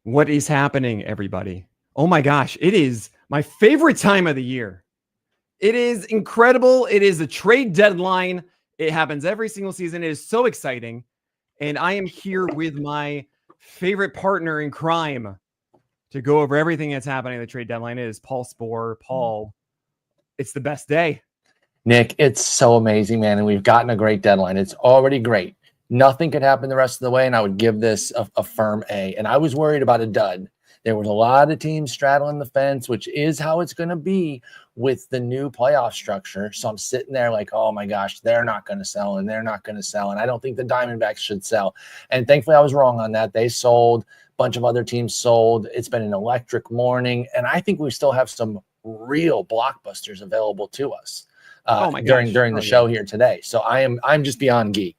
What is happening, everybody? Oh my gosh, it is my favorite time of the year. It is incredible. It is a trade deadline. It happens every single season. It is so exciting. And I am here with my favorite partner in crime to go over everything that's happening at the trade deadline. It is Paul Sporer. Paul, it's the best day. Nick, it's so amazing, man. And we've gotten a great deadline. It's already great. Nothing could happen the rest of the way, and I would give this a firm A. And I was worried about a dud. There was a lot of teams straddling the fence, which is how it's going to be with the new playoff structure. So I'm sitting there like, oh my gosh, they're not going to sell, and they're not going to sell. And I don't think the Diamondbacks should sell. And thankfully, I was wrong on that. They sold. A bunch of other teams sold. It's been an electric morning. And I think we still have some real blockbusters available to us during the show here today. So I'm just beyond geeked.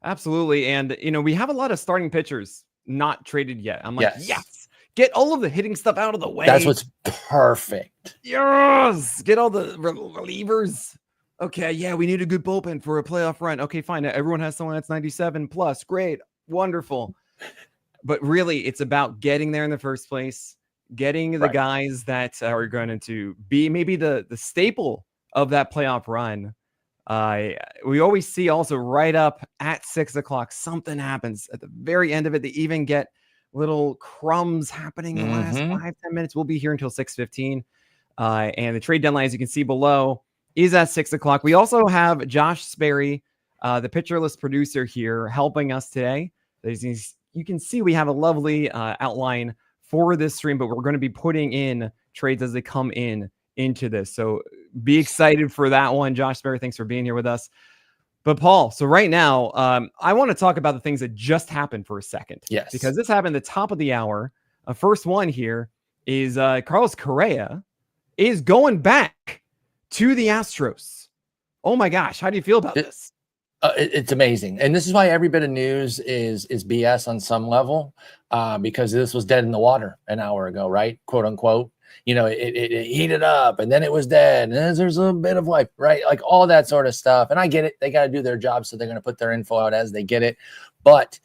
Absolutely. And, we have a lot of starting pitchers not traded yet. I'm like, yes, get all of the hitting stuff out of the way. That's what's perfect. Yes, get all the relievers. Okay, yeah, we need a good bullpen for a playoff run. Okay, fine. Everyone has someone that's 97 plus. Great, wonderful. But really, it's about getting there in the first place, getting the guys that are going to be maybe the staple of that playoff run. We always see also right up at 6 o'clock, something happens at the very end of it. They even get little crumbs happening in the last 5-10 minutes. We'll be here until 6:15. And the trade deadline, as you can see below, is at 6 o'clock. We also have Josh Sperry, the Pitcherless producer here, helping us today. You can see we have a lovely outline for this stream, but we're going to be putting in trades as they come into this. So be excited for that one. Josh Sperry, thanks for being here with us. But Paul, so right now, I want to talk about the things that just happened for a second. Yes. Because this happened at the top of the hour. First one here is Carlos Correa is going back to the Astros. Oh my gosh, how do you feel about this? It's amazing. And this is why every bit of news is BS on some level, because this was dead in the water an hour ago, right? Quote unquote. It heated up and then it was dead. And there's a bit of life, right? Like all that sort of stuff. And I get it. They got to do their job. So they're going to put their info out as they get it. But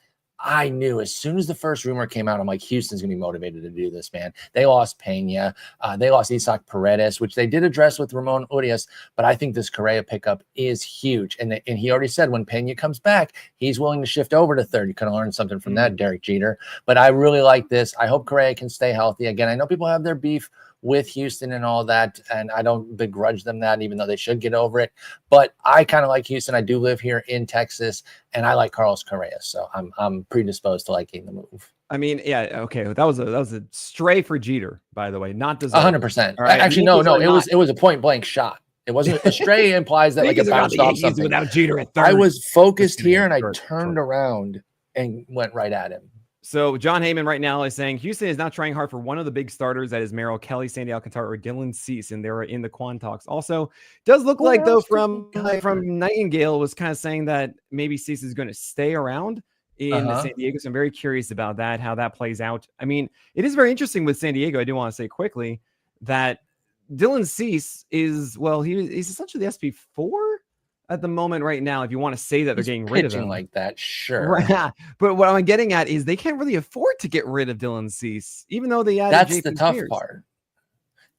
I knew as soon as the first rumor came out, I'm like, Houston's going to be motivated to do this, man. They lost Pena. They lost Isaac Paredes, which they did address with Ramon Urias. But I think this Correa pickup is huge. And he already said when Pena comes back, he's willing to shift over to third. You could have learned something from that, Derek Jeter. But I really like this. I hope Correa can stay healthy. Again, I know people have their beef with Houston and all that, and I don't begrudge them that, even though they should get over it. But I kind of like Houston. I do live here in Texas, and I like Carlos Correa, so I'm predisposed to liking the move. I mean, yeah, okay. That was a stray for Jeter, by the way, not deserved. 100%. Right. Actually, no, it was a point blank shot. It wasn't a stray implies that like it bounced off something. Without Jeter at third. I was focused here, and I turned around and went right at him. So John Heyman right now is saying Houston is not trying hard for one of the big starters, that is Merrill Kelly, Sandy Alcantara, or Dylan Cease, and they're in the Quan talks. Also, does look like though from Nightingale was kind of saying that maybe Cease is going to stay around in San Diego. So I'm very curious about that, how that plays out. I mean, it is very interesting with San Diego. I do want to say quickly that Dylan Cease is, well, he's essentially the SP4 at the moment right now, if you want to say that they're getting rid of him like that, sure. Right. But what I'm getting at is they can't really afford to get rid of Dylan Cease, even though they added That's JP the tough Spears. part.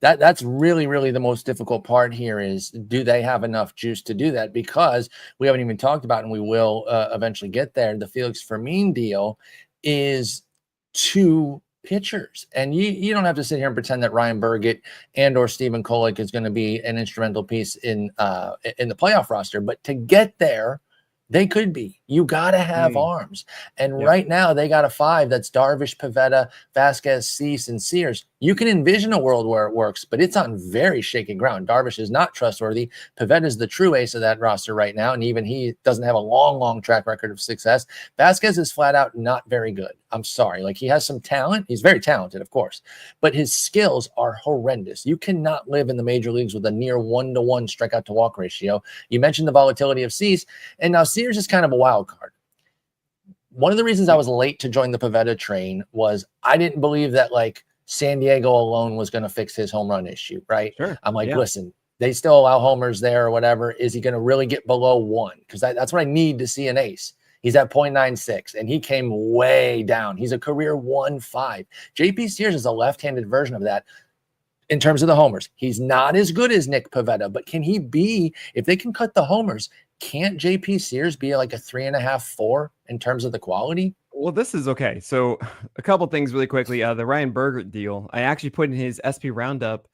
That's really, really the most difficult part here is, do they have enough juice to do that? Because we haven't even talked about, and we will eventually get there, the Felix Fermin deal is 2 pitchers, and you don't have to sit here and pretend that Ryan Burgett and or Stephen Kolek is going to be an instrumental piece in the playoff roster, but to get there, they could be. You got to have arms, and right now they got a 5 that's Darvish, Pivetta, Vasquez, Cease, and Sears. You can envision a world where it works, but it's on very shaky ground. Darvish is not trustworthy. Pivetta is the true ace of that roster right now, and even he doesn't have a long track record of success. Vasquez is flat out not very good. I'm sorry. Like, he has some talent. He's very talented, of course, but his skills are horrendous. You cannot live in the major leagues with a near 1-to-1 strikeout to walk ratio. You mentioned the volatility of Cease, and now Sears is kind of a wild card. One of the reasons I was late to join the Pivetta train was I didn't believe that like San Diego alone was going to fix his home run issue, right? Sure. I'm like, listen, they still allow homers there or whatever. Is he going to really get below 1? Because that's what I need to see an ace. He's at 0.96, and he came way down. He's a career 1.5. JP Sears is a left-handed version of that in terms of the homers. He's not as good as Nick Pivetta, but can he be, if they can cut the homers, can't JP Sears be like a 3.5, 4 in terms of the quality? Well, this is okay. So a couple things really quickly. The Ryan Bergert deal, I actually put in his SP Roundup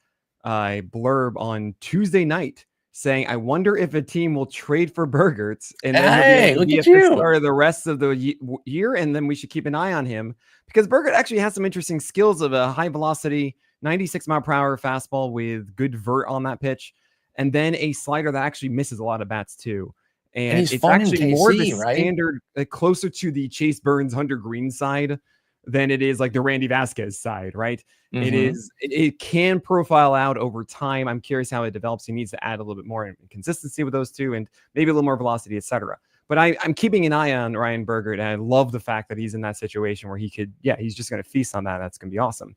blurb on Tuesday night saying, I wonder if a team will trade for Bergerts and then look at you start the rest of the year, and then we should keep an eye on him because Bergert actually has some interesting skills of a high velocity, 96-mile-per-hour fastball with good vert on that pitch, and then a slider that actually misses a lot of bats too. And he's it's fun actually in KC, more the right? standard, closer to the Chase Burns, Hunter Green side than it is like the Randy Vasquez side, right? It can profile out over time. I'm curious how it develops. He needs to add a little bit more consistency with those two and maybe a little more velocity, etc. But I'm keeping an eye on Ryan Bergert, and I love the fact that he's in that situation where he could, he's just going to feast on that. That's going to be awesome.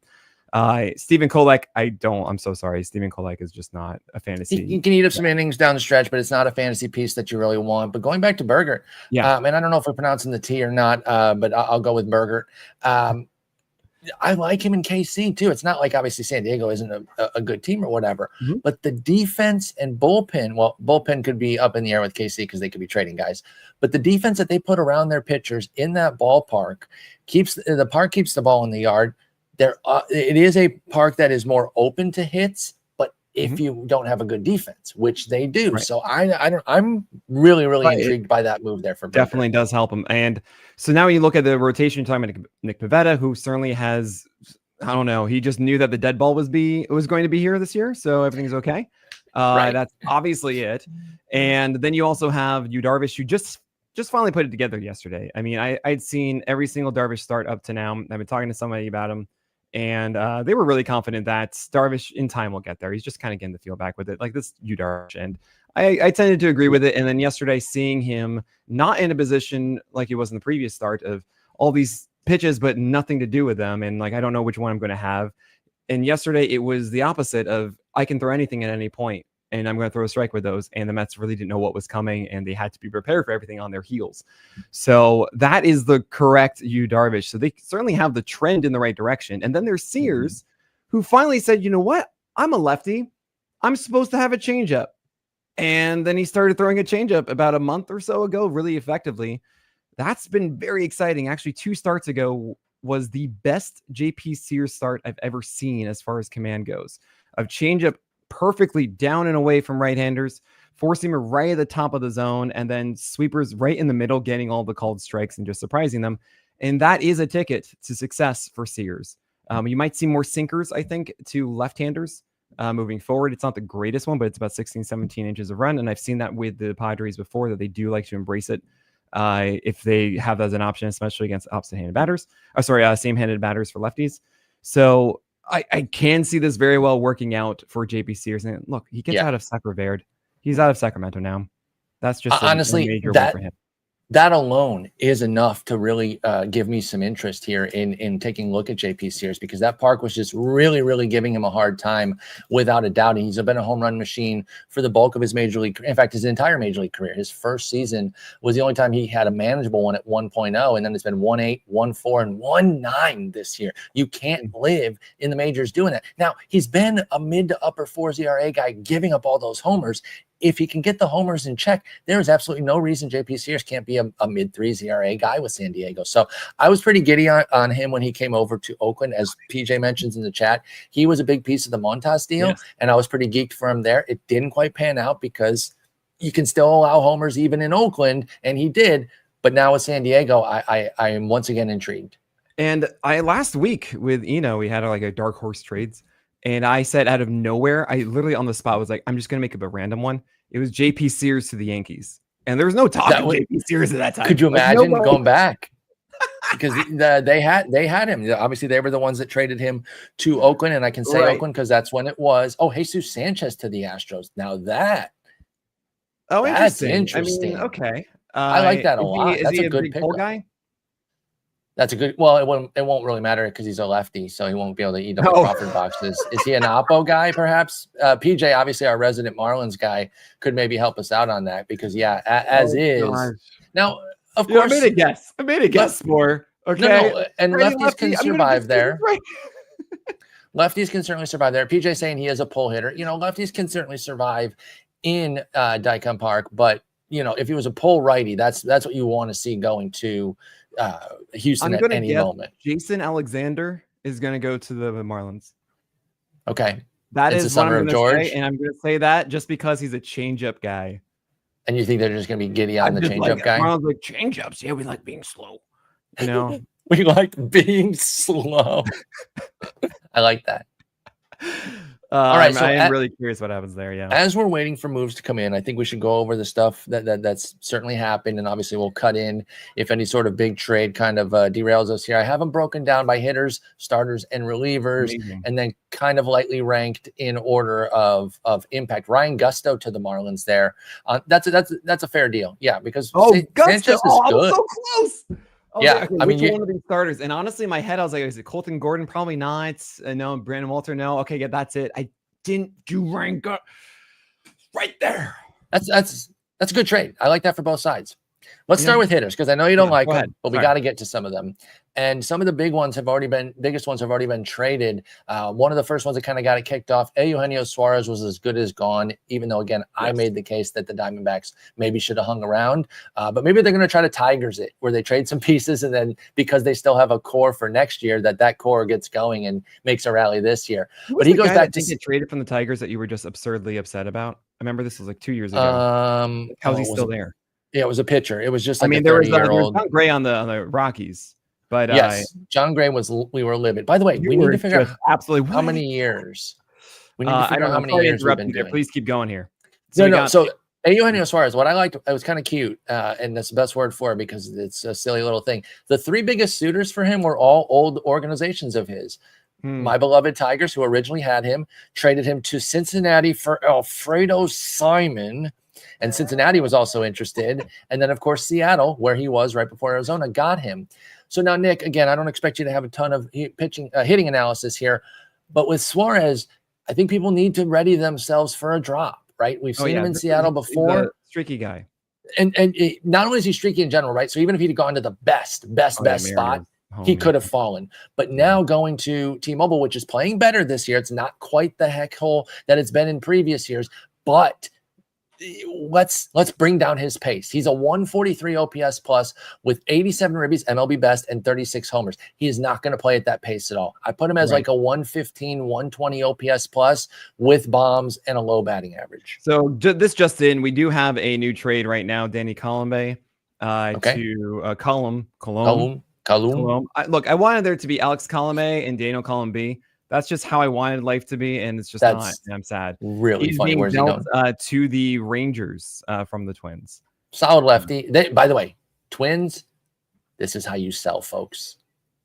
Stephen Pollack, I'm so sorry. Stephen Pollack is just not a fantasy. He can eat up some innings down the stretch, but it's not a fantasy piece that you really want. But going back to Bergert, and I don't know if we're pronouncing the T or not, but I'll go with Bergert. I like him in KC too. It's not like obviously San Diego isn't a good team or whatever, but the defense and bullpen could be up in the air with KC because they could be trading guys. But the defense that they put around their pitchers in that ballpark keeps the ball in the yard. It is a park that is more open to hits, but if you don't have a good defense, which they do. Right. So I'm really intrigued by that move there for Bergert. Definitely does help him. And so now when you look at the rotation, talking about Nick Pivetta, who certainly has, I don't know, he just knew that the dead ball was going to be here this year, so everything's okay. Right. That's obviously it. And then you also have Yu Darvish, who just finally put it together yesterday. I mean, I'd seen every single Darvish start up to now. I've been talking to somebody about him. And they were really confident that Darvish in time will get there. He's just kind of getting the feel back with it, like this Yu Darvish. And I tended to agree with it. And then yesterday, seeing him not in a position like he was in the previous start of all these pitches, but nothing to do with them. And like, I don't know which one I'm going to have. And yesterday, it was the opposite of I can throw anything at any point, and I'm going to throw a strike with those. And the Mets really didn't know what was coming, and they had to be prepared for everything on their heels. So that is the correct Yu Darvish. So they certainly have the trend in the right direction. And then there's Sears, who finally said, you know what? I'm a lefty. I'm supposed to have a changeup. And then he started throwing a changeup about a month or so ago, really effectively. That's been very exciting. Actually, 2 starts ago was the best JP Sears start I've ever seen as far as command goes. Of changeup perfectly down and away from right-handers, four-seamer right at the top of the zone, and then sweepers right in the middle, getting all the called strikes and just surprising them. And that is a ticket to success for Sears. You might see more sinkers, I think, to left-handers moving forward. It's not the greatest one, but it's about 16, 17 inches of run. And I've seen that with the Padres before, that they do like to embrace it if they have that as an option, especially against opposite-handed batters. Same-handed batters for lefties. So I can see this very well working out for JP Sears. And look, he gets out of Sacramento. He's out of Sacramento now. That's just honestly a major win for him. That alone is enough to really give me some interest here in taking a look at JP Sears, because that park was just really giving him a hard time without a doubt. He's been a home run machine for the bulk of his major league, in fact, his entire major league career. His first season was the only time he had a manageable one at 1.0, and then it's been 1.8, 1.4, and 1.9 this year. You can't live in the majors doing that. Now, he's been a mid to upper 4 ERA guy, giving up all those homers. If he can get the homers in check, there is absolutely no reason JP Sears can't be a mid-3s ERA guy with San Diego. So I was pretty giddy on him when he came over to Oakland. As PJ mentions in the chat, he was a big piece of the Montas deal, and I was pretty geeked for him there. It didn't quite pan out because you can still allow homers even in Oakland, and he did. But now with San Diego, I am once again intrigued. And last week with Eno, we had a dark horse trades. And I said out of nowhere, I literally on the spot was like, I'm just going to make up a random one. It was JP Sears to the Yankees. And there was no talk of JP Sears at that time. Could you imagine going back? Because they had him. Obviously, they were the ones that traded him to Oakland. And I can say Oakland because that's when it was. Oh, Jesus Sanchez to the Astros. Now that's interesting. I mean, okay. I like that a lot. That's a good pick. Guy? That's a good. Well, it won't really matter because he's a lefty, so he won't be able to eat up the Crawford boxes. Is he an Oppo guy, perhaps? PJ, obviously our resident Marlins guy, could maybe help us out on that because, as is. Gosh. Now, of Yeah, I course. made a guess. Sporer. Okay. No, and Righty, lefties lefty, can I'm gonna survive just get there. this right. Lefties can certainly survive there. PJ saying he is a pull hitter. Lefties can certainly survive in Dycom Park, but if he was a pull righty, that's what you want to see going to Houston I'm at gonna any guess moment. Jason Alexander is gonna go to the Marlins. Okay. That It's is the what I'm summer of gonna George. say, and I'm gonna say that just because he's a changeup guy. And you think they're just going to be giddy on the just changeup guy? Marlins like changeups. Yeah, we like being slow. We like being slow. I like that. All right, so I am really curious what happens there. Yeah. As we're waiting for moves to come in, I think we should go over the stuff that's certainly happened, and obviously we'll cut in if any sort of big trade kind of derails us here. I have them broken down by hitters, starters, and relievers, and then kind of lightly ranked in order of impact. Ryan Gusto to the Marlins there. That's a fair deal, yeah, because Sanchez is good. I was so close. Yeah, I mean, which one of these starters? And honestly, in my head, I was like, is it Colton Gordon? Probably not. No, Brandon Walter. No. Okay, yeah, that's it. I didn't do rank up right there. That's a good trade. I like that for both sides. Let's start with hitters because I know you don't like them, but we got to get to some of them. And some of the biggest ones have already been traded. One of the first ones that kind of got it kicked off, Eugenio Suarez was as good as gone, even though, again, I made the case that the Diamondbacks maybe should have hung around. But maybe they're going to try to Tigers it, where they trade some pieces, and then because they still have a core for next year, that core gets going and makes a rally this year. But he goes back to get traded from the Tigers that you were just absurdly upset about. I remember this was like 2 years ago. How's he still there? Yeah, it was a pitcher. It was just like there was John Gray on the Rockies, but yes, John Gray we were livid. By the way, we need to figure out absolutely how many years. We need to figure out how many years we've been doing. Please keep going here. So Eugenio Suarez, what I liked, it was kind of cute, and that's the best word for it because it's a silly little thing. The three biggest suitors for him were all old organizations of his. My beloved Tigers, who originally had him, traded him to Cincinnati for Alfredo Simon. And Cincinnati was also interested. And then, of course, Seattle, where he was right before Arizona, got him. So now, Nick, again, I don't expect you to have a ton of hitting analysis here. But with Suarez, I think people need to ready themselves for a drop, right? We've seen him in Seattle before. Streaky guy. And not only is he streaky in general, right? So even if he'd gone to the best spot, he could have fallen. But now going to T-Mobile, which is playing better this year, it's not quite the heck hole that it's been in previous years, but let's bring down his pace. He's a 143 OPS plus with 87 ribbies, MLB best, and 36 homers. He is not going to play at that pace at all. I put him as like a 115, 120 OPS plus with bombs and a low batting average. So this just in, we do have a new trade right now. Danny Colombe to Colum. Look, I wanted there to be Alex Colomé and Daniel Colombe. That's just how I wanted life to be, and it's just not. And I'm sad. Really He's funny. Where's he going? To the Rangers from the Twins. Solid lefty. By the way, Twins. This is how you sell, folks.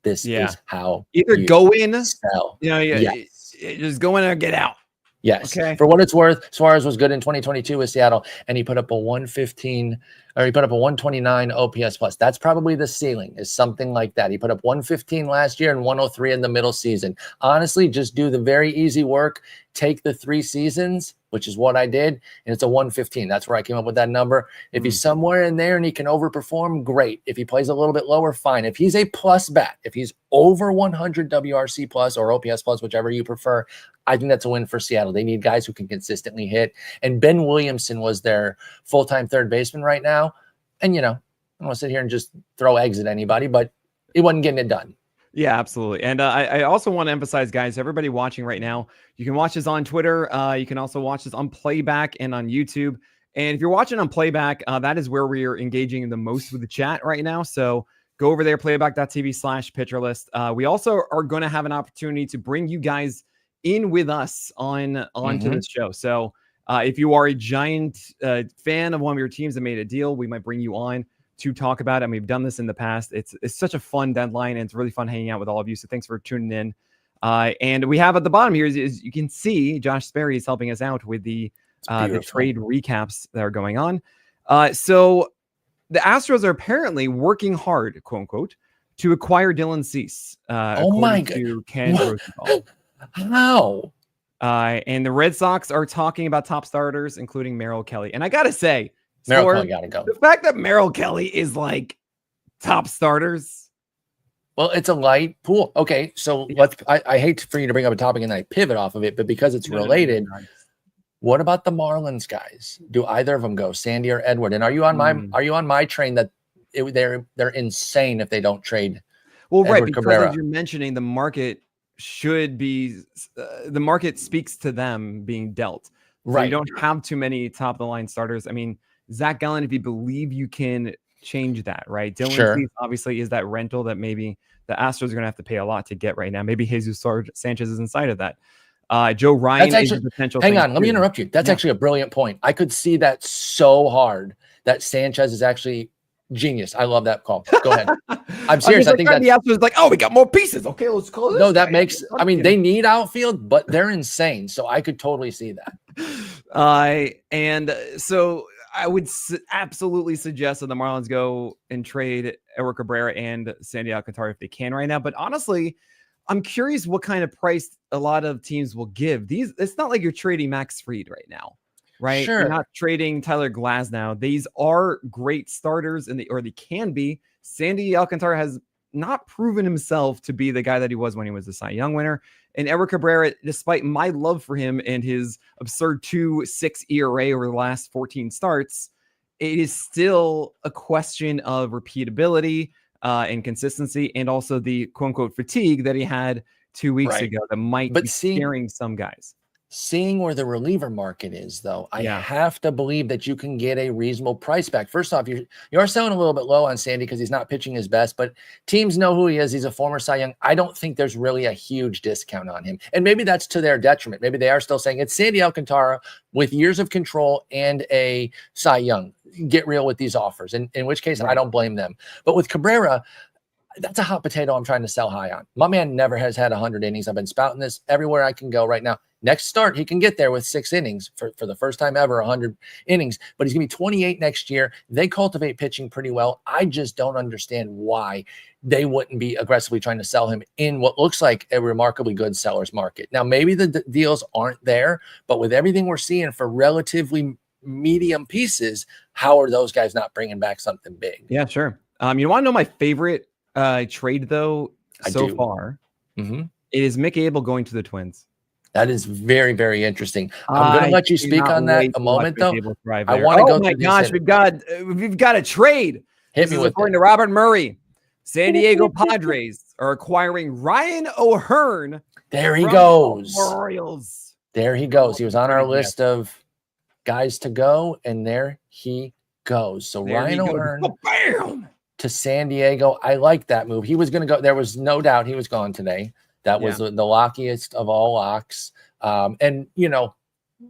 This is how either you go in, sell. Just go in or get out. Yes. Okay. For what it's worth, Suarez was good in 2022 with Seattle, and he put up a 115, or he put up a 129 OPS plus. That's probably the ceiling, is something like that. He put up 115 last year and 103 in the middle season. Honestly, just do the very easy work. Take the 3 seasons, which is what I did, and it's a 115. That's where I came up with that number. If he's somewhere in there and he can overperform, great. If he plays a little bit lower, fine. If he's a plus bat, if he's over 100 WRC plus or OPS plus, whichever you prefer, I think that's a win for Seattle. They need guys who can consistently hit. And Ben Williamson was their full-time third baseman right now. And, I don't want to sit here and just throw eggs at anybody, but it wasn't getting it done. Yeah, absolutely. And I also want to emphasize, guys, everybody watching right now, you can watch this on Twitter. You can also watch this on Playback and on YouTube. And if you're watching on Playback, that is where we are engaging the most with the chat right now. So go over there, playback.tv/pitcherlist. We also are going to have an opportunity to bring you guys in with us onto this show. So if you are a giant fan of one of your teams that made a deal, we might bring you on to talk about it. And we've done this in the past. It's such a fun deadline, and it's really fun hanging out with all of you. So thanks for tuning in. And we have at the bottom here, is you can see Josh Sperry is helping us out with the trade recaps that are going on. So the Astros are apparently working hard, quote unquote, to acquire Dylan Cease. Oh my God. To Ken Rosenthal. How? And the Red Sox are talking about top starters, including Merrill Kelly. And I got to say, Merrill Kelly got to go. The fact that Merrill Kelly is like top starters. Well, it's a light pool. Okay, so I hate for you to bring up a topic and then I pivot off of it, but because it's related, what about the Marlins guys? Do either of them go, Sandy or Edward? And are you on my train that they're insane if they don't trade? Well, right, Edward because Cabrera. as you're mentioning, the market should be the market speaks to them being dealt. So Right. you don't have too many top of the line starters. I mean, Zach Gallen, if you believe you can change that, right? Dylan Cease obviously is that rental that maybe the Astros are going to have to pay a lot to get right now. Maybe Jesus Sanchez is inside of that. Joe Ryan is a potential. Hang on, let me interrupt you. That's actually a brilliant point. I could see that so hard that Sanchez is actually genius. I love that call. Go ahead. I'm serious. I think that the Astros like, oh, we got more pieces. Okay, let's call this. No, that makes. I mean, they need outfield, but they're insane. So I could totally see that. And so I would absolutely suggest that the Marlins go and trade Edward Cabrera and Sandy Alcantara if they can right now. But honestly, I'm curious what kind of price a lot of teams will give these. It's not like you're trading Max Fried right now, right? Sure. You're not trading Tyler Glasnow. These are great starters, or they can be. Sandy Alcantara has not proven himself to be the guy that he was when he was the Cy Young winner. And Edward Cabrera, despite my love for him and his absurd 2.6 ERA over the last 14 starts, it is still a question of repeatability and consistency, and also the quote unquote fatigue that he had 2 weeks ago that might be scaring some guys. Seeing where the reliever market is, though, I have to believe that you can get a reasonable price back. First off, you are selling a little bit low on Sandy because he's not pitching his best, but teams know who he is. He's a former Cy Young. I don't think there's really a huge discount on him. And maybe that's to their detriment. Maybe they are still saying it's Sandy Alcantara with years of control and a Cy Young. Get real with these offers. And in which case, I don't blame them. But with Cabrera, that's a hot potato I'm trying to sell high on. My man never has had 100 innings. I've been spouting this everywhere I can go right now. Next start, he can get there with 6 innings for the first time ever, 100 innings, but he's going to be 28 next year. They cultivate pitching pretty well. I just don't understand why they wouldn't be aggressively trying to sell him in what looks like a remarkably good seller's market. Now, maybe the deals aren't there, but with everything we're seeing for relatively medium pieces, how are those guys not bringing back something big? Yeah, sure. You want to know my favorite trade, though, so far? Mm-hmm. It is Mick Abel going to the Twins. That is very, very interesting. I'm going to let you speak on that a moment, though. I want to go. Oh my gosh, we've got a trade. Hit me with according to Robert Murray. San Diego Padres are acquiring Ryan O'Hearn. There he goes. Orioles. There he goes. He was on our list of guys to go, and there he goes. So Ryan O'Hearn to San Diego. I like that move. He was going to go. There was no doubt he was gone today. That was the lockiest of all locks. And, you know,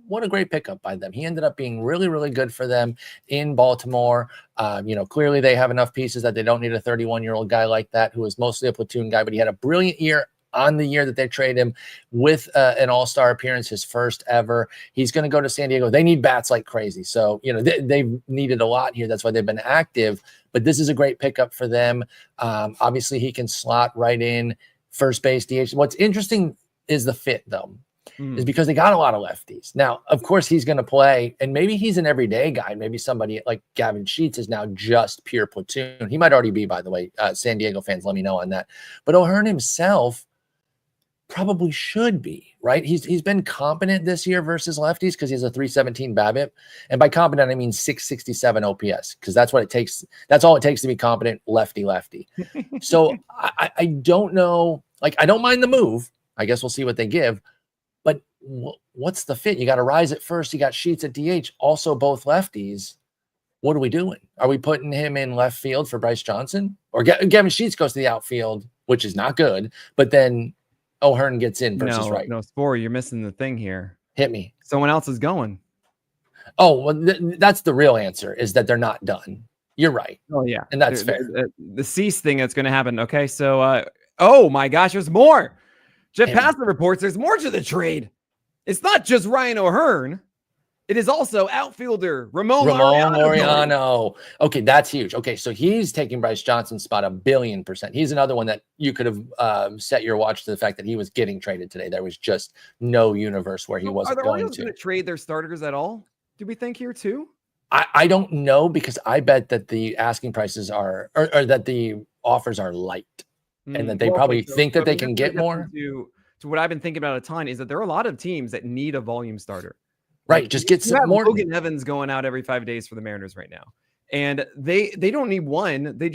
what a great pickup by them. He ended up being really, really good for them in Baltimore. You know, clearly they have enough pieces that they don't need a 31-year-old guy like that who was mostly a platoon guy, but he had a brilliant year on the year that they trade him with an all-star appearance, his first ever. He's going to go to San Diego. They need bats like crazy. So, you know, they've needed a lot here. That's why they've been active. But this is a great pickup for them. Obviously, he can slot right in first base, DH. What's interesting is the fit, though, is because they got a lot of lefties. Now, of course, he's going to play, and maybe he's an everyday guy. Maybe somebody like Gavin Sheets is now just pure platoon. He might already be, by the way. San Diego fans, let me know on that. But O'Hearn himself probably should be, right? He's been competent this year versus lefties because he has a 317 BABIP. And by competent, I mean 667 OPS, because that's what it takes. That's all it takes to be competent lefty. So I don't know. Like, I don't mind the move. I guess we'll see what they give. But what's the fit? You got to rise at first. You got Sheets at DH, also both lefties. What are we doing? Are we putting him in left field for Bryce Johnson? Or Gavin Sheets goes to the outfield, which is not good. But then O'Hearn gets in versus right. No, Sporer, you're missing the thing here. Hit me. Someone else is going. Oh, well, that's the real answer, is that they're not done. You're right. Oh, yeah. And that's fair. The cease thing that's going to happen. Okay, so, oh my gosh, there's more. Jeff Passan reports there's more to the trade. It's not just Ryan O'Hearn. It is also outfielder Ramon Laureano. Okay, that's huge. Okay, so he's taking Bryce Johnson's spot 1,000,000,000%. He's another one that you could have set your watch to the fact that he was getting traded today. There was just no universe where he wasn't going to. Are the Orioles going to trade their starters at all? Do we think here too? I don't know, because I bet that the asking prices are, or that the offers are light, and that they probably think that they can get more. To what I've been thinking about a ton is that there are a lot of teams that need a volume starter. Right, Like, just get you some have more. Logan Evans going out every 5 days for the Mariners right now, and they don't need one. They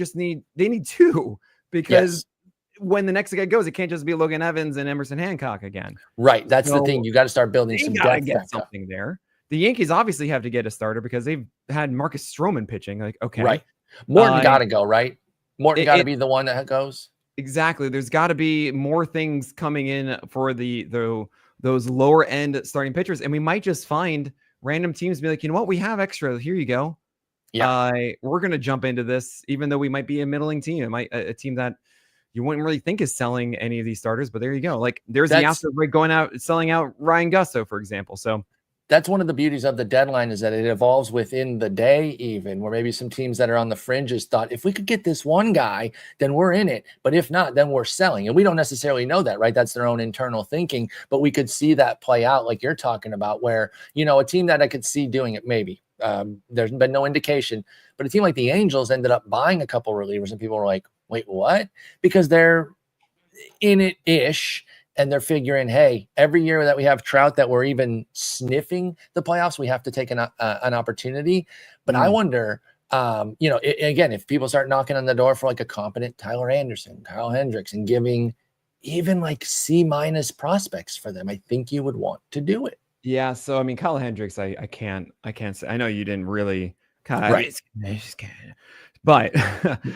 need two, because when the next guy goes, it can't just be Logan Evans and Emerson Hancock again. Right, that's the thing. You got to start building some depth. They gotta get something there. The Yankees obviously have to get a starter because they've had Marcus Stroman pitching. Like, okay, right. Morton got to go, right? Morton got to be the one that goes. Exactly. There's got to be more things coming in for those lower end starting pitchers, and we might just find random teams be like, you know what, we have extra. Here you go. Yeah, we're gonna jump into this, even though we might be a middling team, a team that you wouldn't really think is selling any of these starters, but there you go. Like, there's the Astros going out selling out Ryan Gusto, for example. So that's one of the beauties of the deadline, is that it evolves within the day, even where maybe some teams that are on the fringes thought, if we could get this one guy, then we're in it. But if not, then we're selling. And we don't necessarily know that, right? That's their own internal thinking. But we could see that play out like you're talking about, where, you know, a team that I could see doing it, maybe. There's been no indication. But a team like the Angels ended up buying a couple relievers, and people were like, wait, what? Because they're in it-ish. And they're figuring, hey, every year that we have Trout that we're even sniffing the playoffs, we have to take an opportunity. But I wonder, you know, again, if people start knocking on the door for like a competent Tyler Anderson, Kyle Hendricks, and giving even like C- prospects for them, I think you would want to do it. Yeah. So, I mean, Kyle Hendricks, I can't say. I know you didn't really. Right. But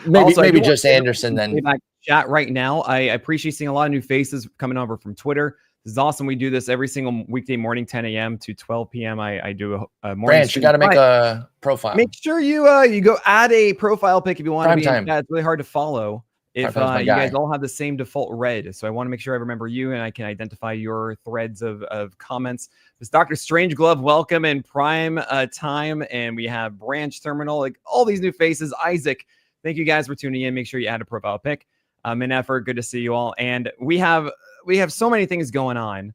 maybe just Anderson then. Chat right now. I appreciate seeing a lot of new faces coming over from Twitter. This is awesome. We do this every single weekday morning, 10 a.m. to 12 p.m. I do a morning. Branch, you got to make a profile. Make sure you go add a profile pic if you want to be in chat. It's really hard to follow if you guys all have the same default red. So I want to make sure I remember you and I can identify your threads of comments. This Dr. Strangeglove, welcome in prime time. And we have Branch Terminal, like all these new faces. Isaac, thank you guys for tuning in. Make sure you add a profile pic. In effort, good to see you all. And we have so many things going on.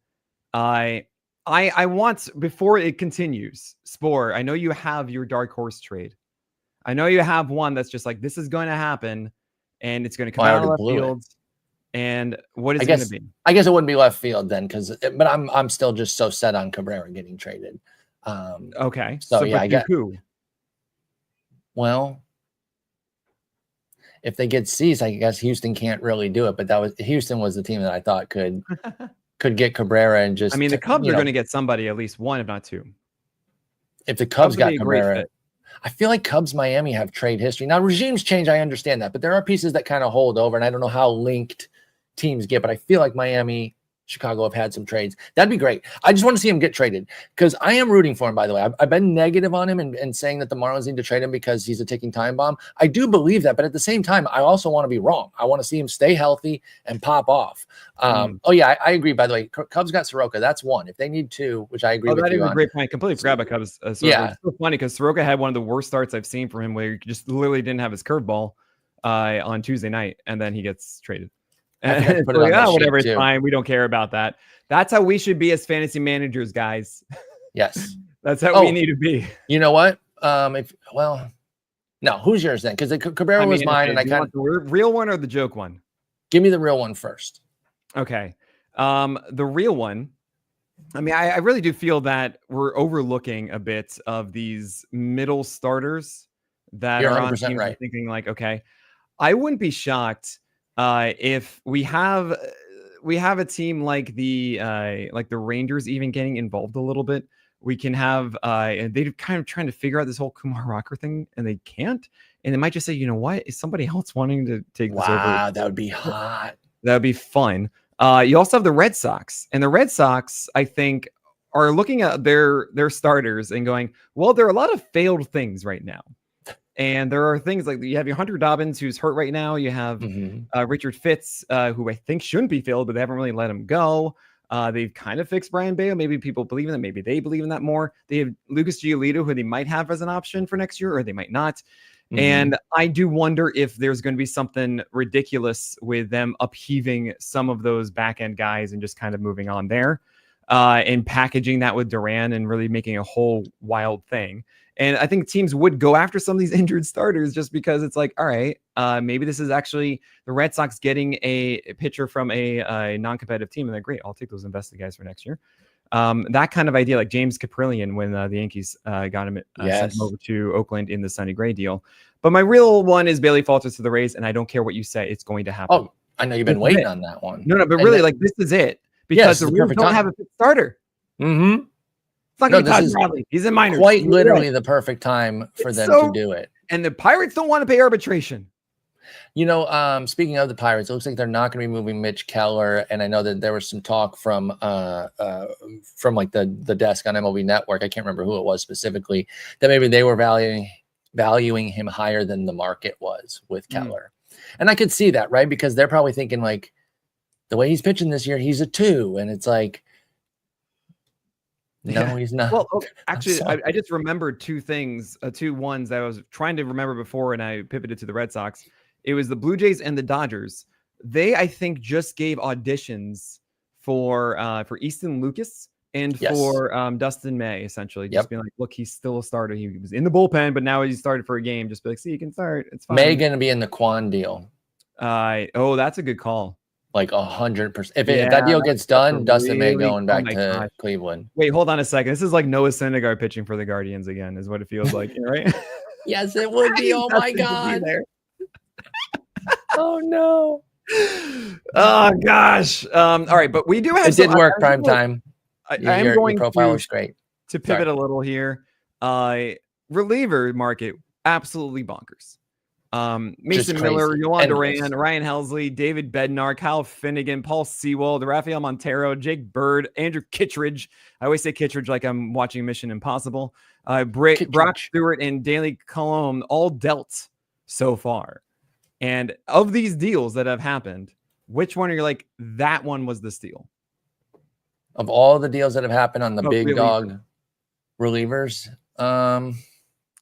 I want, before it continues, Sporer, I know you have your dark horse trade. I know you have one that's just like, this is going to happen, and it's going to come out of left field. And what is it going to be? I guess it wouldn't be left field then, but I'm still just so set on Correa getting traded. Okay. So yeah, I get who? Well, if they get Cease, I guess Houston can't really do it. But Houston was the team that I thought could get Cabrera and just. I mean, the Cubs are going to get somebody, at least one, if not two. If the Cubs got Cabrera, I feel like Cubs Miami have trade history. Now regimes change, I understand that, but there are pieces that kind of hold over, and I don't know how linked teams get, but I feel like Miami, Chicago have had some trades. That'd be great. I just want to see him get traded, because I am rooting for him, by the way. I've been negative on him and saying that the Marlins need to trade him because he's a ticking time bomb. I do believe that, but at the same time, I also want to be wrong. I want to see him stay healthy and pop off. Oh, yeah, I agree, by the way. Cubs got Soroka. That's one. If they need two, which I agree with you on. That is a great point. Completely forgot about Cubs. Yeah. It's so funny because Soroka had one of the worst starts I've seen from him, where he just literally didn't have his curveball on Tuesday night, and then he gets traded. And whatever, it's fine. We don't care about that. That's how we should be as fantasy managers, guys. Yes. That's how we need to be. You know what? No, who's yours then? Because Cabrera was mine, and I kind of the real one or the joke one? Give me the real one first. Okay. The real one. I mean, I really do feel that we're overlooking a bit of these middle starters that are on teams right. Thinking like, okay, I wouldn't be shocked if we have a team like the Rangers even getting involved a little bit. We can have and they're kind of trying to figure out this whole Kumar Rocker thing, and they can't. And they might just say, you know what, is somebody else wanting to take this over? Wow, that would be hot. That would be fun. You also have the Red Sox, and the Red Sox, I think, are looking at their starters and going, well, there are a lot of failed things right now. And there are things like you have your Hunter Dobbins, who's hurt right now. You have Richard Fitz, who I think shouldn't be filled, but they haven't really let him go. They've kind of fixed Brian Bayo. Maybe people believe in that. Maybe they believe in that more. They have Lucas Giolito, who they might have as an option for next year, or they might not. And I do wonder if there's going to be something ridiculous with them upheaving some of those back end guys and just kind of moving on there. and packaging that with Duran and really making a whole wild thing. And I think teams would go after some of these injured starters just because it's like, all right, maybe this is actually the Red Sox getting a pitcher from a non-competitive team, and they're great. I'll take those invested guys for next year. That kind of idea, like James Caprillion when the Yankees got him, sent him over to Oakland in the Sonny Gray deal. But my real one is Bailey Falters to the Rays, and I don't care what you say, it's going to happen. Oh, I know you've been waiting on that one. No, but really, like, this is it. Because the Rays don't have a fifth starter. Mm-hmm. It's not going to be Todd Bradley. He's in minors. Quite literally the perfect time for them to do it. And the Pirates don't want to pay arbitration. You know, speaking of the Pirates, it looks like they're not going to be moving Mitch Keller. And I know that there was some talk from like the desk on MLB Network. I can't remember who it was specifically, that maybe they were valuing him higher than the market was with Keller. And I could see that, right? Because they're probably thinking, like, the way he's pitching this year, he's a 2. And it's like, no, he's not. Well, actually, I just remembered two ones that I was trying to remember before, and I pivoted to the Red Sox. It was the Blue Jays and the Dodgers. They, I think, just gave auditions for Easton Lucas and for Dustin May, essentially. Just being like, look, he's still a starter. He was in the bullpen, but now he's started for a game. Just be like, see, you can start. It's fine. May going to be in the Quan deal. That's a good call. Like 100%. If that deal gets done, Dustin May going back to Cleveland. Wait, hold on a second. This is like Noah Syndergaard pitching for the Guardians again, is what it feels like, right? Yes, it would be. Oh my God. Oh no. Oh gosh. All right, but we do have. It did work prime time. Your profile was great. To pivot a little here, reliever market absolutely bonkers. Mason Miller, Yohan Duran, Ryan Helsley, David Bednar, Kyle Finnegan, Paul Sewald, Rafael Montero, Jake Bird, Andrew Kittredge. I always say Kittredge like I'm watching Mission Impossible. Brock Stewart and Daley Colomb all dealt so far. And of these deals that have happened, which one are you like, that one was the steal? Of all the deals that have happened on the big dog relievers,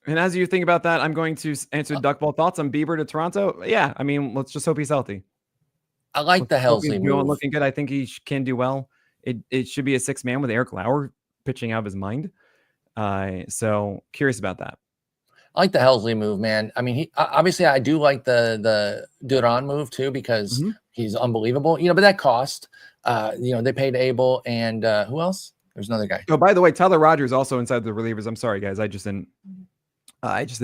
and as you think about that, I'm going to answer Duckball thoughts on Bieber to Toronto. Yeah, I mean, let's just hope he's healthy. I like the Helsley move. Looking good. I think he can do well. It should be a 6-man with Eric Lauer pitching out of his mind. So curious about that. I like the Helsley move, man. I mean, obviously I do like the Duran move too, because he's unbelievable. You know, but that cost. They paid Abel and who else? There's another guy. Oh, by the way, Tyler Rogers also inside the relievers. I'm sorry, guys. I just didn't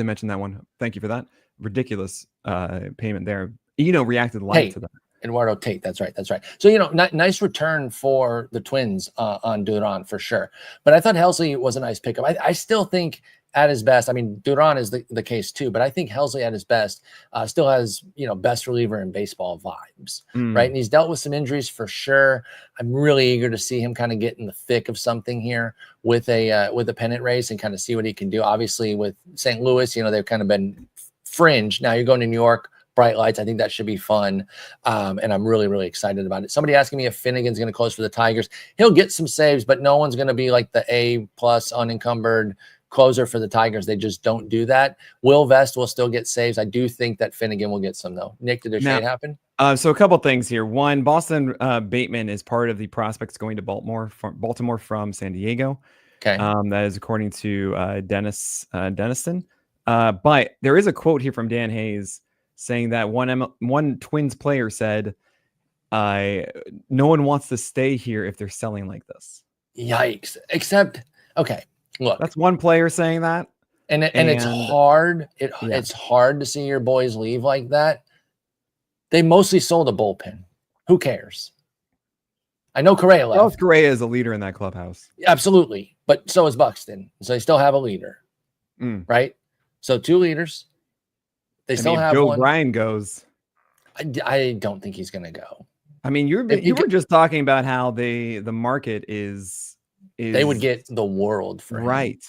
mention that one. Thank you for that. Ridiculous payment there. Reacted live to that. Eduardo Tate. That's right. So, nice return for the Twins on Duran for sure. But I thought Helsley was a nice pickup. I still think at his best, I mean, Duran is the case too, but I think Helsley at his best still has, best reliever in baseball vibes, right? And he's dealt with some injuries for sure. I'm really eager to see him kind of get in the thick of something here with a pennant race and kind of see what he can do. Obviously with St. Louis, they've kind of been fringe. Now you're going to New York, bright lights. I think that should be fun. And I'm really, really excited about it. Somebody asking me if Finnegan's going to close for the Tigers. He'll get some saves, but no one's going to be like the A+ unencumbered closer for the Tigers. They just don't do that. Will Vest will still get saves. I do think that Finnegan will get some though. Nick, did a trade happen? So a couple things here. One, Boston Bateman is part of the prospects going to Baltimore from San Diego. Okay. That is according to Denniston. But there is a quote here from Dan Hayes saying that one Twins player said, no one wants to stay here if they're selling like this. Yikes. Except, okay. Look, that's one player saying that, and it's hard. It's hard to see your boys leave like that. They mostly sold a bullpen. Who cares? I know Correa left. Well, Correa is a leader in that clubhouse. Absolutely, but so is Buxton. So they still have a leader, right? So 2 leaders. They still have Joe one. Ryan goes. I don't think he's going to go. I mean, you were just talking about how the market is. They would get the world for him. Right.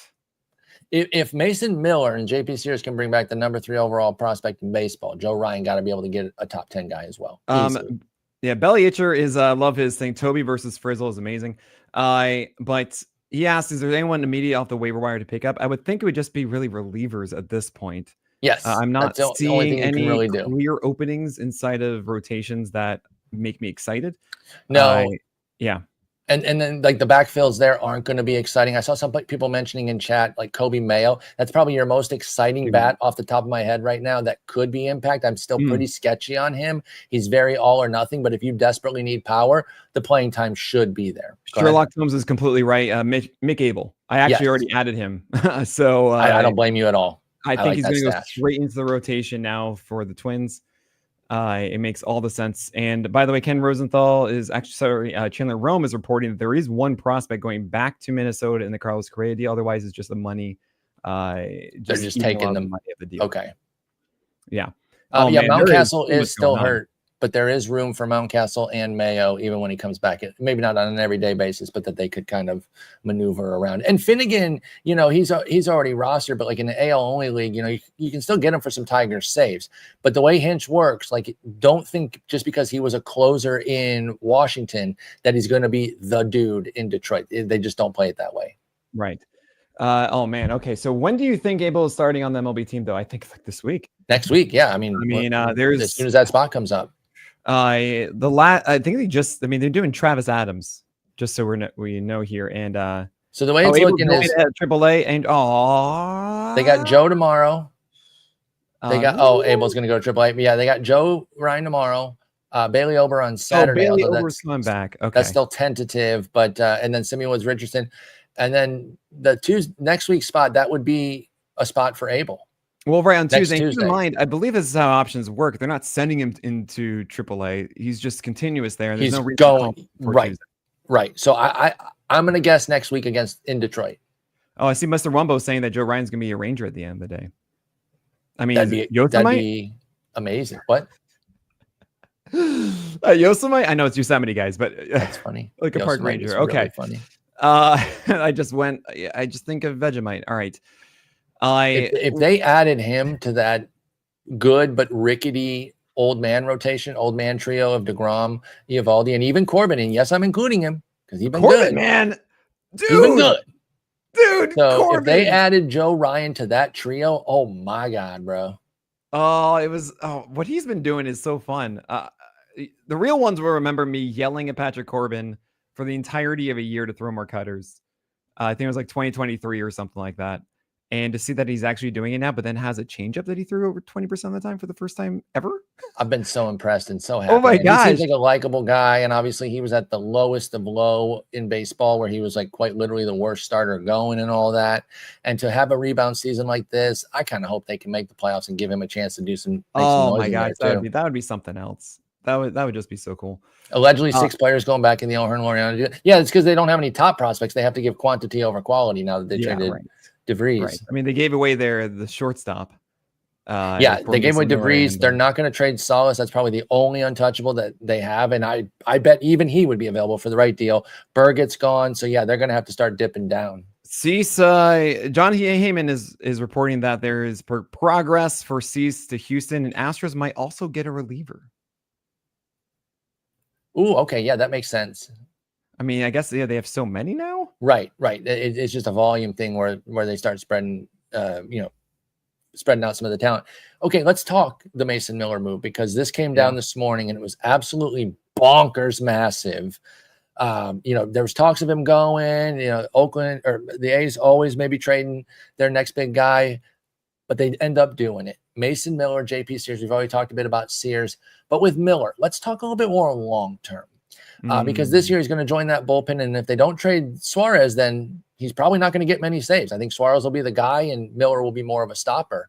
If Mason Miller and JP Sears can bring back the number 3 overall prospect in baseball, Joe Ryan got to be able to get a top 10 guy as well. Yeah, Belly Itcher is love his thing. Toby versus Frizzle is amazing. But he asked, is there anyone immediate off the waiver wire to pick up? I would think it would just be really relievers at this point. Yes. I'm not seeing any really clear openings inside of rotations that make me excited. No. Yeah. And then like the backfields there aren't going to be exciting. I saw some people mentioning in chat like Kobe Mayo. That's probably your most exciting bat off the top of my head right now that could be impact. I'm still pretty sketchy on him. He's very all or nothing, but if you desperately need power, the playing time should be there. Sherlock Holmes is completely right. Mick Abel. I actually already added him. So I don't blame you at all. I think he's going to go straight into the rotation now for the Twins. It makes all the sense. And by the way, Ken Rosenthal is actually Chandler Rome is reporting that there is one prospect going back to Minnesota in the Carlos Correa deal. Otherwise, it's just the money. They're just taking the money of the deal. Okay. Yeah. Mountcastle is still hurt, but there is room for Mountcastle and Mayo, even when he comes back. Maybe not on an everyday basis, but that they could kind of maneuver around. And Finnegan, he's already rostered, but like in the AL only league, you can still get him for some Tigers saves. But the way Hinch works, like, don't think just because he was a closer in Washington that he's going to be the dude in Detroit. They just don't play it that way. Right. Oh man. Okay. So when do you think Abel is starting on the MLB team, though? I think like this week. Next week. Yeah. I mean, there's as soon as that spot comes up. I think they're doing Travis Adams, just so we know here. And so the way it's looking is AAA, and they got Joe tomorrow. They got Abel's going to go to AAA. Yeah, they got Joe Ryan tomorrow. Bailey Ober on Saturday. Bailey Ober's coming back. Okay, that's still tentative, but and then Simeon Woods Richardson, and then the next week's spot that would be a spot for Abel. Well, right on Tuesday. Keep in mind, I believe this is how options work. They're not sending him into AAA. He's just continuous there. And there's no reason going right. So I'm going to guess next week in Detroit. Oh, I see Mr. Wumbo saying that Joe Ryan's going to be a Ranger at the end of the day. I mean, that'd be amazing. What? Yosemite? I know it's Yosemite, guys, but that's funny. Like a park ranger. Okay, really funny. I just think of Vegemite. All right. If they added him to that good but rickety old man trio of DeGrom, Eovaldi, and even Corbin, and yes, I'm including him because he's been good, man. Dude, he's been good, dude. So Corbin. If they added Joe Ryan to that trio, oh my god, bro. What he's been doing is so fun. The real ones will remember me yelling at Patrick Corbin for the entirety of a year to throw more cutters. I think it was like 2023 or something like that. And to see that he's actually doing it now, but then has a changeup that he threw over 20% of the time for the first time ever. I've been so impressed and so happy. Oh my gosh. He seems like a likable guy. And obviously he was at the lowest of low in baseball where he was like quite literally the worst starter going and all that. And to have a rebound season like this, I kind of hope they can make the playoffs and give him a chance to do some. Oh my gosh. That would be something else. That would just be so cool. Allegedly 6 players going back in the O'Hearn Laureano. Yeah, it's because they don't have any top prospects. They have to give quantity over quality now that they traded DeVries. Right. I mean, they gave away the shortstop. They gave away DeVries. They're not going to trade Salas. That's probably the only untouchable that they have. And I bet even he would be available for the right deal. Burgett's gone. So yeah, they're going to have to start dipping down. Cease, John Heyman is reporting that there is progress for Cease to Houston, and Astros might also get a reliever. Ooh, okay. Yeah, that makes sense. I mean, I guess they have so many now. Right. It's just a volume thing where they start spreading, spreading out some of the talent. Okay, let's talk the Mason Miller move because this came down this morning and it was absolutely bonkers massive. There was talks of him going, Oakland or the A's always maybe trading their next big guy, but they end up doing it. Mason Miller, JP Sears, we've already talked a bit about Sears, but with Miller, let's talk a little bit more long-term. Because this year he's going to join that bullpen. And if they don't trade Suarez, then he's probably not going to get many saves. I think Suarez will be the guy and Miller will be more of a stopper.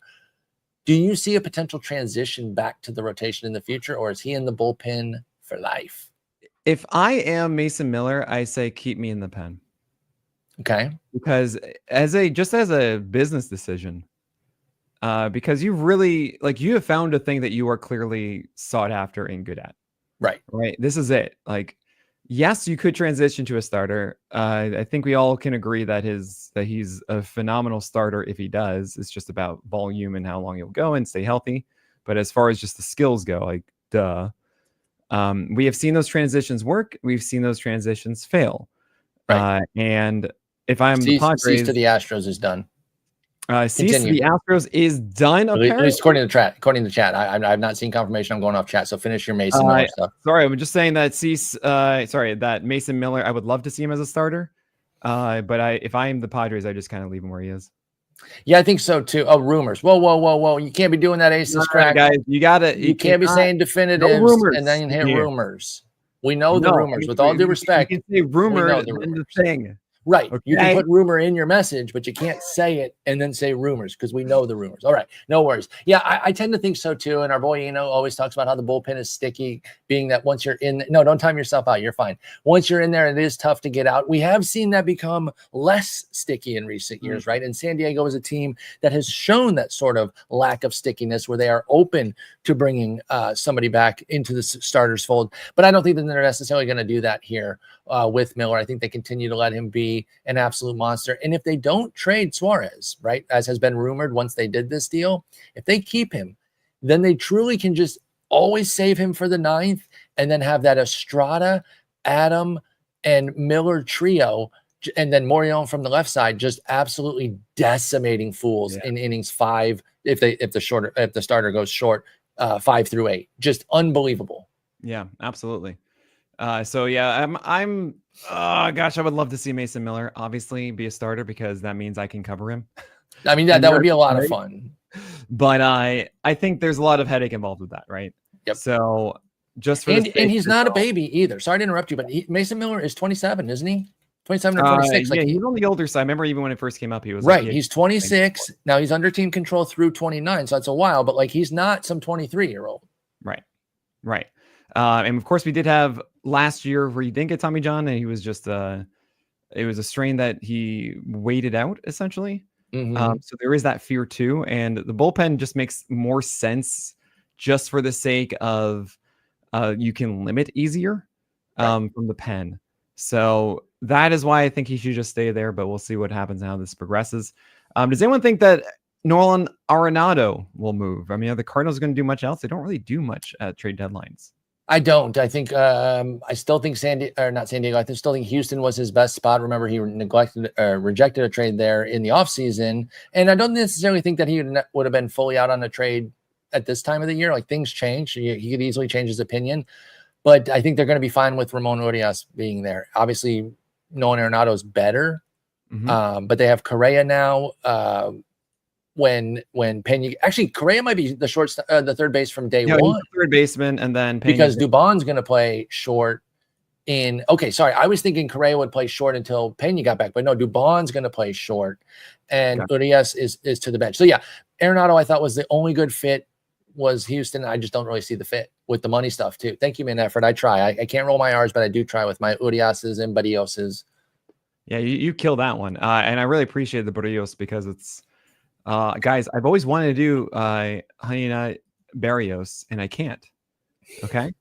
Do you see a potential transition back to the rotation in the future, or is he in the bullpen for life? If I am Mason Miller, I say keep me in the pen. Okay. Because as a business decision, because you really you have found a thing that you are clearly sought after and good at. Right. This is it. Yes, you could transition to a starter. I think we all can agree that he's a phenomenal starter if he does. It's just about volume and how long he'll go and stay healthy. But as far as just the skills go, we have seen those transitions work. We've seen those transitions fail. Right. And if I'm the Padres, to the Astros is done. Cease to Continue. the Astros is done. At Apparently. least according to the chat. According to the chat, I've not seen confirmation. I'm going off chat. So finish your Mason Miller stuff. Sorry, I'm just saying that Cease. Sorry, that Mason Miller. I would love to see him as a starter. But if I am the Padres, I just kind of leave him where he is. Yeah, I think so too. Oh, rumors. Whoa. You can't be doing that, Aces crack. Guys, you can't be saying definitives and then hit rumors. We know the rumors. With all due respect, you can say rumor and the thing. Right. Okay. You can put rumor in your message, but you can't say it and then say rumors because we know the rumors. All right. No worries. Yeah, I tend to think so too. And our boy, always talks about how the bullpen is sticky, being that once you're in, no, don't time yourself out. You're fine. Once you're in there, it is tough to get out. We have seen that become less sticky in recent years, right? And San Diego is a team that has shown that sort of lack of stickiness where they are open to bringing somebody back into the starters fold. But I don't think that they're necessarily going to do that here with Miller. I think they continue to let him be an absolute monster. And if they don't trade Suarez, right, as has been rumored once they did this deal, if they keep him, then they truly can just always save him for the 9th and then have that Estrada, Adam, and Miller trio, and then Morion from the left side, just absolutely decimating fools in innings 5 if the starter goes short 5 through 8. Just unbelievable. Yeah, absolutely. So yeah, I'm gosh, I would love to see Mason Miller obviously be a starter because that means I can cover him. I mean, that would be a lot of fun. But I think there's a lot of headache involved with that, right? Yep. So just for and he's not a baby either. Sorry to interrupt you, but Mason Miller is 27, isn't he? 27 or 26. Yeah, he's on the older side. I remember even when it first came up, he was right. He's 26 now. He's under team control through 29, so that's a while. But he's not some 23-year-old. Right. And of course, we did have last year where he didn't get Tommy John, and he was just it was a strain that he waited out essentially. So there is that fear too, and the bullpen just makes more sense just for the sake of you can limit easier from the pen. So that is why I think he should just stay there. But we'll see what happens and how this progresses. Does anyone think that Nolan Arenado will move? I mean, are the Cardinals going to do much else? They don't really do much at trade deadlines. I don't. I think I still think not San Diego. I still think Houston was his best spot. Remember, he rejected a trade there in the offseason. And I don't necessarily think that he would have been fully out on a trade at this time of the year. Things change. He could easily change his opinion. But I think they're going to be fine with Ramon Urias being there. Obviously, Nolan Arenado is better. But they have Correa now. When Pena, actually Correa might be the third base from day one. Third baseman, and then Pena because Dubon's going to play short I was thinking Correa would play short until Pena got back, but no, Dubon's going to play short, and Urias is to the bench. So yeah, Arenado I thought was the only good fit was Houston. I just don't really see the fit with the money stuff too. Thank you, man. Effort. I try. I can't roll my R's, but I do try with my Urias's and Barrios's. Yeah, you kill that one, and I really appreciate the Barrios because it's. Guys, I've always wanted to do Honey Nut Barrios, and I can't. Okay,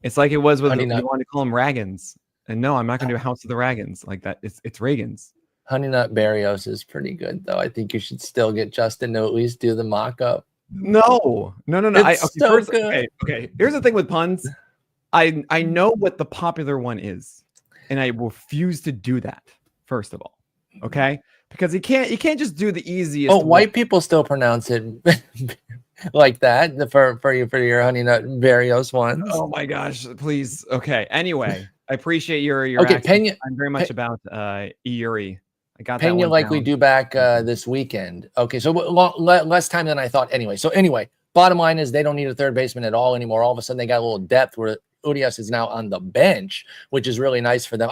it's like it was with you wanted to call them Ragans, and no, I'm not going to do a House of the Ragans like that. It's Reagan's. Honey Nut Barrios is pretty good, though. I think you should still get Justin to at least do the mock-up. No. Okay. Here's the thing with puns. I know what the popular one is, and I refuse to do that. First of all, okay. Because you can't just do the easiest. Oh, white people still pronounce it like that for your Honey Nut Barrios ones. Oh my gosh, please. Okay. Anyway, I appreciate your okay. Pena, I'm very much about Iuri. I got Pena that one likely due back this weekend. Okay, so less time than I thought. Anyway, bottom line is they don't need a third baseman at all anymore. All of a sudden, they got a little depth where Urias is now on the bench, which is really nice for them.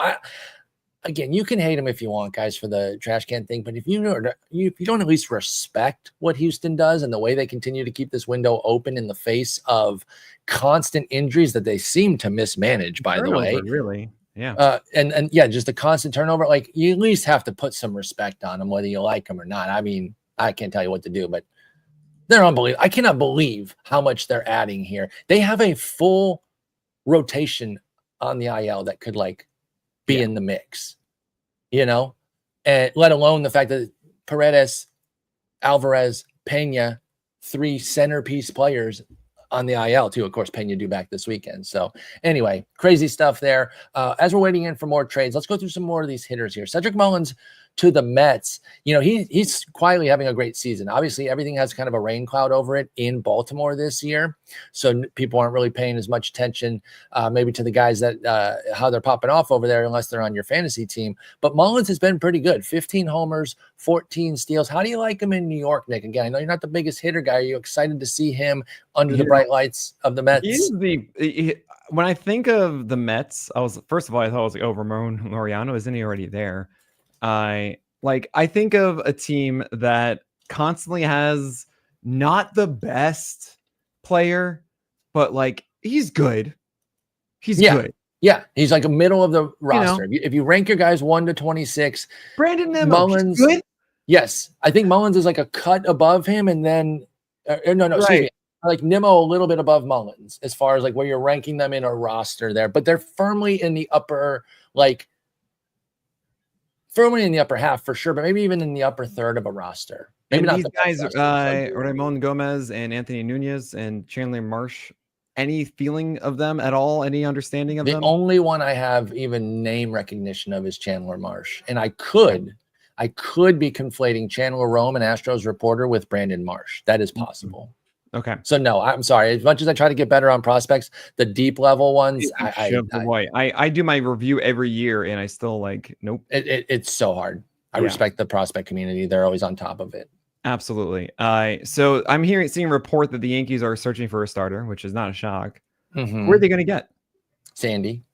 Again, you can hate him if you want, guys, for the trash can thing. But if you don't at least respect what Houston does and the way they continue to keep this window open in the face of constant injuries that they seem to mismanage, by the way, really, yeah, and yeah, just a constant turnover. You at least have to put some respect on them, whether you like them or not. I mean, I can't tell you what to do, but they're unbelievable. I cannot believe how much they're adding here. They have a full rotation on the IL that could be in the mix, and let alone the fact that Paredes, Alvarez, Pena, 3 centerpiece players on the IL too. Of course, Pena due back this weekend. So anyway, crazy stuff there. As we're waiting in for more trades, let's go through some more of these hitters here. Cedric Mullins, to the Mets, he's quietly having a great season. Obviously, everything has kind of a rain cloud over it in Baltimore this year. So people aren't really paying as much attention maybe to the guys that how they're popping off over there unless they're on your fantasy team. But Mullins has been pretty good. 15 homers, 14 steals. How do you like him in New York, Nick? Again, I know you're not the biggest hitter guy. Are you excited to see him under the bright lights of the Mets? When I think of the Mets, first of all, I thought it was like, oh, Ramon Laureano, isn't he already there? I think of a team that constantly has not the best player, but like he's good. He's good. Yeah, he's like a middle of the roster. If you rank your guys 1 to 26, Brandon Nimmo, Mullins, good. Yes, I think Mullins is like a cut above him, and then excuse me, like Nimmo a little bit above Mullins as far as like where you're ranking them in a roster there, but they're firmly in the upper half for sure, but maybe even in the upper third of a roster. Maybe not these guys, Ramon Gomez and Anthony Nunez and Chandler Marsh. Any feeling of them at all? Any understanding of them? The only one I have even name recognition of is Chandler Marsh, and I could be conflating Chandler Rome, an Astros reporter, with Brandon Marsh. That is possible. Okay. So no, I'm sorry. As much as I try to get better on prospects, the deep level ones, I do my review every year, and I still nope. It's so hard. I respect the prospect community. They're always on top of it. Absolutely. So I'm seeing a report that the Yankees are searching for a starter, which is not a shock. Mm-hmm. Where are they going to get? Sandy.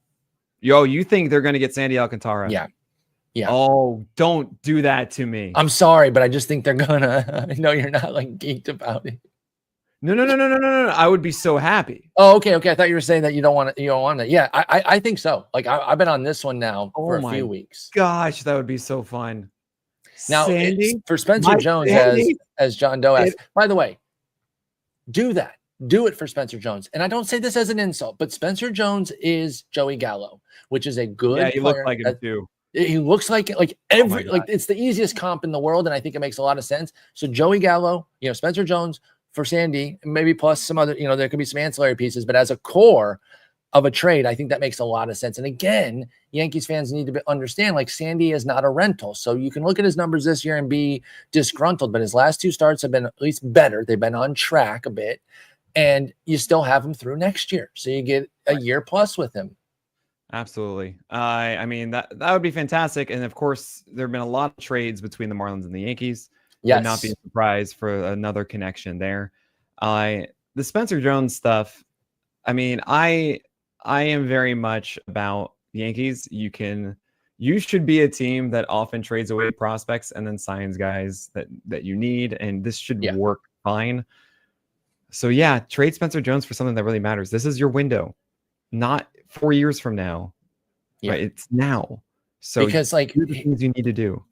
You think they're going to get Sandy Alcantara? Yeah. Oh, don't do that to me. I'm sorry, but I just think they're gonna. I know you're not geeked about it. No. I would be so happy. Oh, okay. I thought you were saying that you don't want it. You don't want it. Yeah, I think so. I've been on this one now for a few weeks. Gosh, that would be so fun. Now, Sandy, for Spencer Jones, as John Doe asked, by the way, do that. Do it for Spencer Jones. And I don't say this as an insult, but Spencer Jones is Joey Gallo, which is a good player. He looks like him too. He looks like it. It's the easiest comp in the world, and I think it makes a lot of sense. So Joey Gallo, Spencer Jones for Sandy, maybe plus some other, there could be some ancillary pieces, but as a core of a trade, I think that makes a lot of sense. And again, Yankees fans need to understand, Sandy is not a rental. So you can look at his numbers this year and be disgruntled, but his last two starts have been at least better. They've been on track a bit, and you still have him through next year. So you get a year plus with him. Absolutely. I mean, that would be fantastic. And of course, there have been a lot of trades between the Marlins and the Yankees. Yes. Would not be a surprise for another connection there. The Spencer Jones stuff, I mean, I am very much about the Yankees. You should be a team that often trades away prospects and then signs guys that you need, and this should work fine. So trade Spencer Jones for something that really matters. This is your window, not 4 years from now. Yeah. Right? It's now. So because do the things you need to do.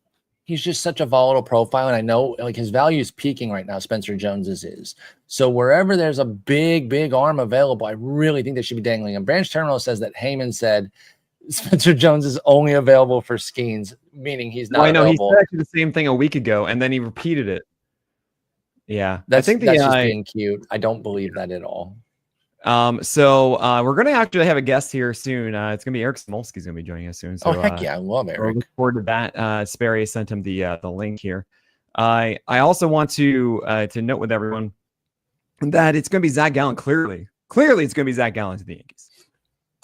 He's just such a volatile profile, and I know his value is peaking right now. Spencer Jones's is. So wherever there's a big arm available, I really think they should be dangling him. Branch Terminal says that Heyman said Spencer Jones is only available for Skeens, meaning he's not available. He said actually the same thing a week ago, and then he repeated it. Yeah, that's just being cute. I don't believe that at all. So we're gonna actually have a guest here soon. It's gonna be Eric Smolsky's gonna be joining us soon. So heck yeah, I love Eric. Look forward to that. Sperry sent him the link here. I also want to note with everyone that it's gonna be Zach Gallen. Clearly it's gonna be Zach Gallen to the Yankees.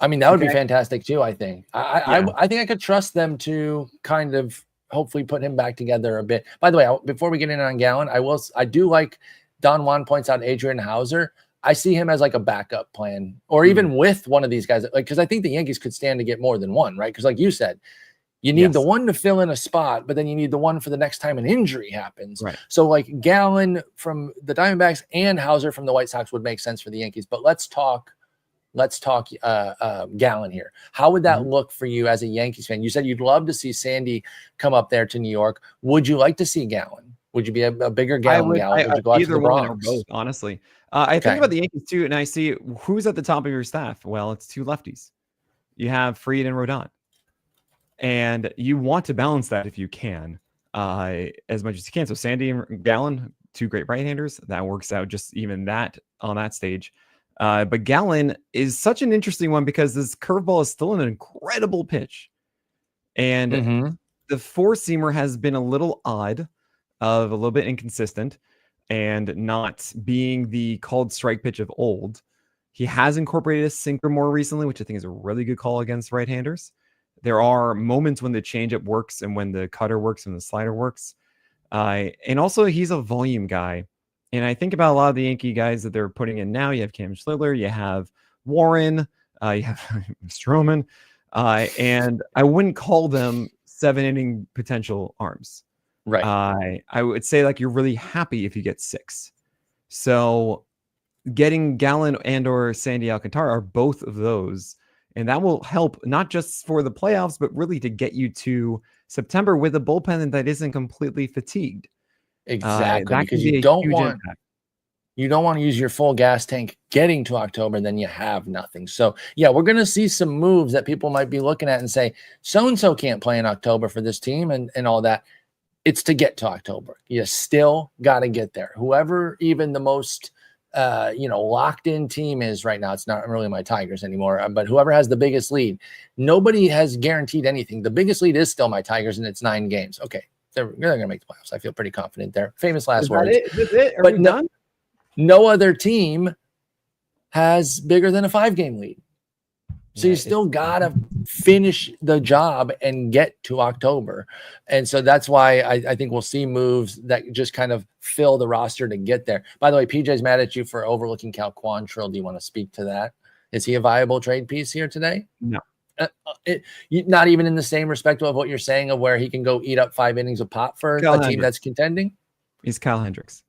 I mean, that would be fantastic too. I think I think I could trust them to kind of hopefully put him back together a bit. By the way, before we get in on Gallen, I do like Don Juan points out Adrian Hauser. I see him as a backup plan, or even with one of these guys, because I think the Yankees could stand to get more than one, right? Because like you said, you need the one to fill in a spot, but then you need the one for the next time an injury happens. Right. So Gallen from the Diamondbacks and Hauser from the White Sox would make sense for the Yankees. But let's talk Gallen here. How would that look for you as a Yankees fan? You said you'd love to see Sandy come up there to New York. Would you like to see Gallen? Would you be a bigger Gallen? Would you go out to the Bronx? One or both, honestly. I think about the Yankees too, and I see who's at the top of your staff. Well, it's two lefties. You have Fried and Rodon, and you want to balance that if you can, as much as you can. So Sandy and Gallen, two great right-handers, that works out just even that on that stage. But Gallen is such an interesting one because this curveball is still an incredible pitch, and The four-seamer has been a little odd, of a little bit inconsistent, and not being the called strike pitch of old. He has incorporated a sinker more recently, which I think is a really good call against right-handers. There are moments when the changeup works and when the cutter works and the slider works. And also, he's a volume guy. And I think about a lot of the Yankee guys that they're putting in now. You have Cam Schlittler, you have Warren, you have Stroman, and I wouldn't call them 7-inning potential arms. Right. I would say like you're really happy if you get 6. So getting Gallen and or Sandy Alcantara are both of those. And that will help not just for the playoffs, but really to get you to September with a bullpen that isn't completely fatigued. Exactly. That Because could be you a don't huge want impact. you don't want to use your full gas tank getting to October, and then you have nothing. So yeah, we're going to see some moves that people might be looking at and say, so-and-so can't play in October for this team and all that. It's to get to October. You still got to get there. Whoever even the most locked in team is right now, it's not really my Tigers anymore, but whoever has the biggest lead, nobody has guaranteed anything. The biggest lead is still my Tigers, and it's 9 games. Okay, they're going to make the playoffs. I feel pretty confident there. Famous last words. Is that it? Are but we done? No other team has bigger than a 5-game lead. So you still got to finish the job and get to October. And so that's why I think we'll see moves that just kind of fill the roster to get there. By the way, PJ's mad at you for overlooking Cal Quantrill. Do you want to speak to that? Is he a viable trade piece here today? No. Not even in the same respect of what you're saying of where he can go eat up 5 innings of pop for Kyle a team Hendricks. that's contending? He's Kyle Hendricks.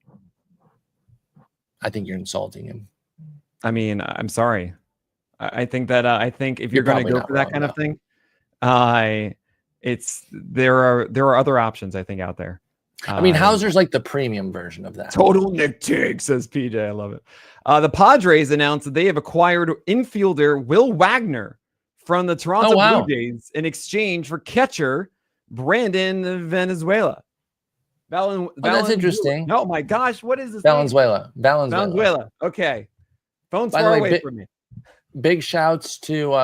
I think you're insulting him. I mean, I'm sorry. I think that I think if you're going to go for that kind of thing, there are other options I think out there. I mean, Hauser's like the premium version of that. Total Nick Tig, says PJ. I love it. The Padres announced that they have acquired infielder Will Wagner from the Toronto Blue Jays in exchange for catcher Brandon Venezuela. That's interesting. Oh my gosh, what is this? Valenzuela. Okay. Phone's far away from me. Big shouts to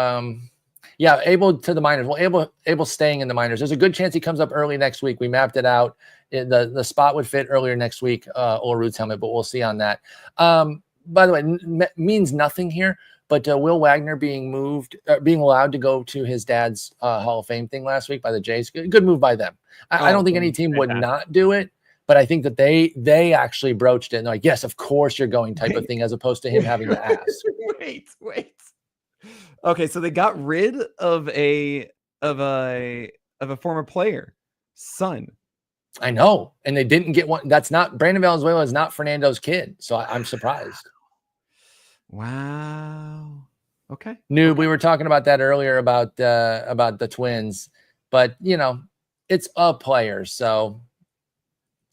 Abel to the minors. Well, Abel staying in the minors. There's a good chance he comes up early next week. We mapped it out. The spot would fit earlier next week, or Roots helmet, but we'll see on that. By the way, means nothing here, but Will Wagner being allowed to go to his dad's Hall of Fame thing last week by the Jays. Good move by them. I don't think any team would not do it, but I think that they actually broached it and they're like, yes, of course you're going type of thing, as opposed to him having to ask. Wait. Okay, so they got rid of a former player, son. I know, and they didn't get one. That's not Brandon Valenzuela is not Fernando's kid, so I'm surprised. Wow. Okay. Noob, we were talking about that earlier about the Twins, but it's a player, so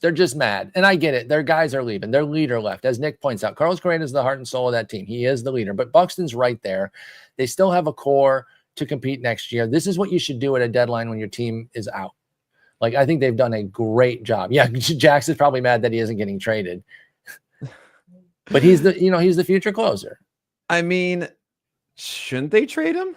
they're just mad. And I get it. Their guys are leaving. Their leader left. As Nick points out, Carlos Correa is the heart and soul of that team. He is the leader. But Buxton's right there. They still have a core to compete next year. This is what you should do at a deadline when your team is out. Like, I think they've done a great job. Yeah, Jackson's probably mad that he isn't getting traded. But he's the future closer. I mean, shouldn't they trade him?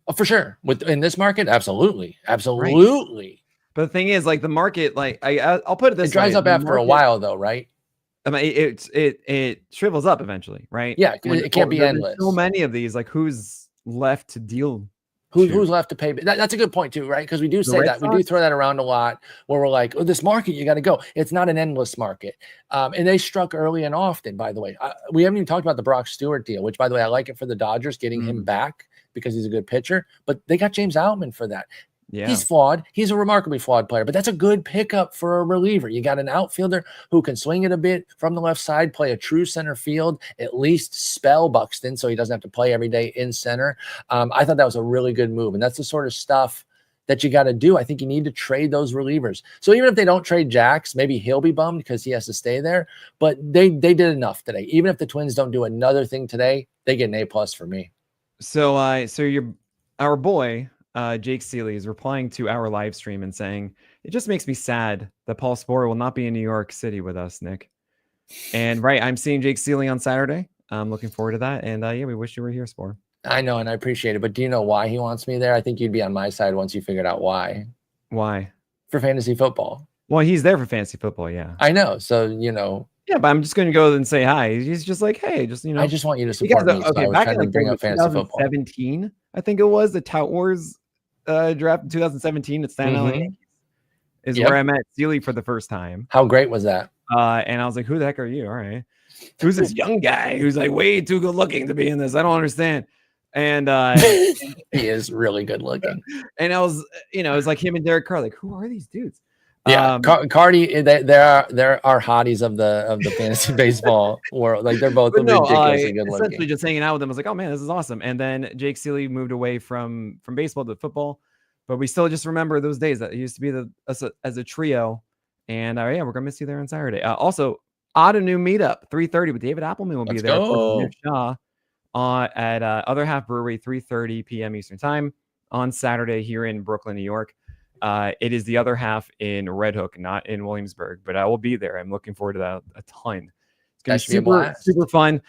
Oh, for sure. In this market, absolutely. Right. But the thing is, like, the market, like I'll put it this way. It dries up after a while, though, right? I mean, it shrivels up eventually, right? Yeah, it can't be endless. So many of these, like, who's left to deal? Who's left to pay? That's a good point too, right? Because we do say that. We do throw that around a lot where we're like, oh, this market, you got to go. It's not an endless market. And they struck early and often, by the way. We haven't even talked about the Brock Stewart deal, which, by the way, I like it for the Dodgers, getting him back because he's a good pitcher. But they got James Outman for that. Yeah. He's flawed. He's a remarkably flawed player, but that's a good pickup for a reliever. You got an outfielder who can swing it a bit from the left side, play a true center field, at least spell Buxton so he doesn't have to play every day in center. I thought that was a really good move, and that's the sort of stuff that you got to do. I think you need to trade those relievers. So even if they don't trade Jax, maybe he'll be bummed because he has to stay there, but they did enough today. Even if the Twins don't do another thing today, they get an A+ for me. So our boy, Jake Seeley, is replying to our live stream and saying, it just makes me sad that Paul Sporer will not be in New York City with us, Nick. And I'm seeing Jake Seeley on Saturday. I'm looking forward to that. And we wish you were here, Sporer. I know, and I appreciate it. But do you know why he wants me there? I think you'd be on my side once you figured out why. Why? for fantasy football. Well, he's there for fantasy football. Yeah. I know. So, Yeah, but I'm just going to go and say hi. He's just like, hey, just, I just want you to You support guys me. are- So okay, I was back trying in to bring up fantasy football. 2017, I think it was the Tout Wars draft in 2017 at Staten Island Mhm. Yankees is Yep. where I met Sealy for the first time. How great was that? And I was like, who the heck are you? All right. Who's this young guy who's like way too good looking to be in this? I don't understand. And He is really good looking. and I was, it was like him and Derek Carr. Like, who are these dudes? Yeah, Cardi, there are hotties of the fantasy baseball world. Like they're both But no, ridiculously good essentially looking. just hanging out with them. I was like, oh man, this is awesome. And then Jake Sealy moved away from baseball to football, but we still just remember those days that it used to be us as a trio. And yeah, we're gonna miss you there on Saturday. Also, Odd a new meetup 3:30 with David Appelman will be Let's there. go. Shaw at Other Half Brewery 3:30 p.m. Eastern Time on Saturday here in Brooklyn, New York. It is the Other Half in Red Hook, not in Williamsburg, but I will be there. I'm looking forward to that a ton. It's gonna be super fun.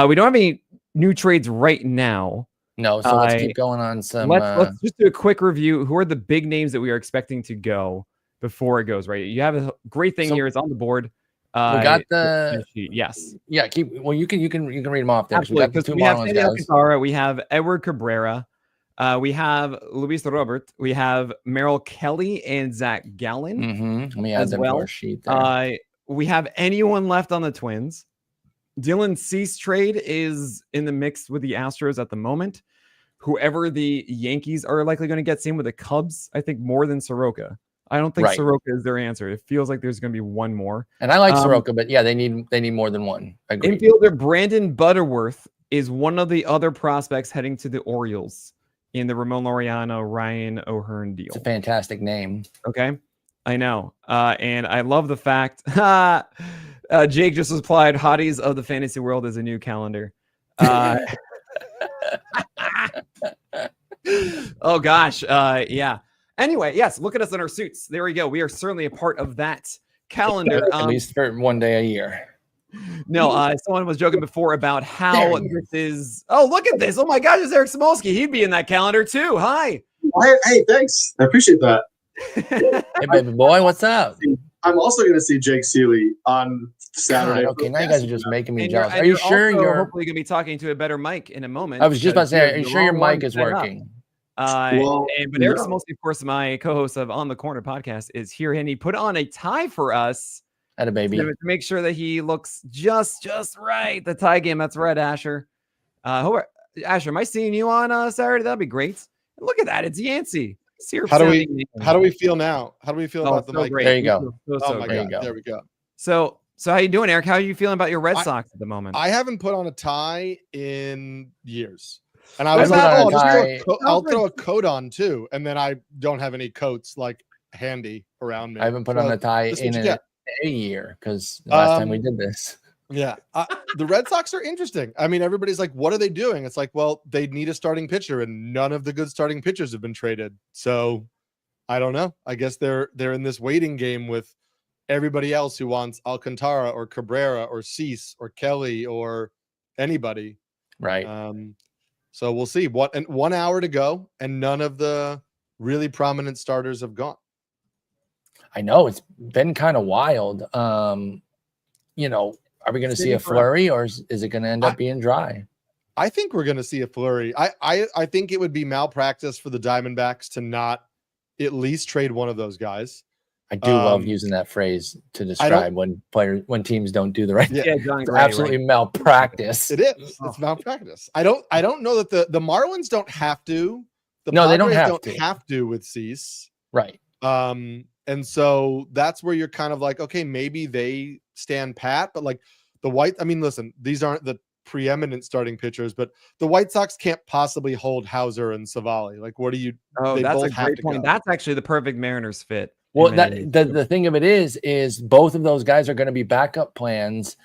We don't have any new trades right now. No, so let's keep going on some. Let's just do a quick review. Who are the big names that we are expecting to go before it goes right? You have a great thing here. It's on the board. We got the yes. Yeah, you can read them off there. Absolutely. We got the two We have Marlins Sandy guys. Alcantara, we have Edward Cabrera, we have Luis Robert, we have Merrill Kelly and Zach Gallen. Let me add as them well. to our sheet there. We have anyone left on the Twins. Dylan Cease trade is in the mix with the Astros at the moment. Whoever the Yankees are likely going to get, same with the Cubs, I think more than Soroka. I don't think Soroka is their answer. It feels like there's going to be one more. And I like Soroka, but yeah, they need more than one. Agreed. Infielder Brandon Butterworth is one of the other prospects heading to the Orioles in the Ramon Laureano, Ryan O'Hearn deal. It's a fantastic name. Okay. I know. And I love the fact Jake just replied, hotties of the fantasy world is a new calendar. Oh gosh. Yeah. Anyway, yes, look at us in our suits. There we go. We are certainly a part of that calendar. At least for one day a year. No, someone was joking before about how this is. Oh, look at this. Oh my gosh, it's Eric Smolsky. He'd be in that calendar too. Hi. Hey, thanks. I appreciate that. Hey, baby boy, what's up? I'm also going to see Jake Sealy on Saturday. God, okay, now you guys are just making me jealous. Are you sure you're hopefully going to be talking to a better mic in a moment? I was just about to say, are you sure your mic is working? But Eric Smolsky, of course, my co-host of On the Corner podcast, is here, and he put on a tie for us. At a baby to make sure that he looks just right. The tie game. That's right, Asher. Asher, am I seeing you on Saturday? That'd be great. Look at that. It's Yancey. How do we feel now? How do we feel about the mic? There you go. Oh my God. There we go. So how you doing, Eric? How are you feeling about your Red Sox at the moment? I haven't put on a tie in years. And I was I'll throw a coat on too. And then I don't have any coats like handy around me. I haven't put on a tie in a year because the last time we did this. Yeah. The Red Sox are interesting. I mean, everybody's like, what are they doing? It's like, well, they need a starting pitcher and none of the good starting pitchers have been traded. So I don't know. I guess they're in this waiting game with everybody else who wants Alcantara or Cabrera or Cease or Kelly or anybody. Right. So we'll see. 1 hour to go, and none of the really prominent starters have gone. I know it's been kind of wild. Are we going to see a flurry, or is it going to end up being dry? I think we're going to see a flurry. I think it would be malpractice for the Diamondbacks to not at least trade one of those guys. I do love using that phrase to describe when teams don't do the right thing. It's absolutely malpractice. It is. It's malpractice. I don't know that the Marlins don't have to. They don't have to with Cease. Right. And so that's where you're kind of like, okay, maybe they stand pat, but like listen, these aren't the preeminent starting pitchers, but the White Sox can't possibly hold Hauser and Savali. Like, what do you? Oh, that's a great point. That's actually the perfect Mariners fit. Well, the thing of it is both of those guys are going to be backup plans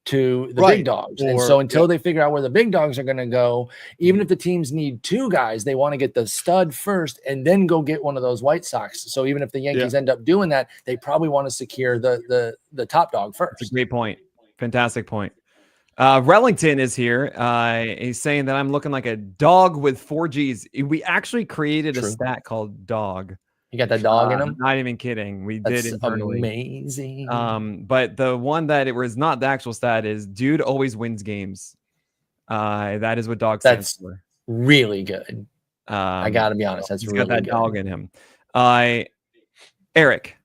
to the big dogs. And so until they figure out where the big dogs are going to go, even if the teams need two guys, they want to get the stud first and then go get one of those White Sox. So even if the Yankees end up doing that, they probably want to secure the top dog first. That's a great point. Fantastic point. Rellington is here. He's saying that I'm looking like a dog with 4 Gs. We actually created a stat called dog. He got that dog in him. Not even kidding. We That's did internally. amazing. But the one that it was not the actual stat is dude always wins games. That is what dog stands for. Really good. I gotta be honest. That's he's really got that good. dog in him. Eric,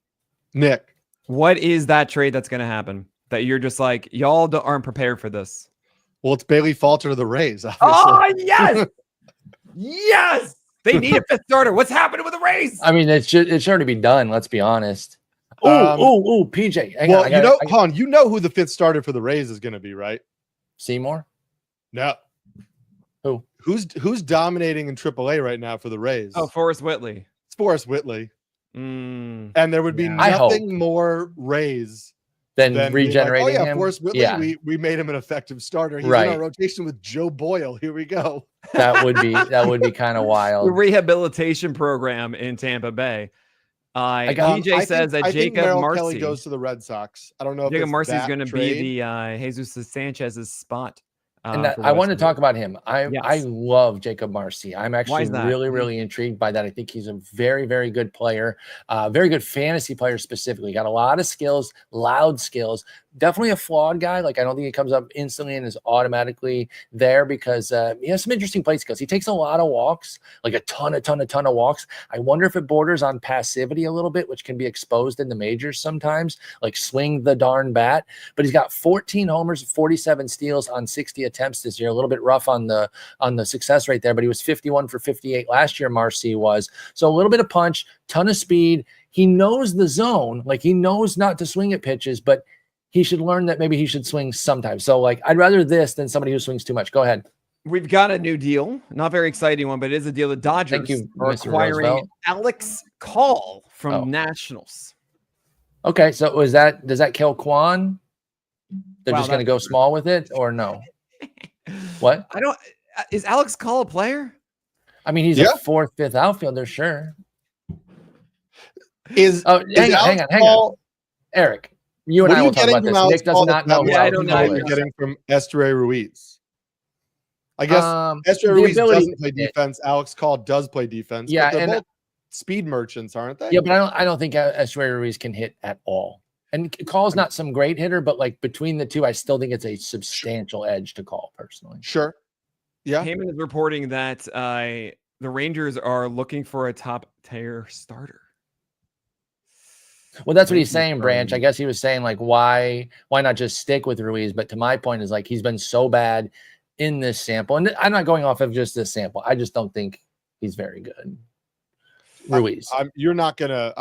Nick, what is that trade that's going to happen that you're just like, y'all aren't prepared for this? well, it's Bailey Falter to the Rays. Obviously. Oh, yes. Yes. They need a fifth starter. What's happening with the Rays? I mean, it's sure to be done. Let's be honest. PJ. You know who the fifth starter for the Rays is going to be, right? Seymour? No. Who? Who's dominating in AAA right now for the Rays? Oh, Forrest Whitley. It's Forrest Whitley. And there would be nothing more Rays than regenerating him. Forrest Whitley, yeah. we made him an effective starter. He's in our rotation with Joe Boyle. Here we go. That would be kind of wild. The rehabilitation program in Tampa Bay. DJ says that Jacob Marcy Kelly goes to the Red Sox. I don't know if Jacob Marcy is going to trade. be the Jesus Sanchez's spot. And I want to talk about him. I love Jacob Marcy. I'm actually really intrigued by that. I think he's a very, very good player, very good fantasy player specifically. Got a lot of skills, loud skills. Definitely a flawed guy. Like, I don't think he comes up instantly and is automatically there because he has some interesting play skills. He takes a lot of walks, like a ton of walks. I wonder if it borders on passivity a little bit, which can be exposed in the majors sometimes, like swing the darn bat. But he's got 14 homers, 47 steals on 60 attempts this year. A little bit rough on the success rate there, but he was 51 for 58 last year. Marcy was. So a little bit of punch, ton of speed. He knows the zone, like he knows not to swing at pitches, but he should learn that maybe he should swing sometimes. So, like, I'd rather this than somebody who swings too much. Go ahead. We've got a new deal. Not very exciting one, but it is a deal. The Dodgers are acquiring Alex Call from Nationals. Okay, so does that kill Quan? They're just going to go small with it, or no? What? Is Alex Call a player? I mean, he's a fourth, fifth outfielder, sure. Hang on. Eric. You and I will talk about this. Nick does not know. Yeah, I don't know. You're getting from Esteury Ruiz. I guess Esteury Ruiz doesn't play defense. Alex Call does play defense. Yeah, but they're both speed merchants, aren't they? Yeah, but I don't think Esteury Ruiz can hit at all. And Call's not some great hitter, but like between the two, I still think it's a substantial edge to Call personally. Sure. Yeah. Heyman is reporting that the Rangers are looking for a top-tier starter. Well, that's what he's saying, Branch. I guess he was saying, like, why not just stick with Ruiz? But to my point is, like, he's been so bad in this sample. And I'm not going off of just this sample. I just don't think he's very good. Ruiz. I'm not gonna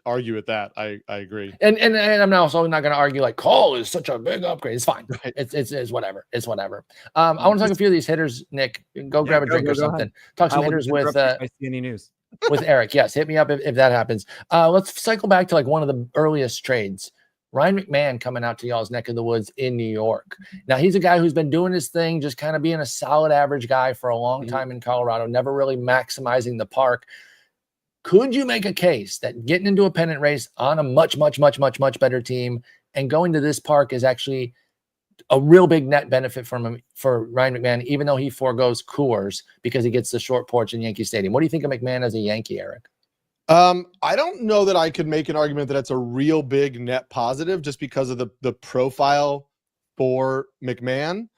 argue with that. I agree. And I'm also not gonna argue like Call is such a big upgrade. It's fine. Right. It's whatever. It's whatever. I want to talk a few of these hitters. Nick, go grab a drink or something. Ahead. Talk some hitters with I see any news. With Eric. Yes, hit me up if that happens. Let's cycle back to like one of the earliest trades. Ryan McMahon coming out to y'all's neck of the woods in New York. Now, he's a guy who's been doing his thing, just kind of being a solid average guy for a long time in Colorado, never really maximizing the park. Could you make a case that getting into a pennant race on a much better team and going to this park is actually a real big net benefit for Ryan McMahon, even though he forgoes Coors because he gets the short porch in Yankee Stadium? What do you think of McMahon as a Yankee, Eric? I don't know that I could make an argument that it's a real big net positive just because of the profile for McMahon.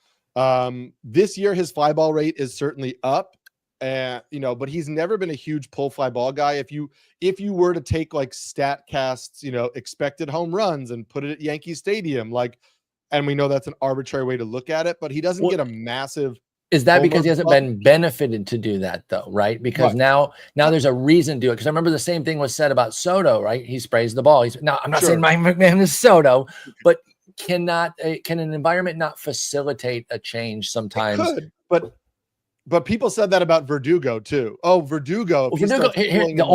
This year, his fly ball rate is certainly up, but he's never been a huge pull fly ball guy. If you were to take like StatCast's, expected home runs and put it at Yankee Stadium, and we know that's an arbitrary way to look at it, but he doesn't get a massive. Is that because he hasn't been benefited to do that though, right? Because now there's a reason to do it. Because I remember the same thing was said about Soto, right? He sprays the ball. I'm not saying Ryan McMahon is Soto, but can an environment not facilitate a change sometimes? It could, but people said that about Verdugo too. Oh, Verdugo. The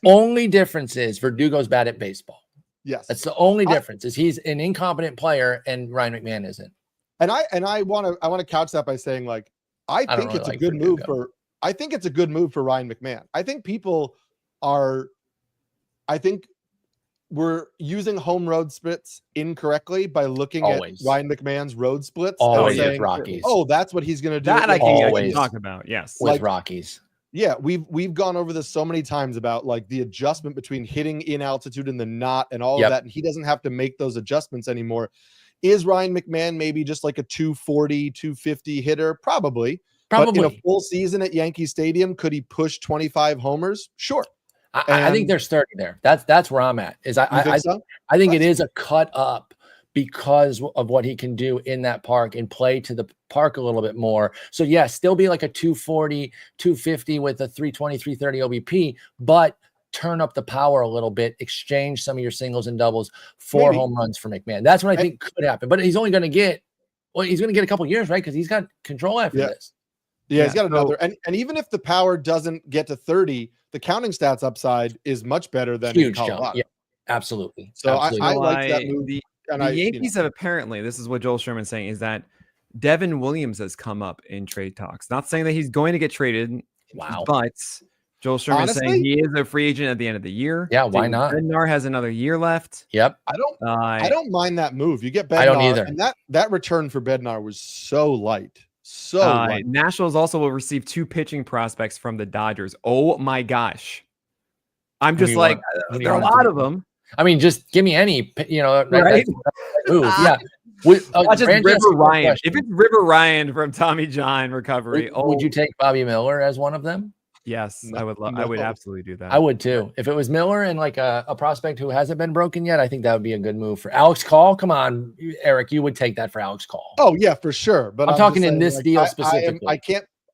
only difference is Verdugo's bad at baseball. Yes, that's the only difference. Is he's an incompetent player and Ryan McMahon isn't. And I want to couch that by saying, like, I think it's a good move for Ryan McMahon. I think we're using home road splits incorrectly by looking at Ryan McMahon's road splits. Always and saying, with Rockies. Oh, that's what he's going to do. That I can talk about. Yes, with Rockies. Yeah, we've gone over this so many times about like the adjustment between hitting in altitude and the not and all of that, and he doesn't have to make those adjustments anymore. Is Ryan McMahon maybe just like a 240, 250 hitter? Probably. But in a full season at Yankee Stadium, could he push 25 homers? Sure. I think there's 30 there. That's where I'm at. I think it is a cut up because of what he can do in that park and play to the park a little bit more. So yeah, still be like a 240, 250 with a 320, 330 OBP, but turn up the power a little bit, exchange some of your singles and doubles for home runs for McMahon. That's what I think could happen. But he's only going to get, he's going to get a couple years, right? Because he's got control after this. Yeah, he's got another. And even if the power doesn't get to 30, the counting stats upside is much better than huge in Colorado. jump. Yeah, absolutely. So absolutely. I like that move. The Yankees have apparently, this is what Joel Sherman's saying, is that Devin Williams has come up in trade talks. Not saying that he's going to get traded. Wow. But Joel Sherman's saying he is a free agent at the end of the year. Yeah, why not? Bednar has another year left. Yep. I don't mind that move. You get Bednar. I don't either. And that return for Bednar was so light. So light. Nationals also will receive 2 pitching prospects from the Dodgers. Oh my gosh. I'm just like, there are a lot of them. I mean, just give me any, right? Move. Yeah. Just River Ryan. If it's River Ryan from Tommy John recovery, would you take Bobby Miller as one of them? Yes, I would. I would absolutely do that. I would too. If it was Miller and like a prospect who hasn't been broken yet, I think that would be a good move for Alex Call. Come on, Eric, you would take that for Alex Call. Oh yeah, for sure. But I'm talking in this deal specifically.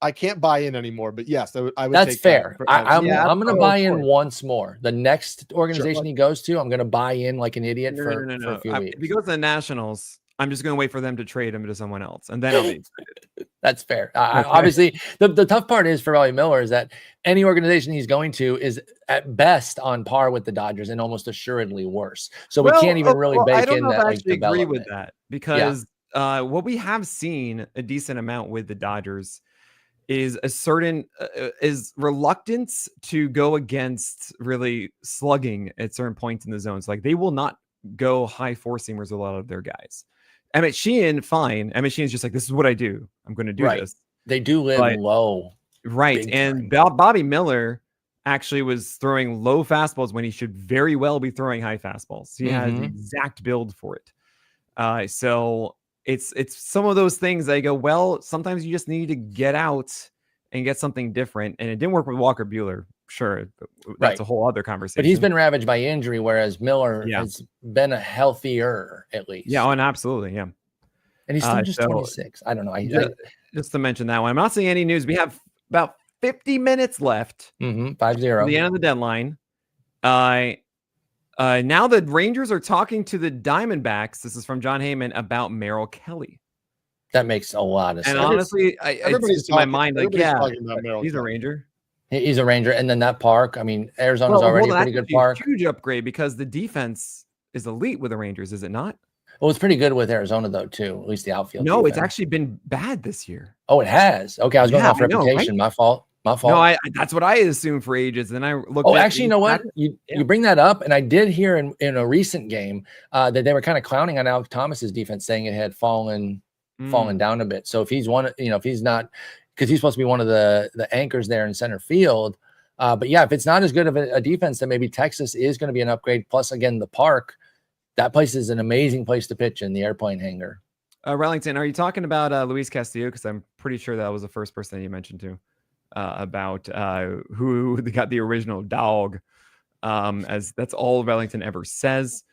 I can't buy in anymore. But yes, I would. That's take fair. That I'm going to buy in once more. The next organization he goes to, I'm going to buy in like an idiot for a few weeks. If he goes to the Nationals, I'm just going to wait for them to trade him to someone else, and then I'll be excited. That's fair. Obviously, the tough part is for Bobby Miller is that any organization he's going to is at best on par with the Dodgers and almost assuredly worse. So we can't even really bake in that. I actually agree with that because what we have seen a decent amount with the Dodgers is a certain is reluctance to go against really slugging at certain points in the zones. Like they will not go high 4-seamers with a lot of their guys. Emmett Sheehan, fine. Emmett Sheehan's just like, this is what I do. I'm going to do this. They do live low. Right. And Bobby Miller actually was throwing low fastballs when he should very well be throwing high fastballs. He has the exact build for it. So it's some of those things that I go, well, sometimes you just need to get out and get something different. And it didn't work with Walker Buehler. Sure. That's a whole other conversation. But he's been ravaged by injury, whereas Miller has been a healthier at least. Yeah. And absolutely. Yeah. And he's still just 26. I don't know. Just to mention that one. I'm not seeing any news. We have about 50 minutes left. 5-0. The end of the deadline. Now the Rangers are talking to the Diamondbacks. This is from John Heyman about Merrill Kelly. That makes a lot of sense. And honestly, everybody's in my mind like, yeah, he's a Ranger. He's a Ranger. And then that park, I mean, Arizona's already a pretty good park. Huge upgrade because the defense is elite with the Rangers, is it not? Well, it's pretty good with Arizona, though, too. At least the outfield. No, it's actually been bad this year. Oh, it has? Okay, I was going off reputation. Right? My fault. No, that's what I assumed for ages. And then I looked. Oh, actually, you know what? You bring that up, and I did hear in a recent game that they were kind of clowning on Alex Thomas's defense, saying it had fallen down a bit. So if he's if he's not, because he's supposed to be one of the anchors there in center field. But yeah, if it's not as good of a defense, then maybe Texas is going to be an upgrade. Plus, again, the park, that place is an amazing place to pitch in, the airplane hangar. Rellington, are you talking about Luis Castillo? Because I'm pretty sure that was the first person that you mentioned too. About who got the original dog, as that's all Rellington ever says.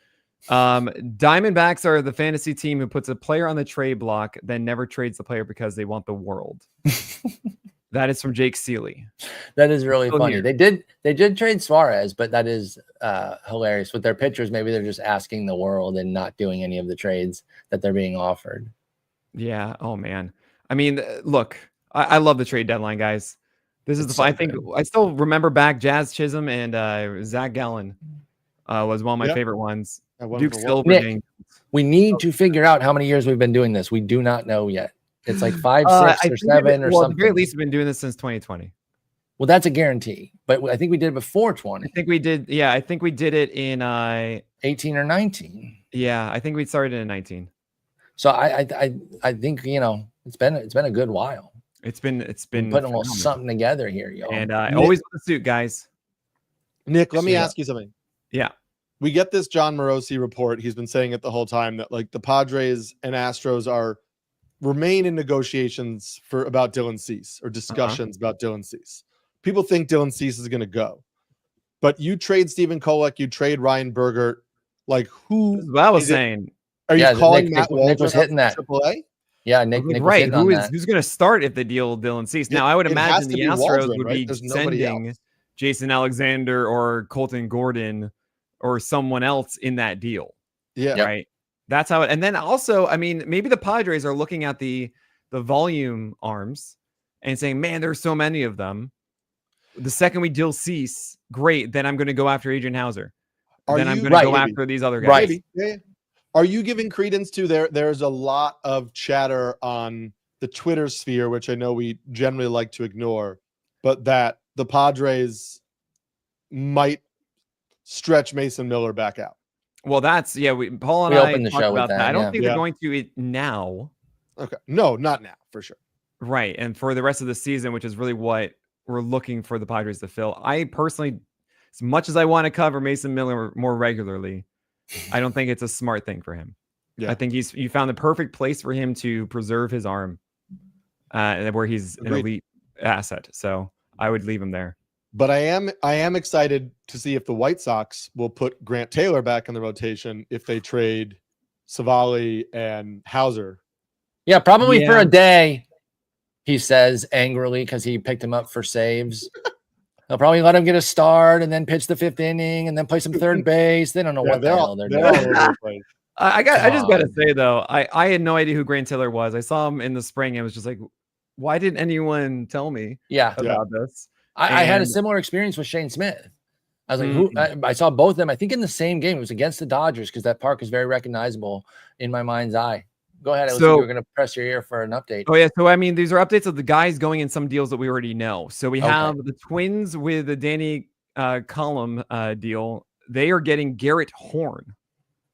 Diamondbacks are the fantasy team who puts a player on the trade block, then never trades the player because they want the world. That is from Jake Seeley. That is really funny. They did trade Suarez, but that is hilarious. With their pitchers, maybe they're just asking the world and not doing any of the trades that they're being offered. Yeah. Oh man. I mean, look, I love the trade deadline, guys. This is I think I still remember back Jazz Chisholm and Zach Gallen was one of my favorite ones. Duke Silver. We need to figure out how many years we've been doing this. We do not know yet. It's like 5, 6, or 7 or something. At the very least, we've been doing this since 2020. Well, that's a guarantee. But I think we did it before 20. I think we did. Yeah, I think we did it in 18 or 19. Yeah, I think we started in 19. So I think it's been a good while. It's been Putting a phenomenal. little something together here, y'all. And always with the suit, guys. Nick, let me Yeah. ask you something. Yeah. We get this John Morosi report. He's been saying it the whole time that like the Padres and Astros remain in negotiations about Dylan Cease or discussions about Dylan Cease. People think Dylan Cease is going to go, but you trade Stephen Pollack, you trade Ryan Berger. Like who? This is what I was is it- saying. Are you Yeah, calling Nick Matt was Waldron hitting up that. for AAA? Yeah, Nick was Right. hitting on that. Who's going to start if they deal Dylan Cease? Now, I would It has imagine to the be Astros Waldron, would right? be There's nobody sending else. Jason Alexander or Colton Gordon or someone else in that deal. Yeah. Yep. Right. That's how it. And then also, I mean, maybe the Padres are looking at the volume arms and saying, man, there's so many of them. The second we deal Cease, great. Then I'm going to go after Adrian Hauser. Are Then I'm you- going to go Right. after these other guys. Right. Maybe. Yeah. Are you giving credence to there's a lot of chatter on the Twitter sphere, which I know we generally like to ignore, but that the Padres might stretch Mason Miller back out? Well, that's Paul and We I opened the talked show with about that. that, I don't yeah. think Yeah. they're going to it now. Okay. No, not now, for sure. Right. And for the rest of the season, which is really what we're looking for the Padres to fill. I personally, as much as I want to cover Mason Miller more regularly, I don't think it's a smart thing for him. Yeah. I think you found the perfect place for him to preserve his arm, where he's an Agreed. elite asset. So I would leave him there. But I am excited to see if the White Sox will put Grant Taylor back in the rotation if they trade Savali and Hauser. Yeah, probably for Yeah. a day, he says angrily because he picked him up for saves. They'll probably let him get a start and then pitch the 5th inning and then play some third base. They don't know what the hell they're all doing. over the place. I just got to God. say, though, I had no idea who Grant Taylor was. I saw him in the spring and was just like, why didn't anyone tell me Yeah, about this? I had a And- similar experience with Shane Smith. I was like, who? I saw both of them, I think in the same game. It was against the Dodgers because that park is very recognizable in my mind's eye. Go ahead. I was So- you were going to press your ear for an update. Oh yeah, so I mean, these are updates of the guys going in some deals that we already know. So we Okay. have the Twins with the Danny Cullum deal. They are getting Garrett Horn.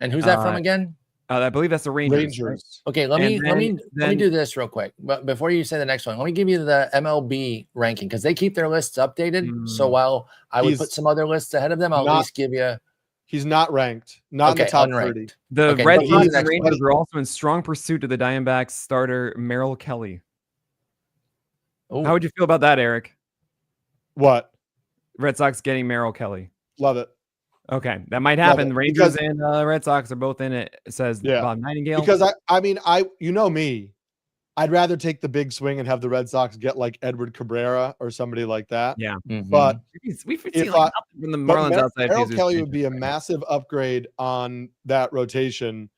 And who's that from again? I believe that's the Rangers. right? Okay, let me And let me do this real quick. But before you say the next one, let me give you the MLB ranking because they keep their lists updated. So while I would He's put some other lists ahead of them, I'll at not- least give you He's not ranked. Not in the Okay, top unranked. 30. The Okay, Red but he's Sox an and expert. Rangers are also in strong pursuit of the Diamondbacks starter Merrill Kelly. Ooh. How would you feel about that, Eric? What? Red Sox getting Merrill Kelly. Love it. Okay, that might Love happen. it, Rangers because- and Red Sox are both in it. It says Yeah. Bob Nightingale. Because I mean, you know me, I'd rather take the big swing and have the Red Sox get like Edward Cabrera or somebody like that. Yeah. Mhm. But We've if seen I- like nothing from the Marlins outside. Merrill Jesus Kelly Christ. would be a massive upgrade on that rotation.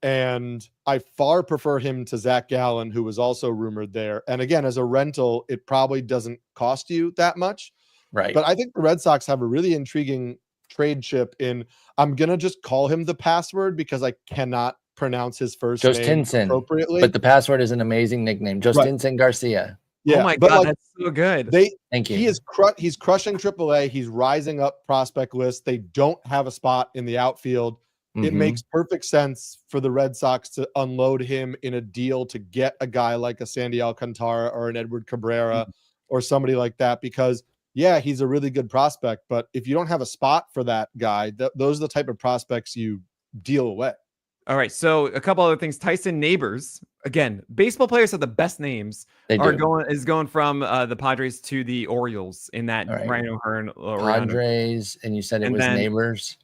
And I far prefer him to Zach Gallen, who was also rumored there. And again, as a rental, it probably doesn't cost you that much. right. But I think the Red Sox have a really intriguing trade chip in. I'm going to just call him the password because I cannot pronounce his first name Justinson. appropriately. But the password is an amazing nickname, Justinson Garcia. yeah, Oh my but god, like, that's so good. Thank you. he's crushing AAA. He's rising up prospect list. They don't have a spot in the outfield. It Mhm. makes perfect sense for the Red Sox to unload him in a deal to get a guy like a Sandy Alcantara or an Edward Cabrera or somebody like that because, yeah, he's a really good prospect. But if you don't have a spot for that guy, those are the type of prospects you deal away. All right, so a couple other things. Tyson Neighbors, again, baseball players have the best names. They Are do. going from the Padres to the Orioles in that All right. Rhino Hearn. Padres, and you said it And was then- neighbors.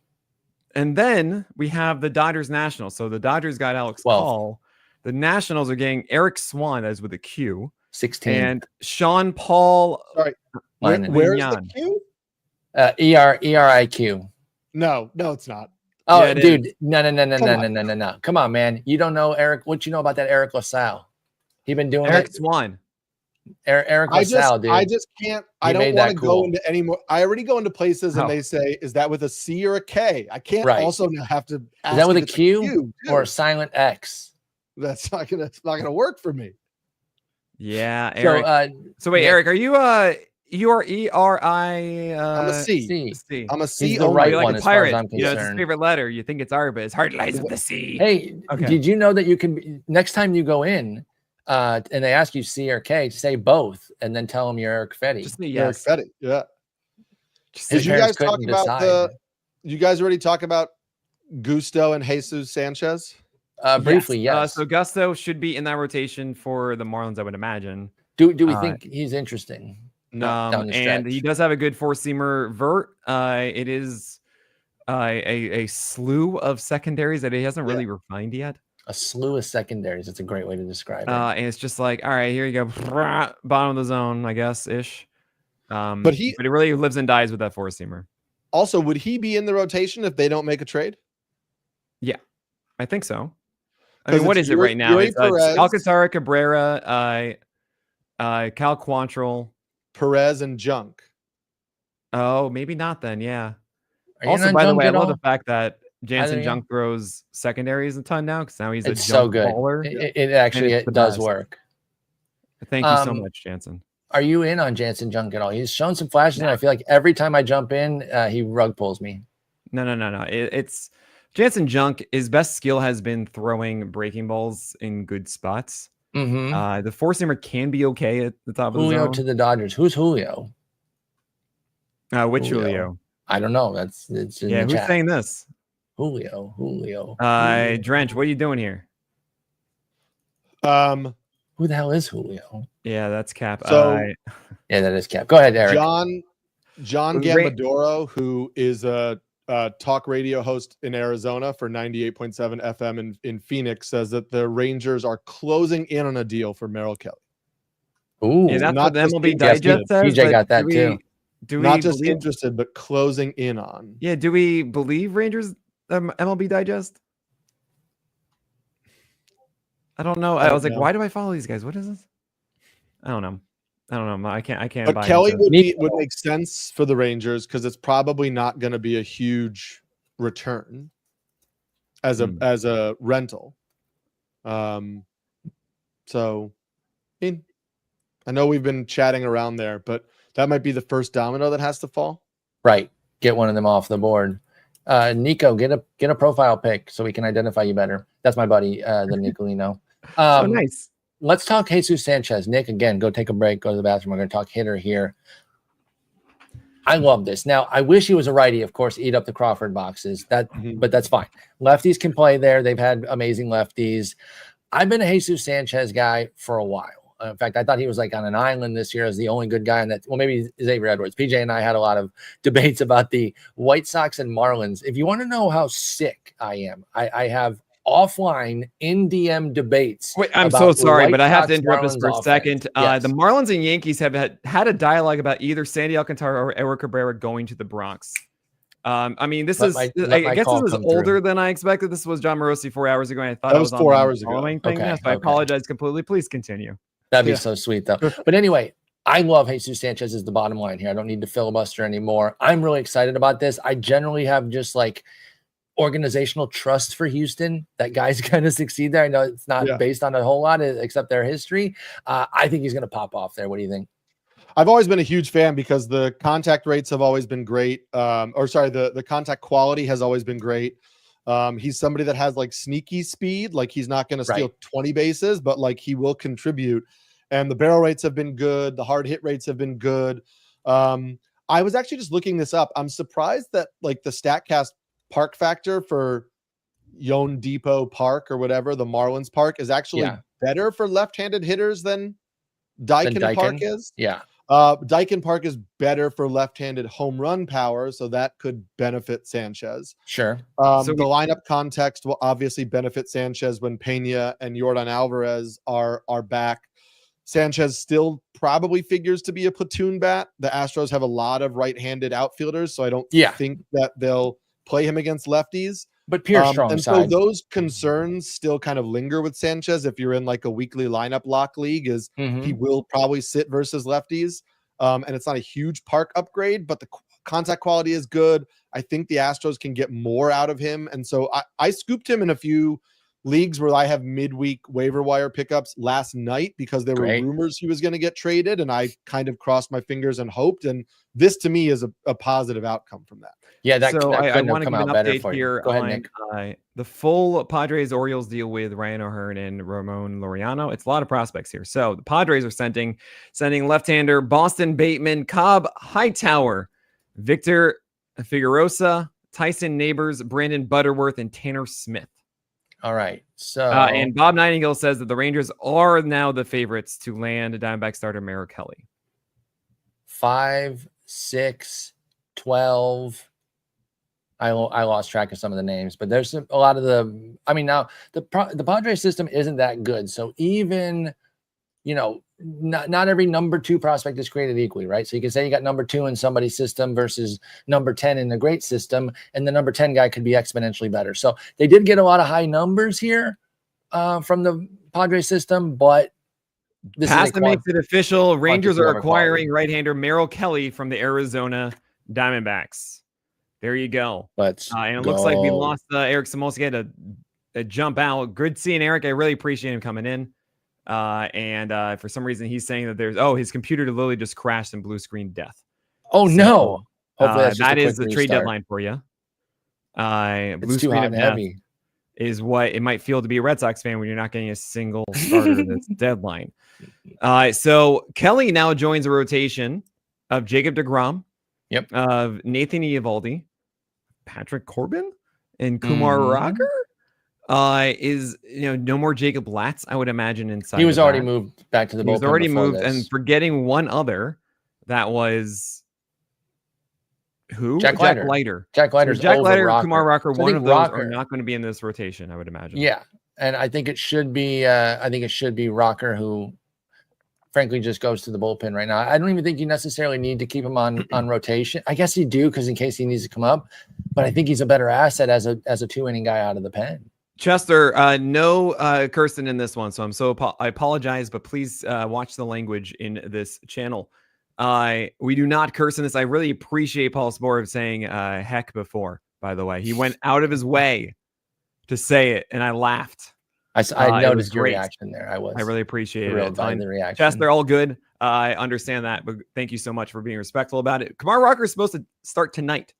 And then we have the Dodgers Nationals. So the Dodgers got Alex 12. Paul. The Nationals are getting Eric Swan, as with a Q, 16. and Sean Paul. Sorry. Mine is. Where's the Mignon. Q? ERIQ. No, it's not. Oh, Yeah, it dude. is. No. Come on, man. You don't know Eric. What you know about that Eric LaSalle? He been doing Eric it. Swan. Eric I LaSalle, dude. just can't. I He don't made want that to cool. go into any more. I already go into places and Oh. they say, "Is that with a C or a K?" I can't Right. also now have to. Is ask that with if a it's Q or a too. silent X? That's not gonna. It's not gonna work for me. Yeah, So, Eric. So wait, yeah. Eric, are you you are ERI? I'm a C. C. I'm a C. He's the only. right You're like one a as far as pirate. I'm You know, it's his concerned. favorite letter. You think it's R, but his heart lies with the C. Hey, Okay. did you know that you can next time you go in and they ask you C or K, say both, and then tell them you're Eric Fetty. Just say Eric yes. Fetty, yeah. Just His say Did you parents guys talk couldn't about decide. you guys already talk about Gusto and Jesus Sanchez? Briefly, yes. So Gusto should be in that rotation for the Marlins, I would imagine. Do we think he's interesting? No. Down the And he stretch. does have a good four-seamer vert. It is a slew of secondaries that he hasn't really refined yet. A slew of secondaries. It's a great way to describe it. And it's just like, all right, here you go, bottom of the zone, I guess, ish. But it really lives and dies with that four-seamer. Also, would he be in the rotation if they don't make a trade? Yeah, I think so. I 'Cause mean, what it's is it right now? Yuri It's Perez. Alcantara, Cabrera, Cal Quantrill. Perez and Junk. Oh, maybe not then. Yeah. Are you Also, not by the Junk way, I at love all? the fact that Jansen Either of you? Junk throws secondaries a ton now because now he's a It's junk so good. baller. It actually it's the does best. work. Thank you so much, Jansen. Are you in on Jansen Junk at all? He's shown some flashes, and I feel like every time I jump in, he rug pulls me. No. It's Jansen Junk. His best skill has been throwing breaking balls in good spots. Mm-hmm. The four-seamer can be okay at the top of the Julio zone. to the Dodgers. Who's Julio? Which Julio. Julio? I don't know. It's in Yeah, the who's chat. saying this? Julio. Drench, what are you doing here? Who the hell is Julio? Yeah, that's Cap. So- Yeah, that is Cap. Go ahead, Eric. John Gambadoro, who is a talk radio host in Arizona for 98.7 FM in Phoenix, says that the Rangers are closing in on a deal for Merrill Kelly. Ooh, Yeah, that's not what the just MLB interested. Digest says. PJ but got that too. Do we Not just believe, interested, but closing in on. Yeah, do we believe Rangers MLB Digest? I don't know. I was like, why do I follow these guys? What is this? I don't know. I can't. But buy Kelly into it. would make sense for the Rangers because it's probably not going to be a huge return as a rental. So, I know we've been chatting around there, but that might be the first domino that has to fall. Right. Get one of them off the board. Nico, get a profile pic so we can identify you better. That's my buddy, the Nicolino. So nice. Let's talk Jesus Sanchez. Nick, again, go take a break, go to the bathroom. We're going to talk hitter here. I love this. Now, I wish he was a righty, of course, eat up the Crawford boxes. But that's fine. Lefties can play there. They've had amazing lefties. I've been a Jesus Sanchez guy for a while. In fact, I thought he was like on an island this year as the only good guy in that. Well, maybe Xavier Edwards. PJ and I had a lot of debates about the White Sox and Marlins. If you want to know how sick I am, I have offline in DM debates. Wait, I'm about so the sorry, White but I have to Sox interrupt this Marlins for a offense. second. Yes. The Marlins and Yankees have had a dialogue about either Sandy Alcantara or Edward Cabrera going to the Bronx. I mean, this is, I guess this is older than I expected. This was John Morosi 4 hours ago, and I thought That it was was 4 on hours the ago. following thing. Okay, Yes, I apologize completely. Please continue. That'd be so sweet, though. But anyway, I love Jesus Sanchez is the bottom line here. I don't need to filibuster anymore. I'm really excited about this. I generally have just like organizational trust for Houston. That guy's going to succeed there. I know it's not based on a whole lot except their history. I think he's going to pop off there. What do you think? I've always been a huge fan because the contact rates have always been great. The contact quality has always been great. He's somebody that has like sneaky speed. Like he's not going to steal 20 bases, but like he will contribute. And the barrel rates have been good. The hard hit rates have been good. I was actually just looking this up. I'm surprised that like the StatCast park factor for Yon Depot Park or whatever, the Marlins Park, is actually better for left-handed hitters than Daikin Park is. Yeah. Daikin Park is better for left-handed home run power, so that could benefit Sanchez. Sure. The lineup context will obviously benefit Sanchez when Pena and Yordan Alvarez are back. Sanchez still probably figures to be a platoon bat. The Astros have a lot of right-handed outfielders, so I don't think that they'll play him against lefties. But pure strong and side. so those concerns still kind of linger with Sanchez if you're in like a weekly lineup lock league, is he will probably sit versus lefties. And it's not a huge park upgrade, but the contact quality is good. I think the Astros can get more out of him. And so I scooped him in a few leagues where I have midweek waiver wire pickups last night because there were rumors he was going to get traded, and I kind of crossed my fingers and hoped. And this to me is a positive outcome from that. Yeah, I want to give an update here Go ahead, on Nick. The full Padres-Orioles deal with Ryan O'Hearn and Ramon Laureano. It's a lot of prospects here. So the Padres are sending left-hander Boston Bateman, Cobb Hightower, Victor Figueroa, Tyson Neighbors, Brandon Butterworth, and Tanner Smith. All right. So and Bob Nightingale says that the Rangers are now the favorites to land Diamondback starter Merrill Kelly. 5, 6, 12. I lost track of some of the names, but there's a lot of the. I mean, now the Padres system isn't that good, so even not every number 2 prospect is created equally, right? So you can say you got number 2 in somebody's system versus number 10 in the great system, and the number 10 guy could be exponentially better. So they did get a lot of high numbers here from the Padres system, but this makes it official. Rangers are acquiring right-hander Merrill Kelly from the Arizona Diamondbacks. There you go. And it looks like we lost Eric Samolsky to jump out. Good seeing Eric. I really appreciate him coming in. And for some reason, he's saying that his computer literally just crashed and blue screen death. Oh, so, no. Hopefully that is the trade deadline for you. Blue screen of death is what it might feel to be a Red Sox fan when you're not getting a single starter this deadline. So Kelly now joins a rotation of Jacob deGrom, of Nathan Eovaldi, Patrick Corbin, and Kumar Rocker. Is no more Jacob Latz, I would imagine. Inside he was already moved back to the bullpen. He was already moved, and forgetting one other that was who? Jack Leiter. Jack Leiter's Jack Leiter, Rocker. Kumar Rocker. One of those are not going to be in this rotation, I would imagine. Yeah, and I think it should be. Rocker, who frankly just goes to the bullpen right now. I don't even think you necessarily need to keep him on rotation. I guess you do, because in case he needs to come up, but I think he's a better asset as a 2-inning guy out of the pen. Chester, no cursing in this one, so I apologize, but please watch the language in this channel. We do not curse in this. I really appreciate Paul Sporer saying heck before, by the way. He went out of his way to say it, and I laughed. I noticed your reaction there. I really appreciate it. The reaction. Chester, all good. I understand that, but thank you so much for being respectful about it. Kumar Rocker is supposed to start tonight.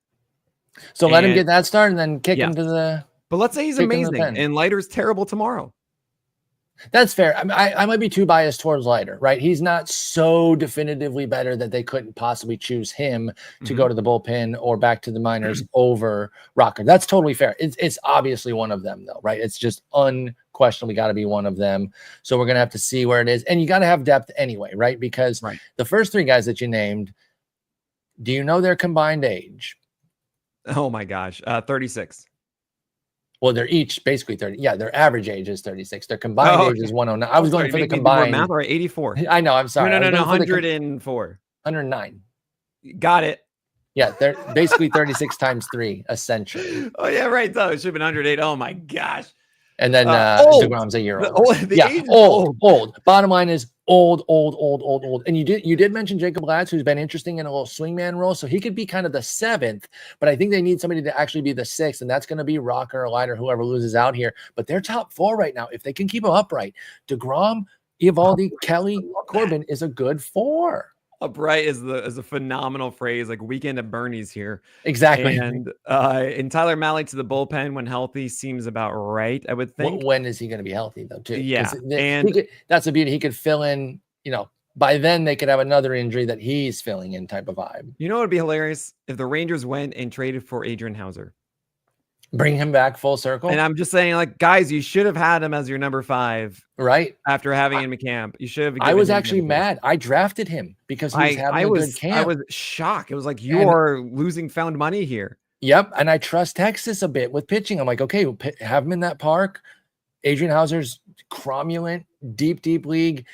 So let him get that start and then kick him to the... But let's say he's amazing and Leiter's terrible tomorrow. That's fair. I might be too biased towards Leiter, right? He's not so definitively better that they couldn't possibly choose him to go to the bullpen or back to the minors over Rocker. That's totally fair. It's obviously one of them, though, right? It's just unquestionably got to be one of them. So we're going to have to see where it is. And you got to have depth anyway, right? Because the first 3 guys that you named, do you know their combined age? Oh, my gosh. 36. Well, they're each basically 30. Yeah, their average age is 36. Their combined age is 109. I was going for the combined. Math, or 84. I know. I'm sorry. No. 104. 109. Got it. Yeah, they're basically 36 times 3, essentially. Oh, yeah, right. Though it should have been 108. Oh, my gosh. And then DeGrom's a year old. Old. Bottom line is old. And you did mention Jacob Latz, who's been interesting in a little swingman role, so he could be kind of the 7th. But I think they need somebody to actually be the 6th, and that's going to be Rocker or Leiter, whoever loses out here. But they're top 4 right now. If they can keep them upright, DeGrom, Eovaldi, Kelly, Corbin is a good 4. Upright is a phenomenal phrase, like weekend at Bernie's here. Exactly. And Tyler Mahle to the bullpen when healthy seems about right, I would think. When is he going to be healthy, though, too? Yeah. That's the beauty. He could fill in, by then they could have another injury that he's filling in type of vibe. You know what would be hilarious? If the Rangers went and traded for Adrian Hauser. Bring him back full circle. And I'm just saying, like, guys, you should have had him as your number 5, right? After having him in camp, you should have. I was actually mad. I drafted him because he was having a good camp. I was shocked. It was like you are losing found money here. Yep, and I trust Texas a bit with pitching. I'm like, okay, we'll have him in that park. Adrian Hauser's cromulent, deep league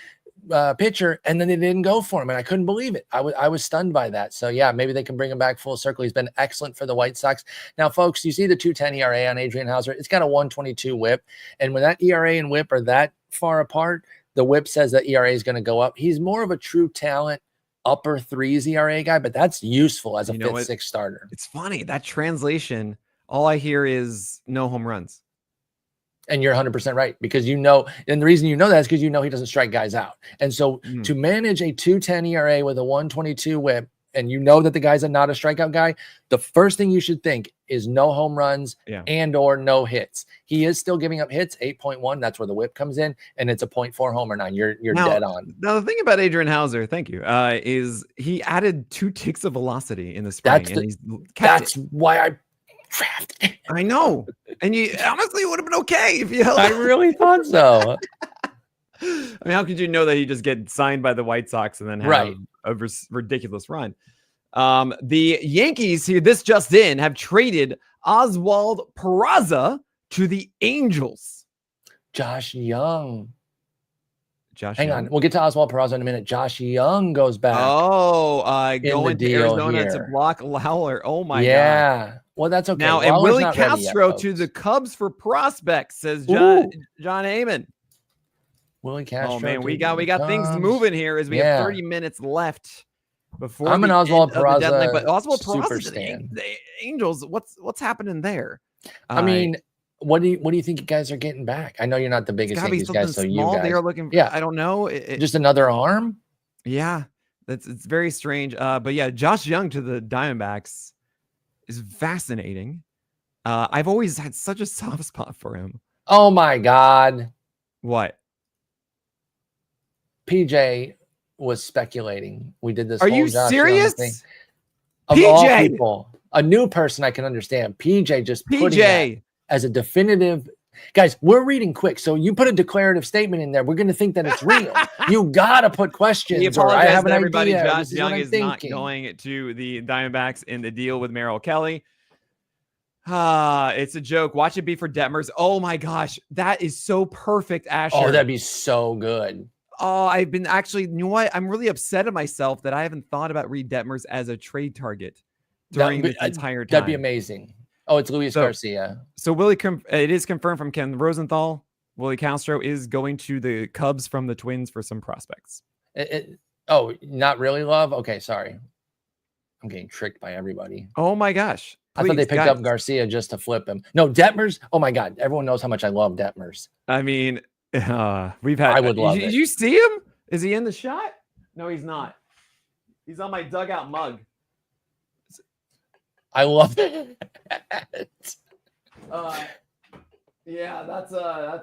pitcher, and then they didn't go for him, and I couldn't believe it. I was stunned by that. So yeah, maybe they can bring him back full circle. He's been excellent for the White Sox. Now, folks, you see the 2.10 ERA on Adrian Hauser. It's got a 1.22 WHIP, and when that ERA and WHIP are that far apart, the WHIP says that ERA is going to go up. He's more of a true talent, upper 3s ERA guy, but that's useful as a 5th, 6th starter. It's funny that translation. All I hear is no home runs. And you're 100% right, because and the reason you know that is because you know he doesn't strike guys out. And so to manage a 2.10 ERA with a 1.22 whip, and you know that the guy's not a strikeout guy, the first thing you should think is no home runs and or no hits. He is still giving up hits, 8.1. That's where the whip comes in, and it's a 0.4 homer. Now you're dead on. Now the thing about Adrian Hauser, thank you, is he added 2 ticks of velocity in the spring. That's why I drafted. I know, and you honestly would have been okay if you. I really thought so. I mean, how could you know that he just get signed by the White Sox and then have a ridiculous run? The Yankees here, this just in, have traded Oswald Peraza to the Angels. Josh Young. Hang on. We'll get to Oswald Peraza in a minute. Josh Young goes back. Going to Arizona to block Lawler. Oh, my God. Yeah. Well, that's okay. Now, and Willie Castro to the Cubs for prospects, says John Heyman. Willie Castro. Oh, man, we got things moving here as we have 30 minutes left before I'm an Oswald Peraza deadline. But Oswald Peraza, the Angels, what's happening there? I mean, what do you think you guys are getting back? I know you're not the biggest Yankees guys, so you guys. They are looking. I don't know. Just another arm. Yeah, it's very strange. But yeah, Josh Young to the Diamondbacks is fascinating. I've always had such a soft spot for him. Oh my God! What? PJ was speculating. We did this. Are you serious? Of all people, a new person I can understand. PJ just putting that as a definitive. Guys, we're reading quick, so you put a declarative statement in there. We're going to think that it's real. You got to put questions. Or I have an idea. Josh Young is not going to the Diamondbacks in the deal with Merrill Kelly. It's a joke. Watch it be for Detmers. Oh my gosh, that is so perfect, Asher. Oh, that'd be so good. Oh, I've been actually, you know what? I'm really upset at myself that I haven't thought about Reed Detmers as a trade target during this entire time. That'd be amazing. Oh, it's Luis Garcia. So it is confirmed from Ken Rosenthal. Willie Castro is going to the Cubs from the Twins for some prospects. Not really, Love? Okay, sorry. I'm getting tricked by everybody. Oh my gosh. I thought they picked up Garcia just to flip him. No, Detmers. Oh my God. Everyone knows how much I love Detmers. I mean, we've had. I would love it. Did you see him? Is he in the shot? No, he's not. He's on my dugout mug. I love it. Yeah, that's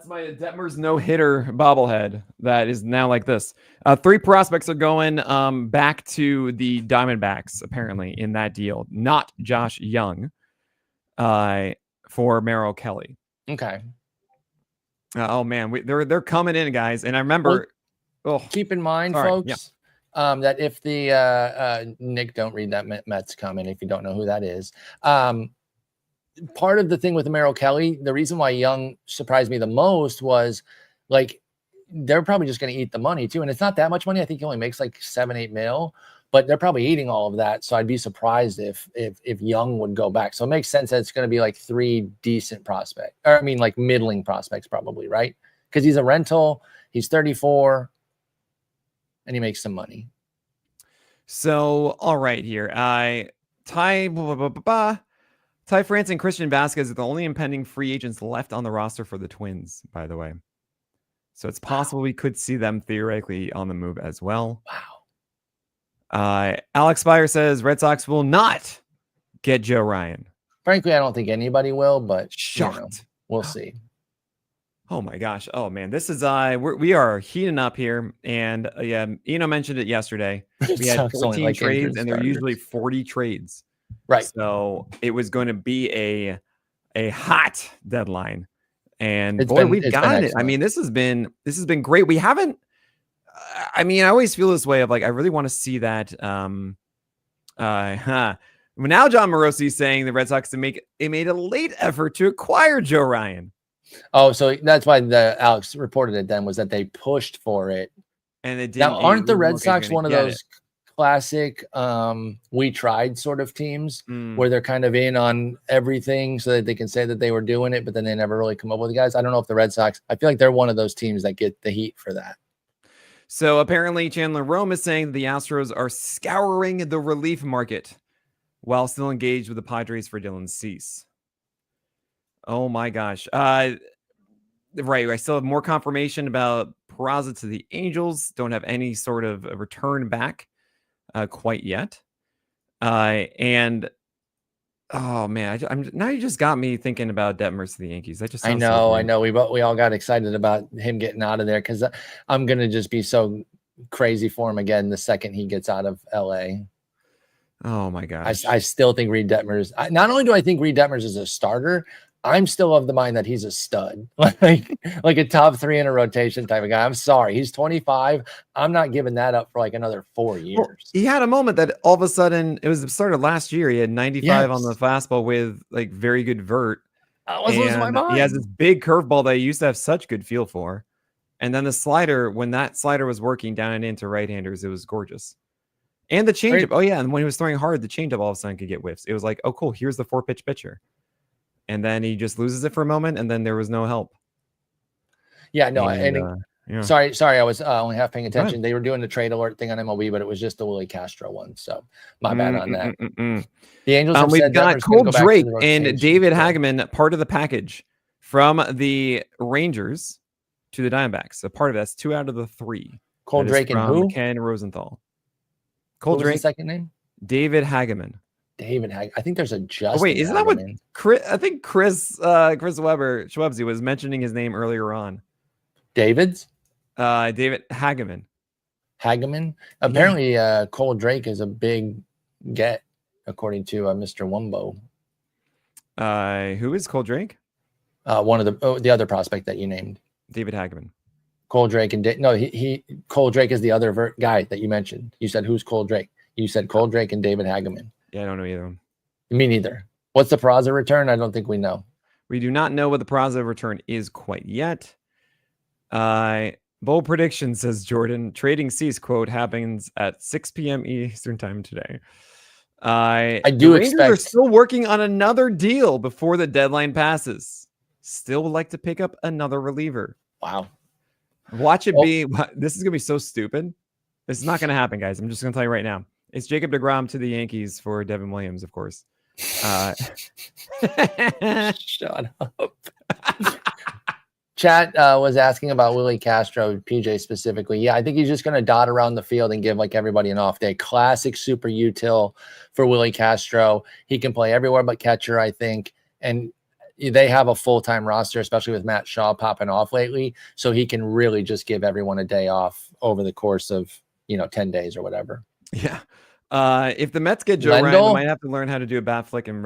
my Detmers no-hitter bobblehead that is now like this. 3 prospects are going back to the Diamondbacks apparently in that deal, not Josh Young, for Merrill Kelly. Okay. Oh man, they're coming in, guys, and I remember. Keep in mind, folks, that if the Nick, don't read that Mets comment if you don't know who that is. Part of the thing with Merrill Kelly, the reason why Young surprised me the most was like they're probably just going to eat the money too, and it's not that much money. I think he only makes like 7-8 mil, but they're probably eating all of that. So I'd be surprised if Young would go back. So it makes sense that it's going to be like 3 decent prospects, or I mean like middling prospects probably, right? Because he's a rental, he's 34, and he makes some money. So all right here, Ty France and Christian Vasquez are the only impending free agents left on the roster for the Twins, by the way. So it's possible we could see them theoretically on the move as well. Wow. Alex Spire says Red Sox will not get Joe Ryan. Frankly, I don't think anybody will, but shocked. We'll see. Oh my gosh. Oh man, this is we are heating up here, and Eno mentioned it yesterday. We had 14 trades, and they're usually 40 trades. Right. So it was going to be a hot deadline, and we've got it. I mean, this has been great. We haven't. I mean, I always feel this way of like I really want to see that. Now John Morosi is saying the Red Sox made a late effort to acquire Joe Ryan. Oh, so that's why the Alex reported it then, was that they pushed for it. And it didn't. Now, aren't the Red Sox one of those classic we tried sort of teams where they're kind of in on everything so that they can say that they were doing it, but then they never really come up with the guys? I don't know if the Red Sox, I feel like they're one of those teams that get the heat for that. So apparently Chandler Rome is saying the Astros are scouring the relief market while still engaged with the Padres for Dylan Cease. Oh my gosh. Right. I still have more confirmation about Peraza to the Angels. Don't have any sort of a return back quite yet. And oh man, I'm now you just got me thinking about Detmers to the Yankees. That just I sounds so know. weird. We all got excited about him getting out of there because I'm gonna just be so crazy for him again the second he gets out of LA. Oh my gosh. I still think Reed Detmers. Not only do I think Reed Detmers is a starter, I'm still of the mind that he's a stud, like a top 3 in a rotation type of guy. I'm sorry, he's 25. I'm not giving that up for like another 4 years. Well, he had a moment that all of a sudden it was the start of last year. He had 95 on the Yes. fastball with like very good vert. I was losing my mind. He has this big curveball that he used to have such good feel for. And then the slider, when that slider was working down and into right-handers, it was gorgeous. And the changeup. Oh yeah, and when he was throwing hard, the changeup all of a sudden could get whiffs. It was like, oh cool, here's the 4-pitch pitcher. And then he just loses it for a moment, and then there was no help. Yeah, no, Yeah. Sorry, I was only half paying attention. They were doing the trade alert thing on MLB, but it was just the Willie Castro one. So my bad on that. The Angels have we've said got Detmers gonna Cole go back to Drake the and rotation. David Hageman, part of the package from the Rangers to the Diamondbacks. So part of that's 2 out of the 3. Cole That is Drake and from who? Ken Rosenthal. Cole Cole Drake, the second name? David Hageman. David Hag. I think there's a Justin. Oh wait, isn't that what Hageman. Chris? I think Chris Weber Schwebsy was mentioning his name earlier on. David's? David Hageman. Hageman? Apparently, Cole Drake is a big get, according to Mr. Wumbo. Who is Cole Drake? One of the other prospect that you named. David Hageman. Cole Drake and Cole Drake is the other guy that you mentioned. You said who's Cole Drake? You said Cole Drake and David Hageman. Yeah, I don't know either of them. Me neither. What's the Peraza return? I don't think we know. We do not know what the Peraza return is quite yet. Bold prediction, says Jordan. Trading cease, quote, happens at 6 p.m. Eastern time today. I do the Rangers expect. are still working on another deal before the deadline passes. Still would like to pick up another reliever. Wow. Watch it be. This is going to be so stupid. This is not going to happen, guys. I'm just going to tell you right now. It's Jacob deGrom to the Yankees for Devin Williams, of course. Shut up. Chat was asking about Willie Castro, PJ specifically. Yeah, I think he's just going to dot around the field and give like everybody an off day. Classic super util for Willie Castro. He can play everywhere but catcher, I think. And they have a full-time roster, especially with Matt Shaw popping off lately. So he can really just give everyone a day off over the course of, 10 days or whatever. Yeah. If the Mets get Joe Ryan, they might have to learn how to do a bat flip and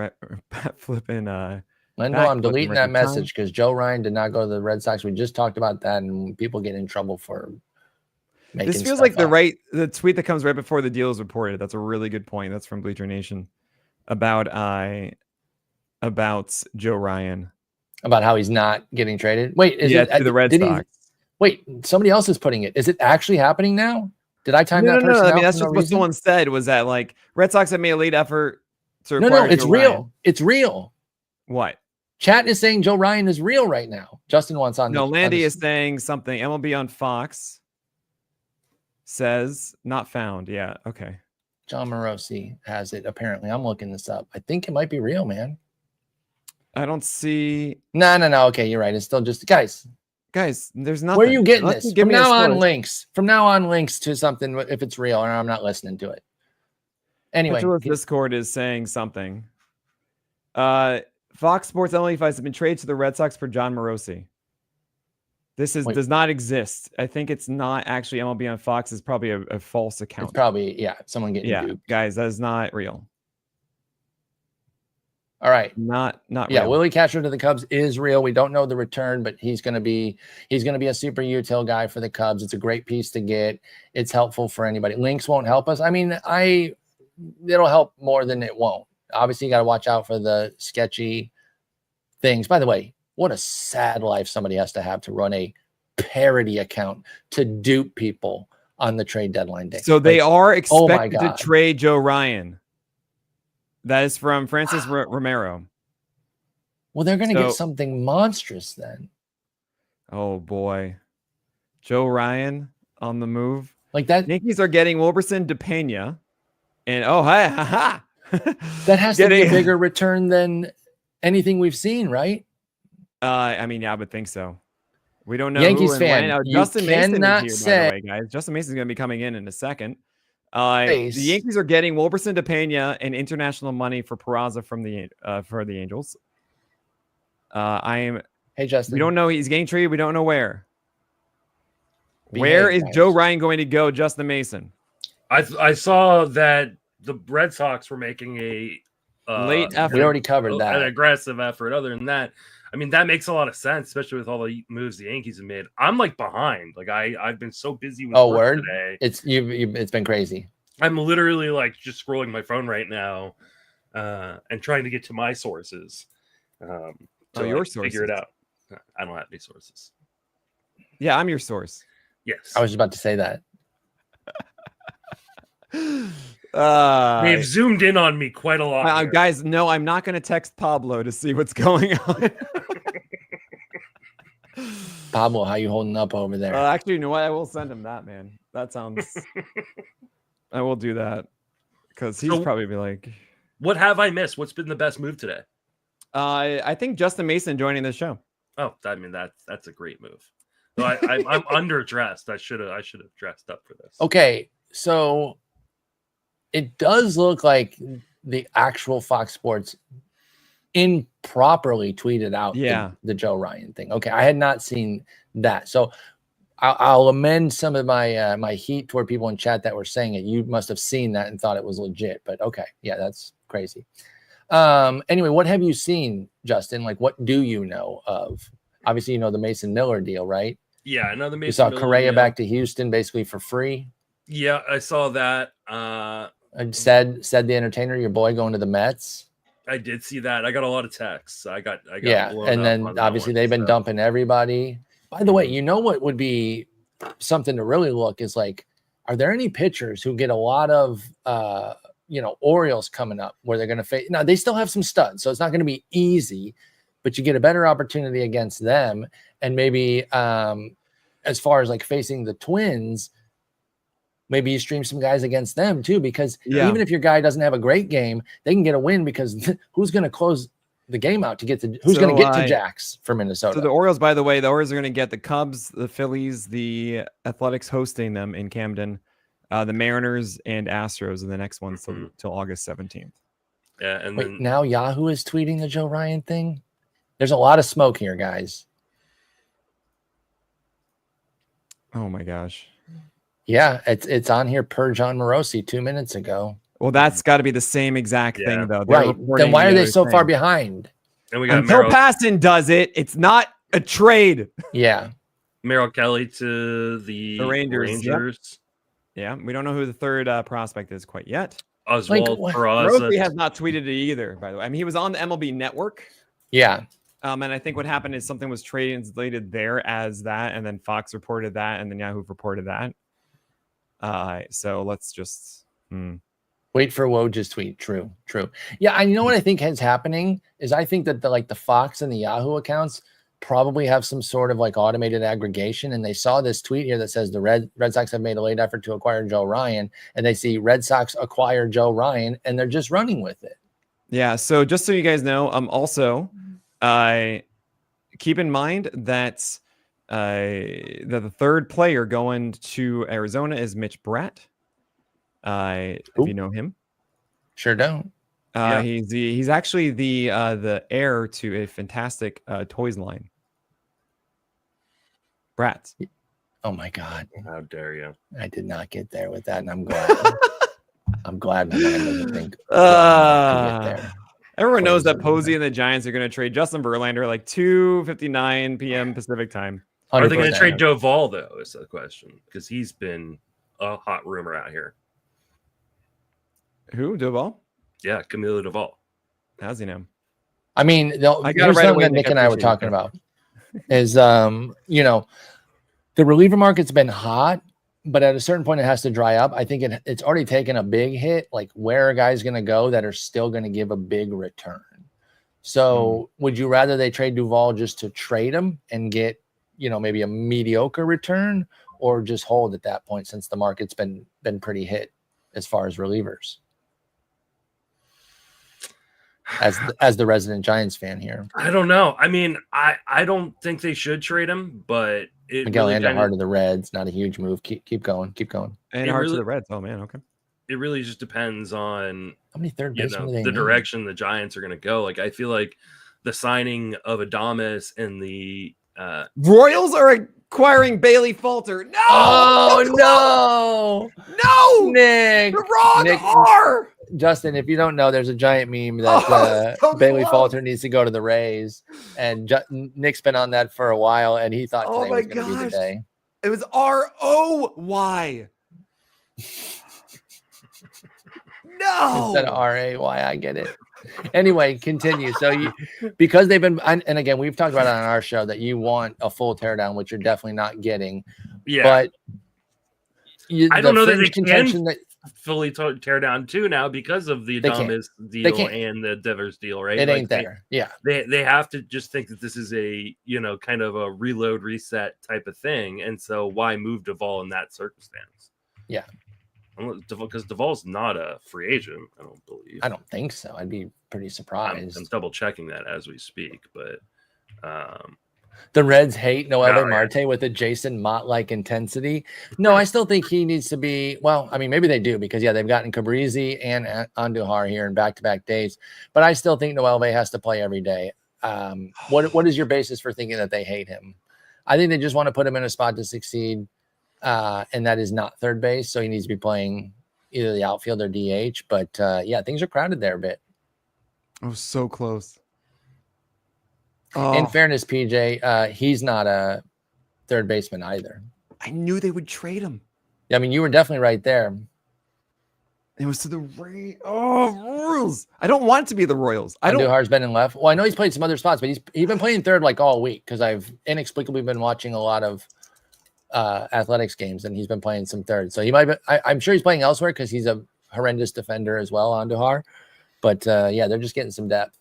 Lendl, I'm deleting that message because Joe Ryan did not go to the Red Sox. We just talked about that, and people get in trouble for making this feels stuff like up. the tweet that comes right before the deal is reported. That's a really good point. That's from Bleacher Nation about Joe Ryan. About how he's not getting traded. Wait, to the Red Sox. Wait, somebody else is putting it. Is it actually happening now? Did I time that person No. out I mean, that's for just no what reason? someone said was that like Red Sox have made a late effort to No, acquire it's Joe real. Ryan. It's real. What? Chat is saying Joe Ryan is real right now. Justin wants on. No, Landy is saying something. MLB on Fox says not found. Yeah. Okay. John Morosi has it. Apparently, I'm looking this up. I think it might be real, man. I don't see. No. Okay, you're right. It's still just guys. There's nothing. Where are you getting Unless this? you give From me a now on, source. links. From now on, links to something if it's real, and I'm not listening to it. Anyway, Petrol's Discord is saying something. Fox Sports MLB fights have been traded to the Red Sox for John Morosi. This does not exist. I think it's not actually MLB on Fox. Is probably a false account. it's probably someone getting duped. Guys, that is not real. All right. Not Yeah, real. Willie Castro to the Cubs is real. We don't know the return, but he's gonna be a super util guy for the Cubs. It's a great piece to get. It's helpful for anybody. Links won't help us. I mean, it'll help more than it won't. Obviously, you got to watch out for the sketchy things. By the way, what a sad life somebody has to have to run a parody account to dupe people on the trade deadline day. So they are expected to God. trade Joe Ryan. That is from Francis Romero. Well, they're going to get something monstrous then. Oh boy, Joe Ryan on the move. Like that. Yankees are getting Wilberson, DePena, and ha. That has to be a bigger return than anything we've seen, right? I mean, yeah, I would think so. We don't know Yankees who and fan, when. you Justin Mason cannot is here, by say- the way, guys. Justin Mason's going to be coming in a second. The Face. Yankees are getting Wilberson to Pena and international money for Peraza for the Angels. Hey, Justin. We don't know. He's getting traded. We don't know where. Behave, Where is guys. Joe Ryan going to go, Justin Mason? I saw that the Red Sox were making a Late effort. We already covered an that. aggressive effort. Other than that, I mean, that makes a lot of sense, especially with all the moves the Yankees have made. I'm like behind. Like I've been so busy with work Word? today. It's it's been crazy. I'm literally like just scrolling my phone right now and trying to get to my sources. To your figure it sources. out. I don't have any sources. Yeah, I'm your source. Yes. I was just about to say that. They've zoomed in on me quite a lot. here. Guys, no, I'm not going to text Pablo to see what's going on. Pablo, how you holding up over there? Actually, you know what? I will send him that, man. That sounds. I will do that because he's probably be like, What have I missed? What's been the best move today? I think Justin Mason joining the show. Oh, I mean that's a great move. So I'm underdressed. I should have dressed up for this. Okay, so it does look like the actual Fox Sports improperly tweeted out the Joe Ryan thing. Okay, I had not seen that. So I'll amend some of my my heat toward people in chat that were saying it. You must have seen that and thought it was legit. But okay, yeah, that's crazy. Anyway, what have you seen, Justin? Like, what do you know of? Obviously, you know the Mason Miller deal, right? Yeah, another Mason. You saw Miller Correa deal. back to Houston basically for free. Yeah, I saw that. Said the entertainer, your boy going to the Mets. I did see that. I got a lot of texts. I got yeah, blown and up then on that obviously one, they've been so. dumping everybody. By the way, you know what would be something to really look is like, are there any pitchers who get a lot of Orioles coming up where they're going to face? Now they still have some studs, so it's not going to be easy, but you get a better opportunity against them, and maybe as far as like facing the Twins. Maybe you stream some guys against them too, because even if your guy doesn't have a great game, they can get a win because who's going to close the game out to get to who's going to get to Jax for Minnesota? So the Orioles, by the way, the Orioles are going to get the Cubs, the Phillies, the Athletics hosting them in Camden, the Mariners and Astros in the next one till August 17th. Yeah, and wait, then now Yahoo is tweeting the Joe Ryan thing. There's a lot of smoke here, guys. Oh my gosh. Yeah, it's on here per John Morosi 2 minutes ago. Well, that's got to be the same exact thing, though. They're Right. reporting Then why are the they other so far thing. behind? And we got Until Passon does it, it's not a trade. Yeah. Merrill Kelly to the Rangers. Yep. Rangers. Yeah, we don't know who the third prospect is quite yet. Oswald Peraza. Rosie has not tweeted it either, by the way. I mean, he was on the MLB Network. Yeah. And I think what happened is something was translated there as that, and then Fox reported that, and then Yahoo reported that. So let's just wait for Woj's tweet. True. Yeah, and you know what I think is happening is I think that the Fox and the Yahoo accounts probably have some sort of like automated aggregation, and they saw this tweet here that says the Red Sox have made a late effort to acquire Joe Ryan, and they see Red Sox acquire Joe Ryan, and they're just running with it. Yeah. So just so you guys know, also, keep in mind that the third player going to Arizona is Mitch Bratt. If you know him, sure don't. He's actually the heir to a fantastic toys line. Bratz. Oh my God! How dare you? I did not get there with that, and I'm glad. I'm glad my mind doesn't think. Everyone knows that Posey and the Giants are going to trade Justin Verlander like 2:59 p.m. Pacific time. Are they going to trade Doval though? Is the question, because he's been a hot rumor out here. Who, Doval? Yeah, Camilo Doval. How's he know? I mean, here's something that Nick and I were talking about is, the reliever market's been hot, but at a certain point it has to dry up. I think it's already taken a big hit. Like, where are guys going to go that are still going to give a big return? So would you rather they trade Duvall just to trade him and get, maybe a mediocre return, or just hold at that point since the market's been pretty hit as far as relievers? as the resident Giants fan here. I don't know. I mean, I don't think they should trade him, but it Miguel really Andujar to the Reds, not a huge move. Keep going. And It hard really- to the Reds. Oh man, okay. it really just depends on How many third basemen do they the need? direction the Giants are going to go. Like, I feel like the signing of Adames and the Royals are acquiring Bailey Falter. No! Oh no, No! Nick. The wrong Nick- R! Justin, if you don't know, there's a giant meme that Oh, so Bailey close. Falter needs to go to the Rays, and Nick's been on that for a while, and he thought Oh today my was going to be the gosh. day. It was ROY. No. Instead of RAY, I get it. Anyway, continue. So because they've been, and again, we've talked about it on our show that you want a full teardown, which you're definitely not getting. yeah. But I don't know that they fringe contention that fully tear down too now because of the They can't. Adames They deal can't. and the Devers deal, right? it Like, ain't there. Yeah. They have to just think that this is a kind of a reload reset type of thing, and so why move Duvall in that circumstance? Yeah. Because Duvall's not a free agent, I don't believe. I don't think so. I'd be pretty I'm surprised. double checking that as we speak, but The Reds hate Noel No, Marte with a Jason Mott-like intensity. No, I still think he needs to be. Well, I mean, maybe they do because they've gotten Cabrizi and Andujar here in back-to-back days. But I still think Noel has to play every day. What is your basis for thinking that they hate him? I think they just want to put him in a spot to succeed, and that is not third base. So he needs to be playing either the outfield or DH. But yeah, things are crowded there a bit. I was so close. In fairness, PJ, he's not a third baseman either. I knew they would trade him. Yeah, I mean, you were definitely right there. It was to the Royals. I don't want it to be the Royals. I don't. Andujar's been in left. Well, I know he's played some other spots, but he's been playing third like all week because I've inexplicably been watching a lot of athletics games, and he's been playing some third. So he might be. I'm sure he's playing elsewhere because he's a horrendous defender as well, Andujar. But yeah, they're just getting some depth.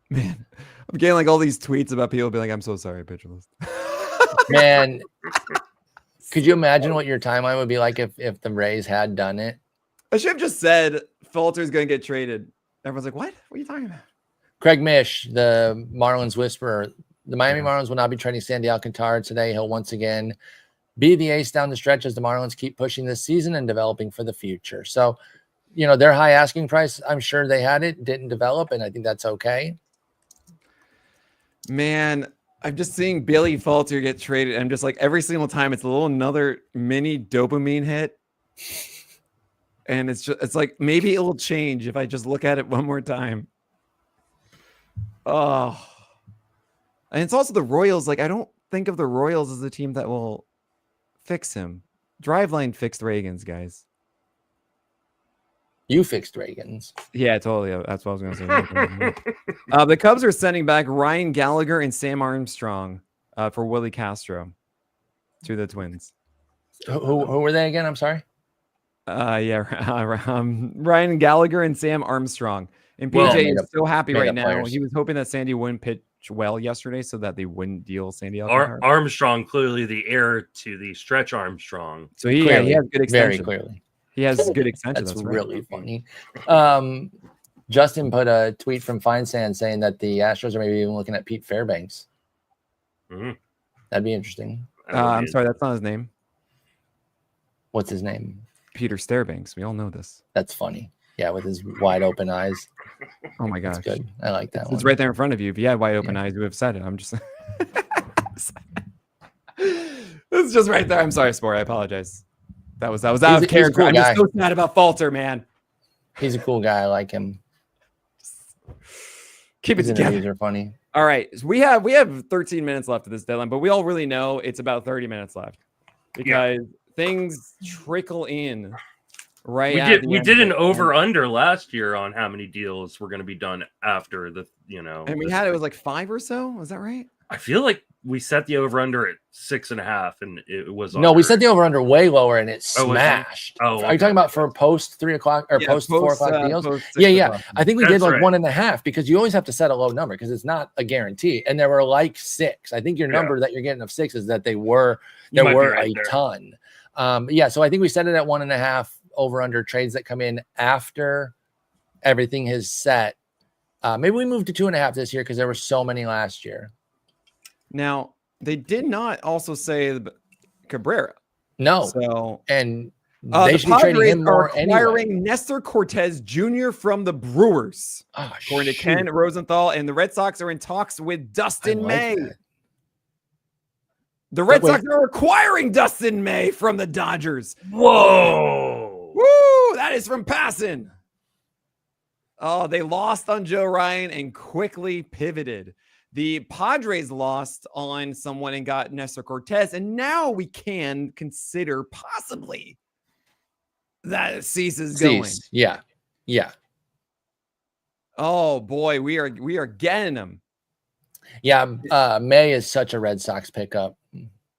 Man, I'm getting like all these tweets about people being like, "I'm so sorry, pitcher list." Man, could you imagine what your timeline would be like if the Rays had done it? I should have just said Falter's going to get traded. Everyone's like, "What? What are you talking about?" Craig Mish, the Marlins whisperer, the Miami Marlins will not be trading Sandy Alcantara today. He'll once again be the ace down the stretch as the Marlins keep pushing this season and developing for the future. So, their high asking price, I'm sure they had it, didn't develop, and I think that's okay. Man, I'm just seeing Bailey Falter get traded. I'm just like every single time it's a little another mini dopamine hit. And it's like maybe it will change if I just look at it one more time. Oh. And it's also the Royals. Like, I don't think of the Royals as a team that will fix him. Driveline fixed Reagan's, guys. You fixed Reagan's. Yeah, totally. That's what I was going to say. The Cubs are sending back Ryan Gallagher and Sam Armstrong for Willie Castro to the Twins. Who were they again? I'm sorry. Ryan Gallagher and Sam Armstrong. And PJ is so happy right now. players. He was hoping that Sandy wouldn't pitch well yesterday so that they wouldn't deal Sandy Alcantara. Armstrong, clearly the heir to the Stretch Armstrong. So he Clearly, has good extension. very clearly. He has good extension. That's right. really funny. Justin put a tweet from Feinsand saying that the Astros are maybe even looking at Pete Fairbanks. Mhm. That'd be interesting. I'm sorry, that's not his name. What's his name? Peter Stairbanks. We all know this. That's funny. Yeah, with his wide open eyes. Oh my That's gosh. good. I like that one. It's right there in front of you. If you had wide open eyes, you would have said it. I'm just it's just right there. I'm sorry, Sport. I apologize. That was out of He's a character. cool I'm guy. just so sad about Falter, man. He's a cool guy. I like him. Keep it His together. interviews are funny. All right. So we have 13 minutes left of this deadline, but we all really know it's about 30 minutes left because things trickle in right. We did an over under last year on how many deals were going to be done after the And we had it was like 5 or so. Was that right? I feel like we set the over under at 6.5, and it was No, we under. set the over under way lower and it Oh, was it? smashed. Oh, Are you talking about for post 3 o'clock or Yeah, post 4 o'clock deals? post 6 Yeah. o'clock. I think we That's did like right. 1.5 because you always have to set a low number because it's not a guarantee. And there were like 6. I think your Yeah. number that you're getting of 6 is that there were You might be a right there. ton. Yeah, so I think we set it at 1.5 over under trades that come in after everything is set. Maybe we moved to 2.5 this year because there were so many last year. Now, they did not also say Cabrera. No. So And the they should be trading Padres him are more acquiring anyway. Nestor Cortez Jr. from the Brewers, Oh, according to shoot. Ken Rosenthal, and the Red Sox are in talks with Dustin I like May. that. The Red Wait. Sox are acquiring Dustin May from the Dodgers. Whoa. Woo! That is from Passan. Oh, they lost on Joe Ryan and quickly pivoted. The Padres lost on someone and got Nestor Cortez, and now we can consider possibly that Cease is going. Yeah. Yeah. Oh boy, we are getting him. Yeah. May is such a Red Sox pickup.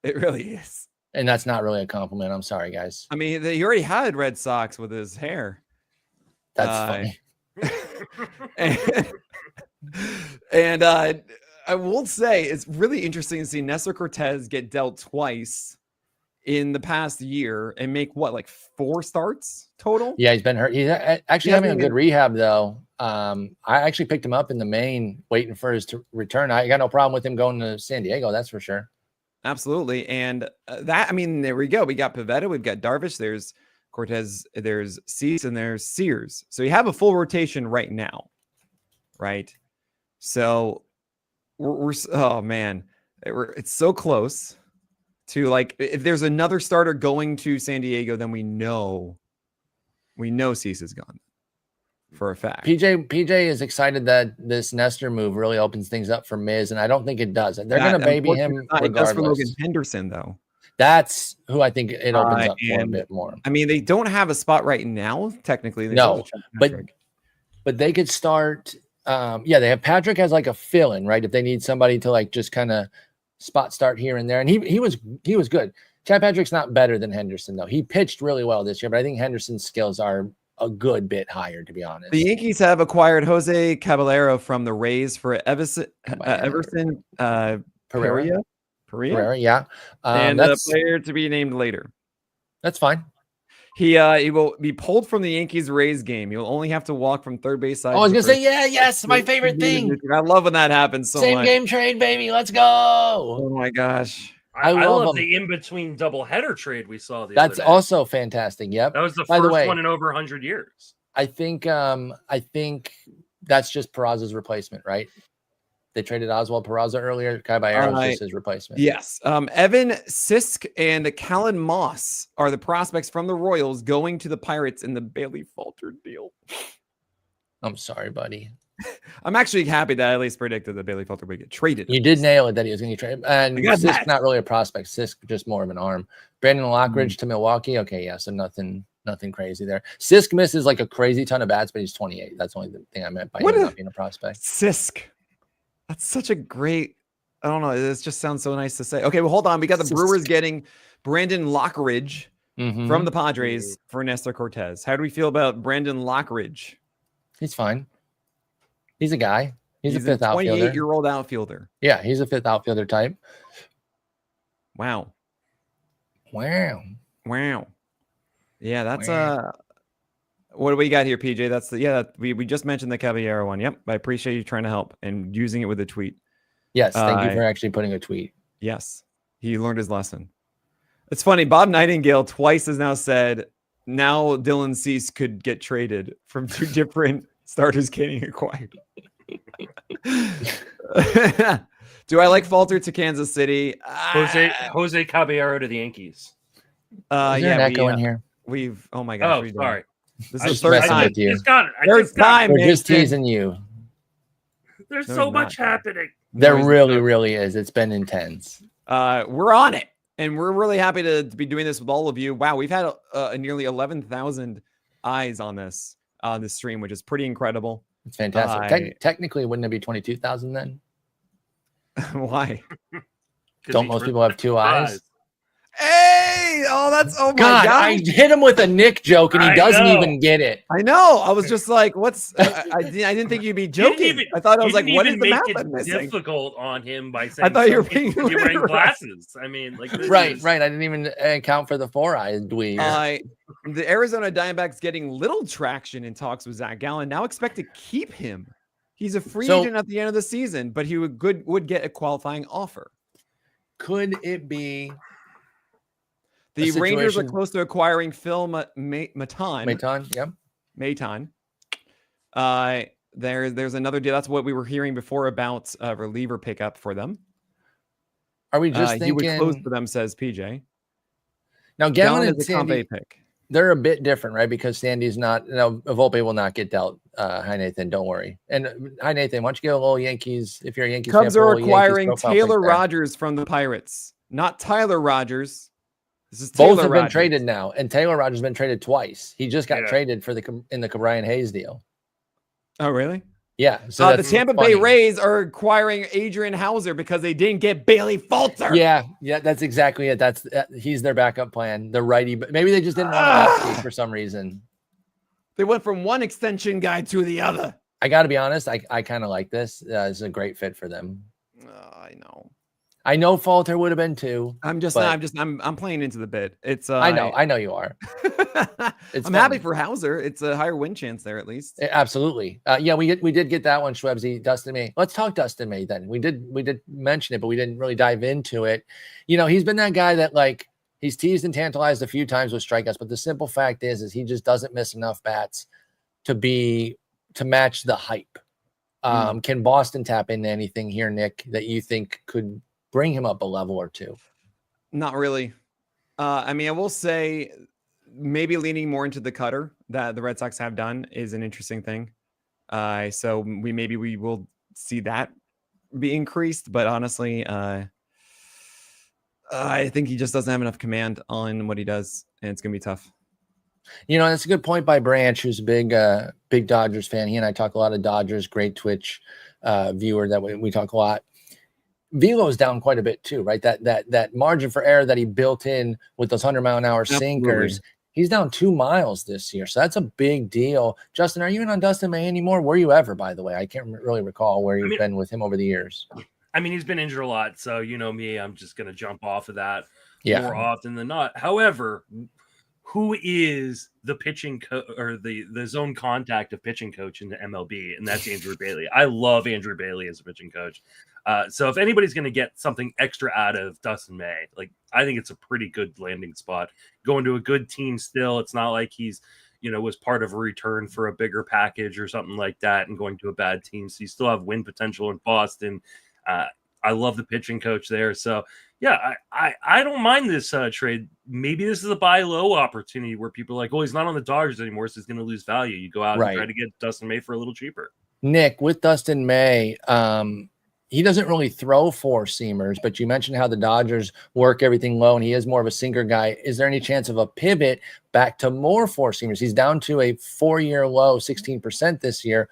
It really is. And that's not really a compliment. I'm sorry, guys. I mean, he already had Red Sox with his hair. That's funny. And I will say it's really interesting to see Nestor Cortez get dealt twice in the past year and make what, like 4 starts total? Yeah, he's been hurt. He's actually having a good rehab, though. I actually picked him up in the main, waiting for his return. I got no problem with him going to San Diego. That's for sure. Absolutely. And that, I mean, there we go. We got Pivetta, we've got Darvish, there's Cortez, there's Cease, and there's Sears. So you have a full rotation right now, right? So we're oh man, it's so close to, like, if there's another starter going to San Diego, then we know Cease is gone for a fact. PJ is excited that this Nestor move really opens things up for Miz, and I don't think it does. They're going to baby him It does for Logan regardless. Henderson, though. That's who I think it opens up for a and bit more. I mean, they don't have a spot right now, technically. They No, still have but Patrick. they could start. Yeah, they have Patrick as like a fill-in, right? If they need somebody to like just kind of spot start here and there, and he was good. Chad Patrick's not better than Henderson though. He pitched really well this year, but I think Henderson's skills are a good bit higher, to be honest. The Yankees have acquired Jose Caballero from the Rays for Everson Perea, yeah. and a player to be named later. That's fine. He will be pulled from the Yankees Rays game. He'll only have to walk from third base side. I was gonna say, yes, my favorite thing. I love when that happens so Same much. game trade, baby. Let's go. Oh my gosh. I love love him. the in-between doubleheader trade we saw the That's other day. also fantastic. Yep. That was the By the first way, one in over 100 years. I think that's just Peraza's replacement, right? They traded Oswald Peraza earlier. Caballero is just his replacement. Yes. Evan Sisk and Callan Moss are the prospects from the Royals going to the Pirates in the Bailey Falter deal. I'm sorry, buddy. I'm actually happy that I at least predicted that Bailey Falter would get traded. You did nail it that he was going to get traded. And I got Sisk, that. not really a prospect. Sisk, just more of an arm. Brandon Lockridge to Milwaukee. Okay, yeah, so nothing crazy there. Sisk misses like a crazy ton of bats, but he's 28. That's the only thing I meant by him not being a prospect. Sisk. That's such a great, I don't know. This just sounds so nice to say. Okay, well, hold on. We got the Brewers getting Brandon Lockridge from the Padres for Nestor Cortez. How do we feel about Brandon Lockridge? He's fine. He's a guy. He's a fifth outfielder. 28-year-old outfielder. Yeah, he's a fifth outfielder type. Wow. Wow. Yeah, that's what do we got here, PJ? That's we just mentioned the Caballero one. Yep. I appreciate you trying to help and using it with a tweet. Yes, thank you for actually putting a tweet. Yes. He learned his lesson. It's funny, Bob Nightingale twice has now said now Dylan Cease could get traded from 2 different starters getting acquired. Do I like Falter to Kansas City? Jose Caballero to the Yankees. Is there an echo in here? We've oh my gosh. Oh, sorry. This I is just the third messing time. with you. Third time, We're man. just teasing you. There's No, so he's much happening. There he's really, really is. It's been intense. We're on it, and we're really happy to be doing this with all of you. Wow, we've had nearly 11,000 eyes on this stream, which is pretty incredible. It's fantastic. Technically, wouldn't it be 22,000 then? Why? Don't most people have 2 eyes? Hey! Oh, my God, I hit him with a Nick joke, and he doesn't even get it. I know. I was just like, "What's?" I didn't think you'd be joking. I thought I was like, "What is the map I'm missing?" Difficult on him by saying I thought you were you're being wearing glasses. I mean, like this Right. is- I didn't even account for the 4 eyes dweeb. The Arizona Diamondbacks getting little traction in talks with Zach Gallen. Now expect to keep him He's a free So- agent at the end of the season, but he would get a qualifying offer. Could it be The Rangers are situation- close to acquiring Phil Maton. Maton? Yep. Maton. There's another deal. That's what we were hearing before about reliever pickup for them. Are we just he would close thinking for them, says PJ. now? Gallon Gallon and is a Convey Sandy, pick. they're a bit different, right? Because Sandy's not. No, Volpe will not get dealt. Hi Nathan, don't worry. And hi Nathan, why don't you get a little Yankees? If you're a Yankees Cubs fan, are put a little Yankees acquiring profile Taylor pic there. Rogers from the Pirates, not Tyler Rogers. This is Both Taylor have been Rogers. traded now, and Taylor Rogers has been traded twice. He just got Yeah. traded for in the Brian Hayes deal. Oh, really? Yeah. So the that's Tampa funny. Bay Rays are acquiring Adrian Hauser because they didn't get Bailey Falter. Yeah, that's exactly it. That's he's their backup plan. The righty, but maybe they just didn't want a lefty for some reason. They went from one extension guy to the other. I got to be honest. I kind of like this. It's a great fit for them. I know. I know Falter would have been too. I'm playing into the bid. It's I know you are. It's I'm happy fun. for Hauser. It's a higher win chance there at least. Absolutely. Yeah, we did get that one, Schwebzy. Dustin May. Let's talk Dustin May then. We did mention it, but we didn't really dive into it. You know, he's been that guy that like he's teased and tantalized a few times with strikeouts, but the simple fact is he just doesn't miss enough bats to match the hype. Can Boston tap into anything here, Nick, that you think could bring him up a level or two? Not really. I mean, I will say maybe leaning more into the cutter that the Red Sox have done is an interesting thing. So we will see that be increased, but honestly, I think he just doesn't have enough command on what he does, and it's gonna be tough. You know, that's a good point by Branch, who's a big Dodgers fan. He and I talk a lot of Dodgers, great Twitch viewer that we talk a lot. Velo is down quite a bit too, right? That margin for error that he built in with those 100-mile-an-hour sinkers, he's down 2 miles this year. So that's a big deal. Justin, are you in on Dustin May anymore? Were you ever, by the way? I can't really recall where you've been with him over the years. I mean, he's been injured a lot, so you know me, I'm just going to jump off of that more Yeah. often than not. However, who is the pitching or the zone contact of pitching coach in the MLB? And that's Andrew Bailey. I love Andrew Bailey as a pitching coach. So if anybody's going to get something extra out of Dustin May, like I think it's a pretty good landing spot. Going to a good team still. It's not like he's, was part of a return for a bigger package or something like that and going to a bad team. So you still have win potential in Boston. I love the pitching coach there. So yeah, I don't mind this trade. Maybe this is a buy low opportunity where people are like, oh, he's not on the Dodgers anymore, so he's going to lose value. You go out and try to get Dustin May for a little cheaper. Nick, with Dustin May, he doesn't really throw four-seamers, but you mentioned how the Dodgers work everything low, and he is more of a sinker guy. Is there any chance of a pivot back to more four-seamers? He's down to a 4-year low, 16% this year.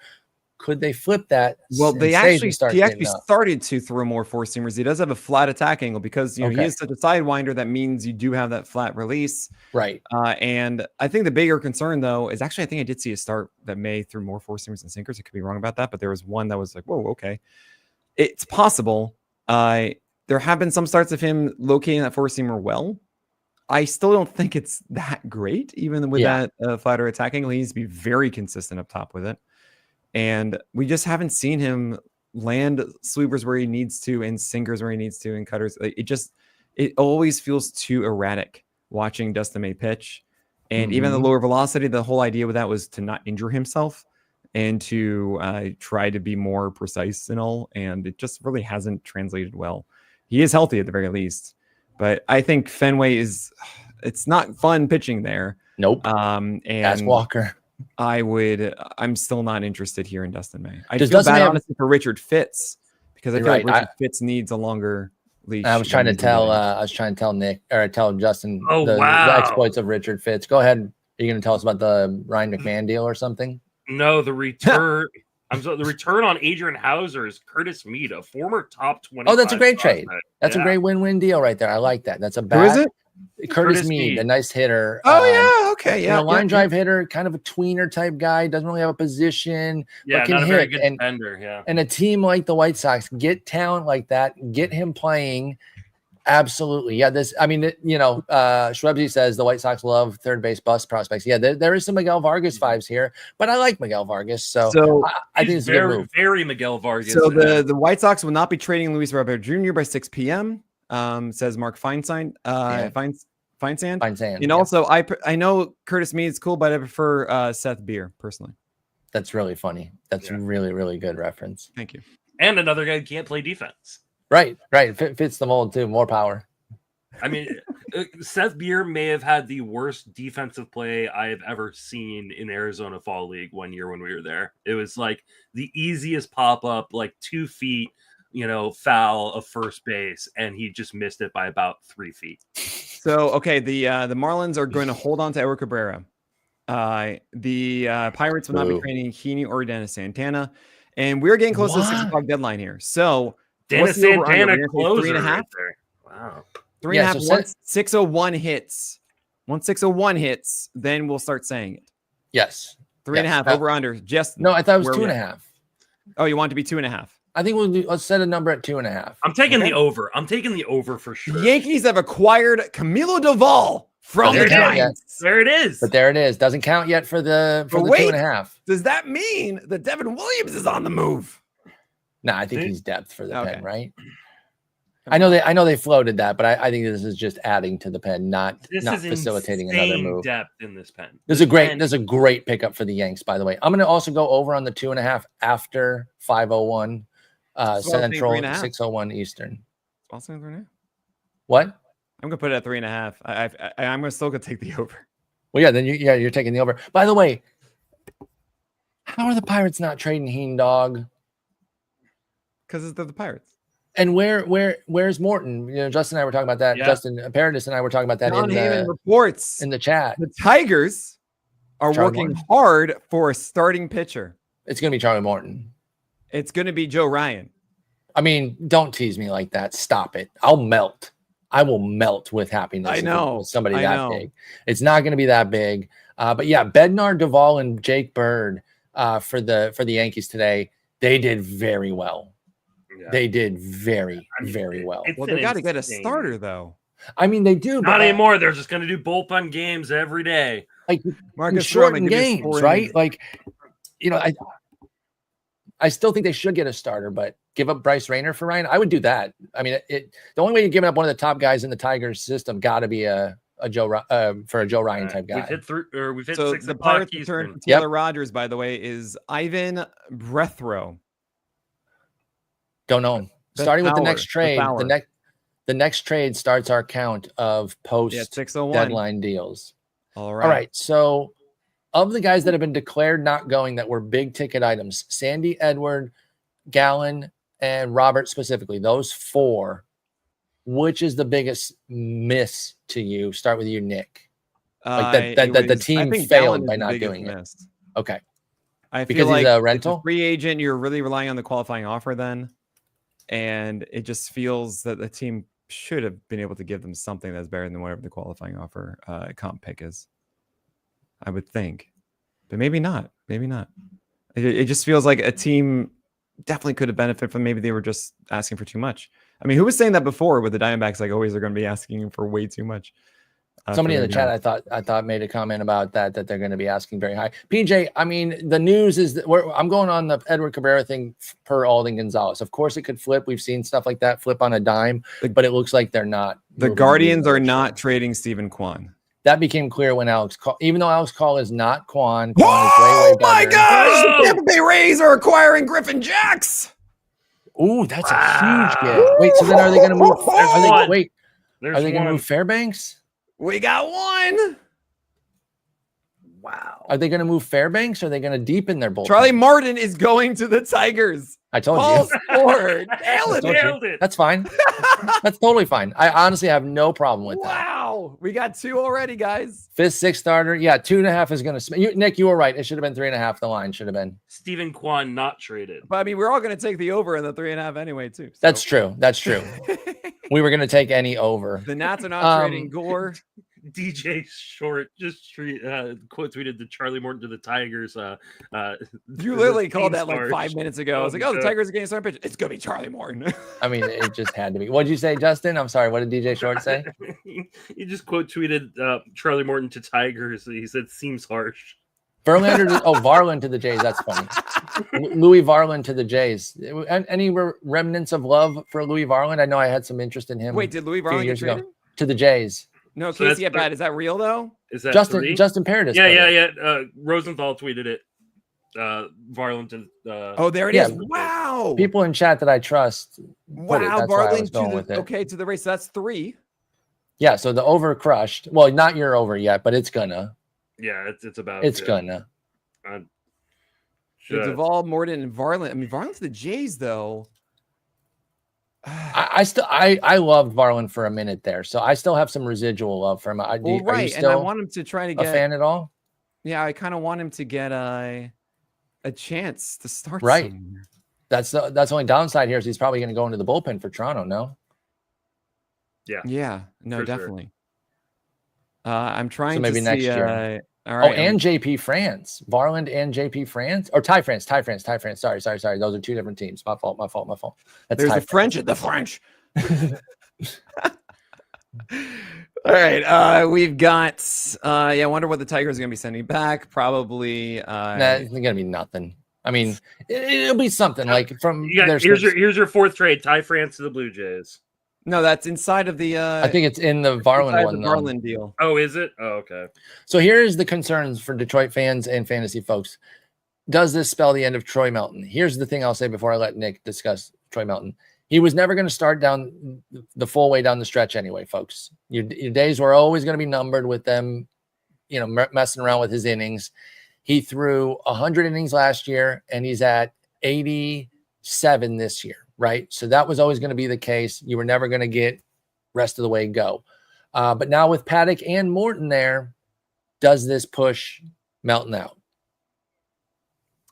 Could they flip that? Well, he actually started to throw more four-seamers. He does have a flat attack angle because he is such a sidewinder. That means you do have that flat release. Right. And I think the bigger concern, though, is actually I think I did see a start that May threw more four-seamers and sinkers. I could be wrong about that, but there was one that was like, whoa, okay. It's possible. There have been some starts of him locating that four-seamer well. I still don't think it's that great, even with that flatter attack angle. He needs to be very consistent up top with it. And we just haven't seen him land sweepers where he needs to and sinkers where he needs to and cutters. It always feels too erratic watching Dustin May pitch. And even the lower velocity, the whole idea with that was to not injure himself and to try to be more precise and all. And it just really hasn't translated well. He is healthy at the very least. But I think Fenway it's not fun pitching there. Nope. And Ask Walker. I'm still not interested here in Dustin May. I Does feel Dustin bad, May honestly, for Richard Fitz because I feel like Richard Fitz needs a longer leash. I was trying to tell Nick or tell Justin the exploits of Richard Fitz. Go ahead. Are you going to tell us about the Ryan McMahon deal or something? No, the return. The return on Adrian Hauser is Curtis Mead, a former top 20. Oh, that's a great trade. That's a great win-win deal right there. I like that. That's a bad. Who is it? Curtis Mead, a nice hitter. Oh, yeah. Okay. Yeah. Line drive hitter, kind of a tweener type guy. Doesn't really have a position. Yeah, but can not a hit. very good defender. Yeah. And a team like the White Sox, get talent like that, get him playing. Absolutely. Yeah. Schwebzy says the White Sox love third base bust prospects. Yeah, there is some Miguel Vargas vibes here, but I like Miguel Vargas. So I think it's a good move. Very Miguel Vargas. So the White Sox will not be trading Luis Robert Jr. by 6 p.m. Says Mark Feinsand. Feinsand. And also, I know Curtis Mead's cool, but I prefer Seth Beer personally. That's really funny. That's really, really good reference. Thank you. And another guy who can't play defense. Right. Fits the mold too. More power. I mean, Seth Beer may have had the worst defensive play I have ever seen in Arizona Fall League one year when we were there. It was like the easiest pop up, like 2 feet, foul of first base, and he just missed it by about 3 feet. So, okay, the Marlins are going to hold on to Edward Cabrera. The Pirates will not be trading Heaney or Dennis Santana, and we're getting close to the 6 o'clock deadline here. So, Dennis Santana closer 3.5. right there. Wow. 3.5. Once 601 hits, once 601 hits, then we'll start saying it. Yes. 3.5 over under. Just no, I thought it was 2.5. Oh, you want it to be 2.5? I think let's set a number at 2.5. I'm taking the over. I'm taking the over for sure. The Yankees have acquired Camilo Doval from the Giants. There it is. But there it is. Doesn't count yet for the 2.5. Does that mean that Devin Williams is on the move? No, I think he's depth for the pen, right? I know they floated that, but I think this is just adding to the pen, not facilitating another move. Depth in this pen. This is a great pickup for the Yanks, by the way. I'm going to also go over on the 2.5 after 5:01 Central, 6:01 Eastern. Also 3.5. What? I'm gonna put it at 3.5. I'm gonna still take the over. Well, yeah, then you're taking the over. By the way, how are the Pirates not trading Heen, dog? Because they're the Pirates. And where's Morton? Justin and I were talking about that. Yeah. Justin Paradis and I were talking about that John Heyman reports in the chat. The Tigers are working hard for a starting pitcher. It's gonna be Charlie Morton. It's gonna be Joe Ryan. I mean, don't tease me like that. Stop it. I'll melt. I will melt with happiness. I know. Somebody that big. It's not going to be that big. But yeah, Bednar, Duvall, and Jake Bird for the Yankees today, they did very well. Yeah. They did very well. Well, they got to get a starter though. I mean, they do. Not anymore. They're just going to do bullpen games every day. Like shortened games, right? Like, I still think they should get a starter, but give up Bryce Rayner for Ryan. I would do that. I mean, the only way you're giving up one of the top guys in the Tigers system got to be a Joe Ryan type guy. We've hit so 6 the o'clock Pirates return for Taylor Rogers, by the way, is Ivan Brethro. Don't know him. Starting with the next trade, the next trade starts our count of post deadline deals. All right. All right. So of the guys that have been declared not going that were big ticket items, Sandy, Edward, Gallen, and Robert specifically, those 4, which is the biggest miss to you? Start with you, Nick. Like that the team failed by not doing it. Okay. Because he's a rental? It's a free agent, you're really relying on the qualifying offer then. And it just feels that the team should have been able to give them something that's better than whatever the qualifying offer comp pick is. I would think, but maybe not. Maybe not. It just feels like a team definitely could have benefited from. Maybe they were just asking for too much. I mean, who was saying that before with the Diamondbacks? Like always, they're going to be asking for way too much. Somebody in the chat, I thought made a comment about that they're going to be asking very high. PJ, I mean, the news is that I'm going on the Edward Cabrera thing per Alden Gonzalez. Of course, it could flip. We've seen stuff like that flip on a dime, but it looks like they're not. The Guardians are not trading Stephen Kwan. That became clear when Alex Call, even though Alex Call is not Kwan is way better. Oh my gosh! The Tampa Bay Rays are acquiring Griffin Jacks. Ooh, that's a huge get. Wait, so then are they going to move? Are they going to move Fairbanks? We got one. Wow. Are they going to move Fairbanks or are they going to deepen their bullpen? Charlie Martin is going to the Tigers. I told you. Nailed it. That's fine. That's totally fine. I honestly have no problem with that. Wow. We got 2 already, guys. 5th, 6th starter. Yeah, 2.5 is going to. Nick, you were right. It should have been 3.5. The line should have been. Stephen Kwan not traded. But I mean, we're all going to take the over in the 3.5 anyway, too. So. That's true. We were going to take any over. The Nats are not trading Gore. DJ Short just quote tweeted the Charlie Morton to the Tigers. You literally called that like 5 minutes ago. I was like, oh, the Tigers are getting starting pitch. It's gonna be Charlie Morton. I mean, it just had to be. What'd you say, Justin? I'm sorry. What did DJ Short say? He just quote tweeted Charlie Morton to Tigers. He said, "Seems harsh." Verlander Varland to the Jays. That's funny. Louis Varland to the Jays. Any remnants of love for Louis Varland? I know I had some interest in him. Wait, did Louis Varland get traded? To the Jays. No, So Casey at bat. Is that real though? Is that Justin Paradis? Yeah. Rosenthal tweeted it. Varland to. Oh, there it is. Wow. People in chat that I trust. Wow, Varland to the race. So that's 3. Yeah, so the over crushed. Well, not your over yet, but it's gonna. Yeah, it's about. It's gonna. Duvall, Morton, and Varland. I mean, Varland to the Jays though. I loved Varland for a minute there, so I still have some residual love for him. Right, and I want him to try to get a fan at all. Yeah, I kind of want him to get a chance to start. Right, somewhere. that's the only downside here is he's probably going to go into the bullpen for Toronto. No. Yeah, no, definitely. Sure. I'm trying maybe to next see, year. All right, and JP France, Varland and JP France, or Ty France. Sorry. Those are 2 different teams. My fault. That's There's the French and the French. All right, we've got. I wonder what the Tigers are going to be sending back. Probably. It's going to be nothing. I mean, it'll be something like from. Here's your 4th trade. Ty France to the Blue Jays. No, that's inside of the. I think it's in the Varland one. The Varland deal. Oh, is it? Oh, okay. So here's the concerns for Detroit fans and fantasy folks. Does this spell the end of Troy Melton? Here's the thing I'll say before I let Nick discuss Troy Melton. He was never going to start down the full way down the stretch anyway, folks. Your days were always going to be numbered with them, messing around with his innings. He threw 100 innings last year, and he's at 87 this year. Right. So that was always going to be the case. You were never going to get rest of the way go. But now with Paddock and Morton there, does this push Melton out?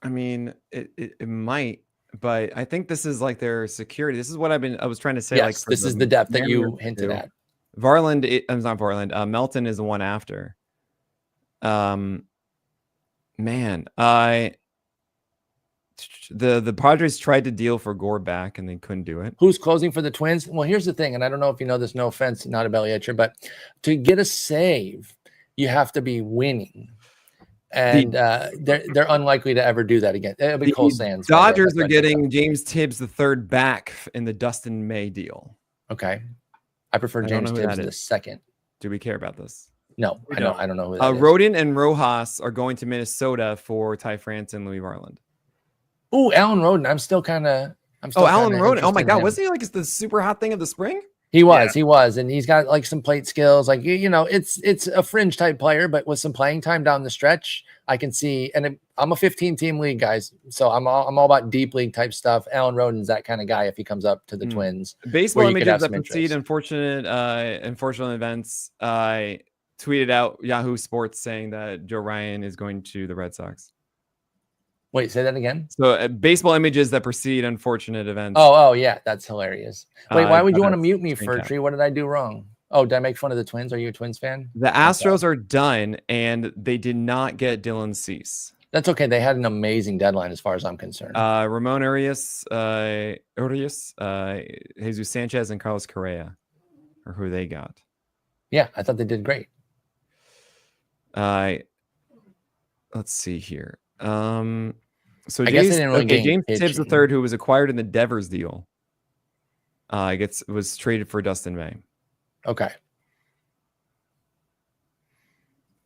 I mean, it might, but I think this is like their security. This is what I was trying to say. Yes, this is the depth that you hinted at. Varland, it's not Varland. Melton is the one after. The Padres tried to deal for Gore back and they couldn't do it. Who's closing for the Twins? Well, here's the thing, and I don't know if you know this, no offense, not a belly etcher, but to get a save, you have to be winning. And they're unlikely to ever do that again. It'll be Cole Sands. Dodgers are getting James Tibbs the 3rd back in the Dustin May deal. Okay. I prefer James Tibbs the 2nd. Do we care about this? No, I don't know who that is. Rodin and Rojas are going to Minnesota for Ty France and Louis Varland. Oh, Alan Rodin. I'm still kind of. Alan Rodin. Oh my God, was he like the super hot thing of the spring? He was, and he's got like some plate skills. Like it's a fringe type player, but with some playing time down the stretch, I can see. And I'm a 15-team league, guys, so I'm all about deep league type stuff. Alan Rodin's that kind of guy if he comes up to the Twins. Baseball images that precede unfortunate events. I tweeted out Yahoo Sports saying that Joe Ryan is going to the Red Sox. Wait, say that again. So baseball images that precede unfortunate events. Oh, yeah, that's hilarious. Wait, why would you want to mute me, Furtree? What did I do wrong? Oh, did I make fun of the Twins? Are you a Twins fan? The Astros are done, and they did not get Dylan Cease. That's okay. They had an amazing deadline, as far as I'm concerned. Ramon Urias, Jesus Sanchez, and Carlos Correa are who they got. Yeah, I thought they did great. Let's see here. So James Tibbs the 3rd, who was acquired in the Devers deal, was traded for Dustin May. Okay.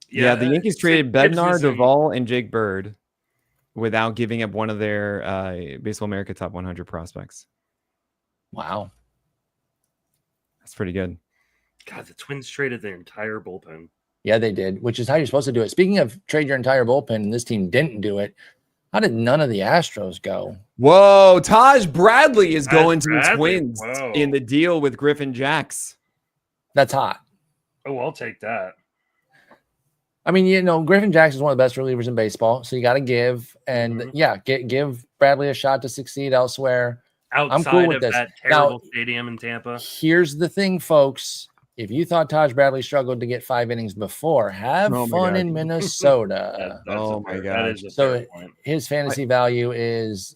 Yeah, the Yankees traded Bednar, Duvall, and Jake Bird without giving up one of their Baseball America top 100 prospects. Wow. That's pretty good. God, the Twins traded their entire bullpen. Yeah, they did, which is how you're supposed to do it. Speaking of trade your entire bullpen, and this team didn't do it, how did none of the Astros go? Whoa, Taj Bradley is going to the Twins in the deal with Griffin Jacks. That's hot. Oh, I'll take that. I mean, Griffin Jacks is one of the best relievers in baseball, so you got to give. And give Bradley a shot to succeed elsewhere. Outside I'm cool with of this. That terrible stadium in Tampa. Here's the thing, folks. if you thought Taj Bradley struggled to get 5 innings before, have Oh my fun God. in Minnesota. Oh my that is a So fair point. his fantasy value is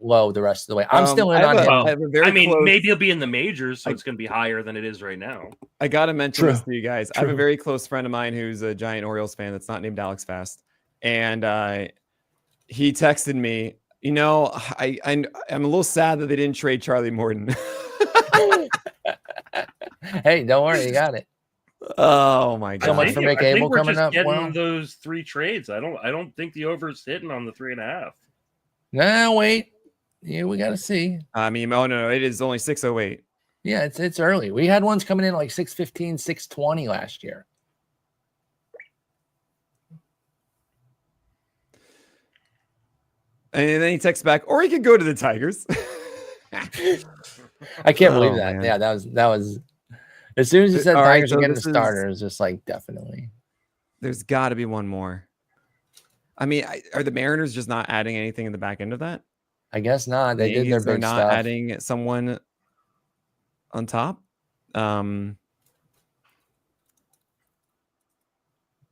low the rest of the way. I'm still in I have on a- him. I have a very I mean, close- maybe he'll be in the majors, so it's going to be higher than it is right now. I gotta mention True. this to you guys. I have a True. very close friend of mine who's a giant Orioles fan that's not named Alex Fast, and he texted me. You know, I'm a little sad that they didn't trade Charlie Morton. Hey, don't worry, you got it. Oh my So god! much for Mick I think Abel we're coming just up. getting Well, those 3 trades. I don't think the over's hitting on the 3.5. nah, wait. Yeah, we got to see. I mean, oh no, it is only 6:08. Yeah, it's early. We had ones coming in like 6:15, 6:20 last year. And then he texts back, or he could go to the Tigers. I can't believe Oh, that. man. Yeah, that was as soon as you said All right, Tigers so are getting a this is- starter, it was just like definitely. There's got to be one more. I mean, are the Mariners just not adding anything in the back end of that? I guess not. They The did their Yankees are big not stuff. adding someone on top.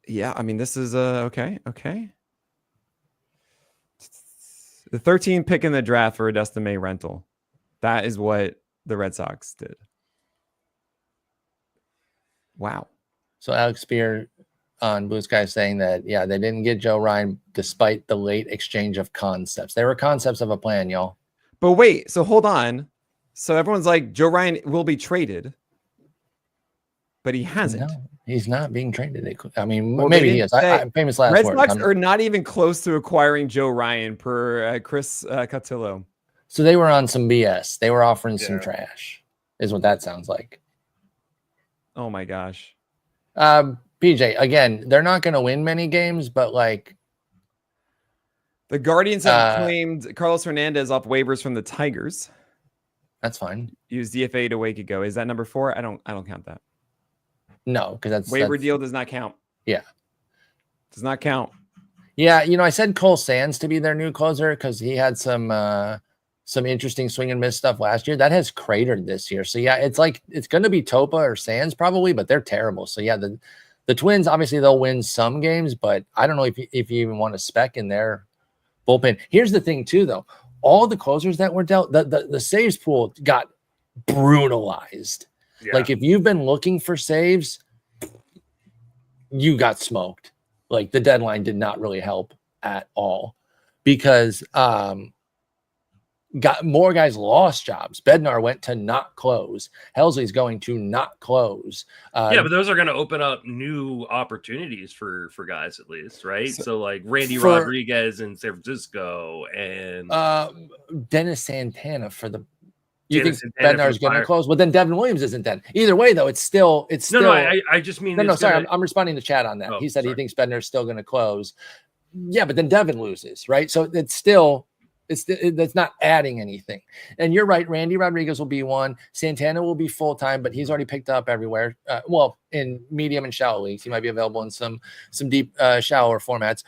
Yeah, I mean, this is okay. The 13th pick in the draft for a Dustin May rental. That is what the Red Sox did. Wow. So Alex Spear on Blue Sky saying that, yeah, they didn't get Joe Ryan despite the late exchange of concepts. They were concepts of a plan, y'all. But wait, so hold on. So everyone's like, Joe Ryan will be traded, but he hasn't. No, he's not being traded. I mean, Well, they maybe he didn't is. say- Famous last Red words. Sox are not even close to acquiring Joe Ryan per Chris Cotillo. So they were on some BS. They were offering some Yeah. trash, is what that sounds like. Oh my gosh. PJ, again, they're not going to win many games, but like, The Guardians have claimed Carlos Hernandez off waivers from the Tigers. that's fine. Used DFA to week ago. Is that number 4? I don't count that. No, because that's Waiver deal does not count. Yeah. Does not count. Yeah, you know, I said Cole Sands to be their new closer because he had some interesting swing and miss stuff last year. That has cratered this year. So yeah, it's like it's going to be Topa or Sands probably, but they're terrible. So yeah, the Twins obviously they'll win some games, but I don't know if you even want to spec in their bullpen. Here's the thing too, though. All the closers that were dealt, the saves pool got brutalized. Yeah. Like if you've been looking for saves, you got smoked. Like the deadline did not really help at all because got more guys lost jobs. Bednar went to not close. Helsley's going to not close. Yeah, but those are going to open up new opportunities for guys at least, right? So like Randy Rodriguez in San Francisco and Dennis Santana for the. You Dennis think Santana Bednar's for the going to Fire. close? Well, then Devin Williams isn't then. Either way, though, it's still. no, I just mean No, it's sorry, gonna- I'm responding to chat on that. Oh, He said sorry. he thinks Bednar's still going to close. Yeah, but then Devin loses, right? So it's still. That's not adding anything. And you're right. Randy Rodriguez will be one. Santana will be full time, but he's already picked up everywhere. Well, in medium and shallow leagues, he might be available in some deep shallower formats.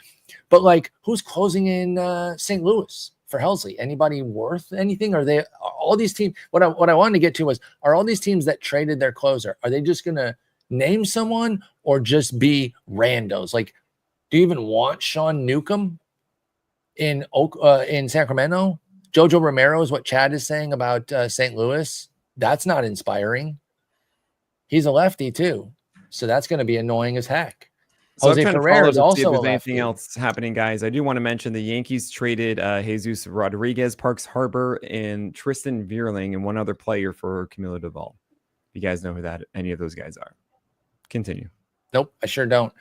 But like, who's closing in St. Louis for Helsley? Anybody worth anything? Are they all these teams? What I wanted to get to was, are all these teams that traded their closer? Are they just gonna name someone or just be randos? Like, do you even want Sean Newcomb in Sacramento? Jojo Romero is what Chad is saying about St. Louis. That's not inspiring. He's a lefty too, so that's going to be annoying as heck. So Jose I'm trying to Ferrer follow is to see if also a there's anything lefty. else happening, guys. I do want to mention the Yankees traded Jesus Rodriguez, Parks Harbor, and Tristan Vierling, and one other player for Camilo Doval. You guys know who any of those guys are. Continue. Nope, I sure don't.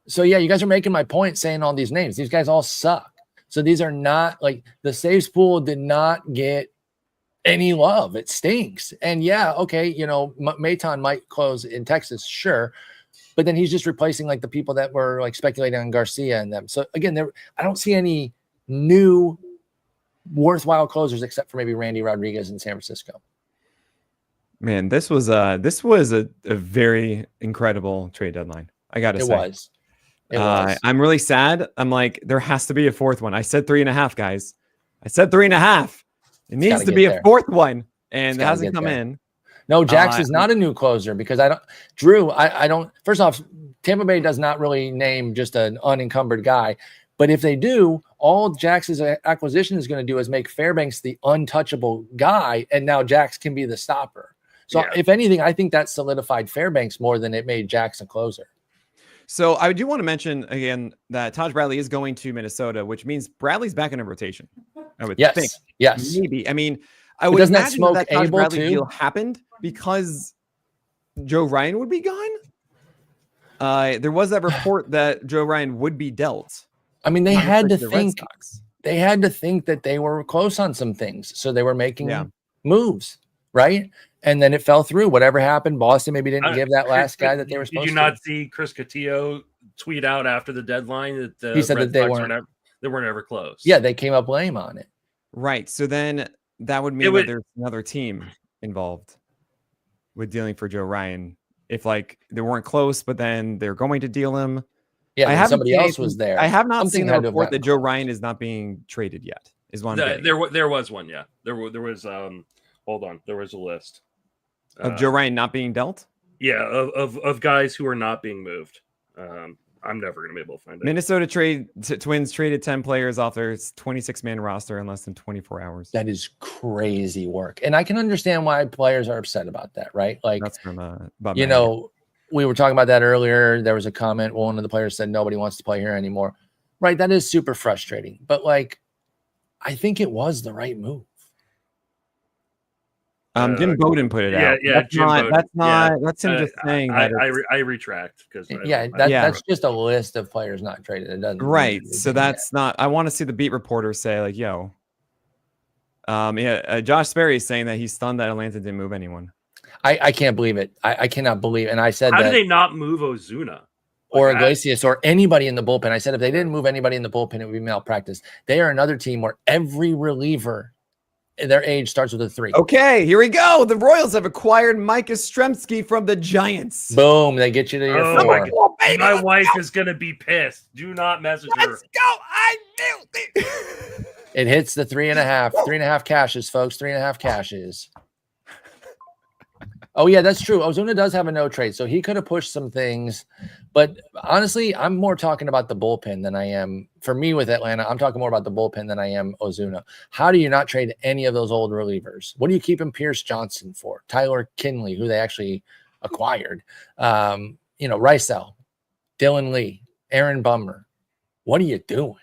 So yeah, you guys are making my point saying all these names. These guys all suck. So these are not like the saves pool did not get any love. It stinks. And yeah, okay, you know, Maton might close in Texas, sure. But then he's just replacing like the people that were like speculating on Garcia and them. So again, I don't see any new worthwhile closers except for maybe Randy Rodriguez in San Francisco. Man, this was a very incredible trade deadline. I gotta say. It was. I'm really sad. I'm like, there has to be a fourth one. I said 3.5, guys. I said 3.5. It needs gotta to get be there. a fourth one, and It's it gotta hasn't get come there. in. No, Jax is not a new closer because I don't. First off, Tampa Bay does not really name just an unencumbered guy. But if they do, all Jax's acquisition is going to do is make Fairbanks the untouchable guy, and now Jax can be the stopper. So if anything, I think that solidified Fairbanks more than it made Jax a closer. So I do want to mention again that Taj Bradley is going to Minnesota, which means Bradley's back in a rotation. I would think. Yes. Maybe. I mean, I would imagine that Taj Bradley too? deal happened because Joe Ryan would be gone. There was that report that Joe Ryan would be dealt. I mean, they had to think that they were close on some things, so they were making moves, right? And then it fell through. Whatever happened, Boston maybe didn't give that last guy that they were supposed to. Did you not see Chris Cotillo tweet out after the deadline that he said that they weren't ever close? Yeah, they came up lame on it. Right. So then that would mean that there's another team involved with dealing for Joe Ryan. If like they weren't close, but then they're going to deal him. Yeah, somebody else was there. I have not seen the report that Joe Ryan is not being traded yet. Is one there was one. Yeah, there was. Hold on, there was a list of Joe Ryan not being dealt. Yeah, of guys who are not being moved. I'm never going to be able to find it. Minnesota Twins traded 10 players off their 26-man roster in less than 24 hours. That is crazy work, and I can understand why players are upset about that. Right? Like that's from we were talking about that earlier. There was a comment. One of the players said nobody wants to play here anymore. Right. That is super frustrating. But like, I think it was the right move. Jim Bowden put it out. Yeah, that's him just saying that. I retract because that's just a list of players not traded. It doesn't so that's not. I want to see the beat reporter say like, "Yo." Josh Sperry is saying that he's stunned that Atlanta didn't move anyone. I can't believe it. I cannot believe. And I said, how did they not move Ozuna or Iglesias or anybody in the bullpen? I said if they didn't move anybody in the bullpen, it would be malpractice. They are another team where every reliever, their age starts with a 3. Okay, here we go. The Royals have acquired Mike Yastrzemski from the Giants. Boom! They get you to your 4. My wife is gonna be pissed. Do not message her. Let's go! I knew it. It hits the 3.5 cashes, folks. 3.5 cashes. Oh, yeah, that's true. Ozuna does have a no trade, so he could have pushed some things. But honestly, I'm more talking about the bullpen than I am. For me with Atlanta, I'm talking more about the bullpen than I am Ozuna. How do you not trade any of those old relievers? What are you keeping Pierce Johnson for? Tyler Kinley, who they actually acquired. Rysel, Dylan Lee, Aaron Bummer. What are you doing?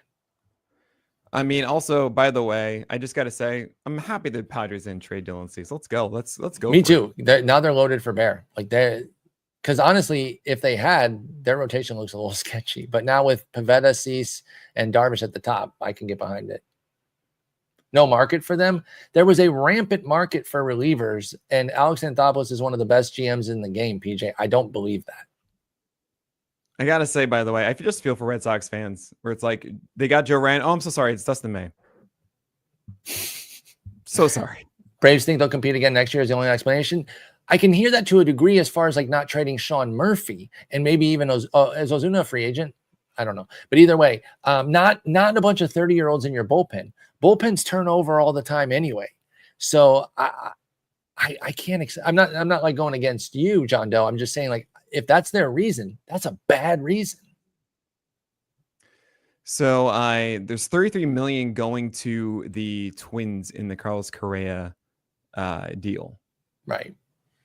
I mean, also, by the way, I just got to say, I'm happy that Padres didn't trade Dylan Cease. Let's go. Let's go. Me too. Now they're loaded for bear. Because honestly, if they had, their rotation looks a little sketchy. But now with Pivetta, Cease, and Darvish at the top, I can get behind it. No market for them. There was a rampant market for relievers, and Alex Anthopoulos is one of the best GMs in the game, PJ. I don't believe that. I gotta say, by the way, I just feel for Red Sox fans where it's like they got Joe Ryan. Oh, I'm so sorry. It's Dustin May. So sorry. Braves think they'll compete again next year is the only explanation. I can hear that to a degree as far as like not trading Sean Murphy and maybe even as Ozuna a free agent. I don't know. But either way, not a bunch of 30-year-olds in your bullpen. Bullpens turn over all the time anyway. So I can't. I'm not like going against you, John Doe. I'm just saying like, if that's their reason, that's a bad reason. So there's $33 million going to the Twins in the Carlos Correa deal. Right.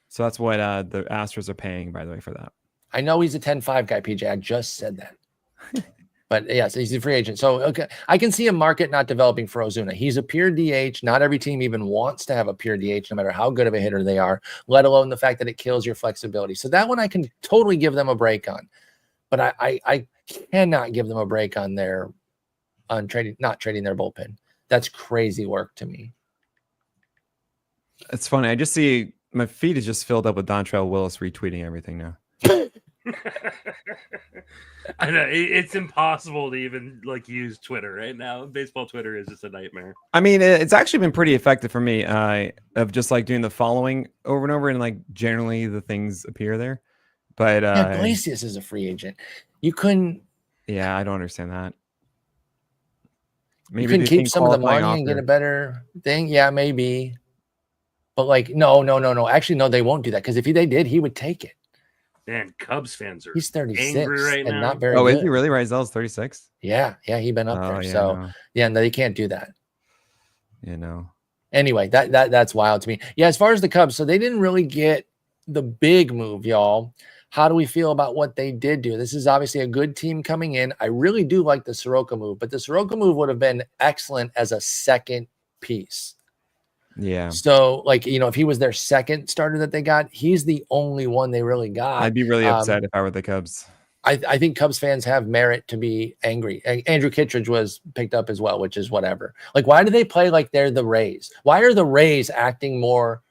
So that's what the Astros are paying, by the way, for that. I know he's a 10-5 guy, PJ. I just said that. But yes, he's a free agent. So okay, I can see a market not developing for Ozuna. He's a pure DH. Not every team even wants to have a pure DH, no matter how good of a hitter they are, let alone the fact that it kills your flexibility. So that one I can totally give them a break on. But I cannot give them a break on not trading their bullpen. That's crazy work to me. It's funny. I just see my feed is just filled up with Dontrell Willis retweeting everything now. I know it's impossible to even like use Twitter right now. Baseball Twitter is just a nightmare. I mean, it's actually been pretty effective for me of just like doing the following over and over, and like generally the things appear there. But Iglesias is a free agent. You couldn't. Yeah, I don't understand that. Maybe you can keep some of the money and get a better thing. Yeah, maybe. But like, no. Actually, no, they won't do that because if they did, he would take it. Man, Cubs fans are He's 36 angry right and now. not very Oh, good. is he really? Rizel's 36. Yeah, he's been up Oh, there. yeah, So no. yeah, no, they can't do that. You know. Anyway, that's wild to me. Yeah, as far as the Cubs, so they didn't really get the big move, y'all. How do we feel about what they did do? This is obviously a good team coming in. I really do like the Soroka move, but the Soroka move would have been excellent as a second piece. Yeah. So, like, you know, if he was their second starter that they got, he's the only one they really got. I'd be really upset if I were the Cubs. I think Cubs fans have merit to be angry. Andrew Kittredge was picked up as well, which is whatever. Like, why do they play like they're the Rays? Why are the Rays acting more,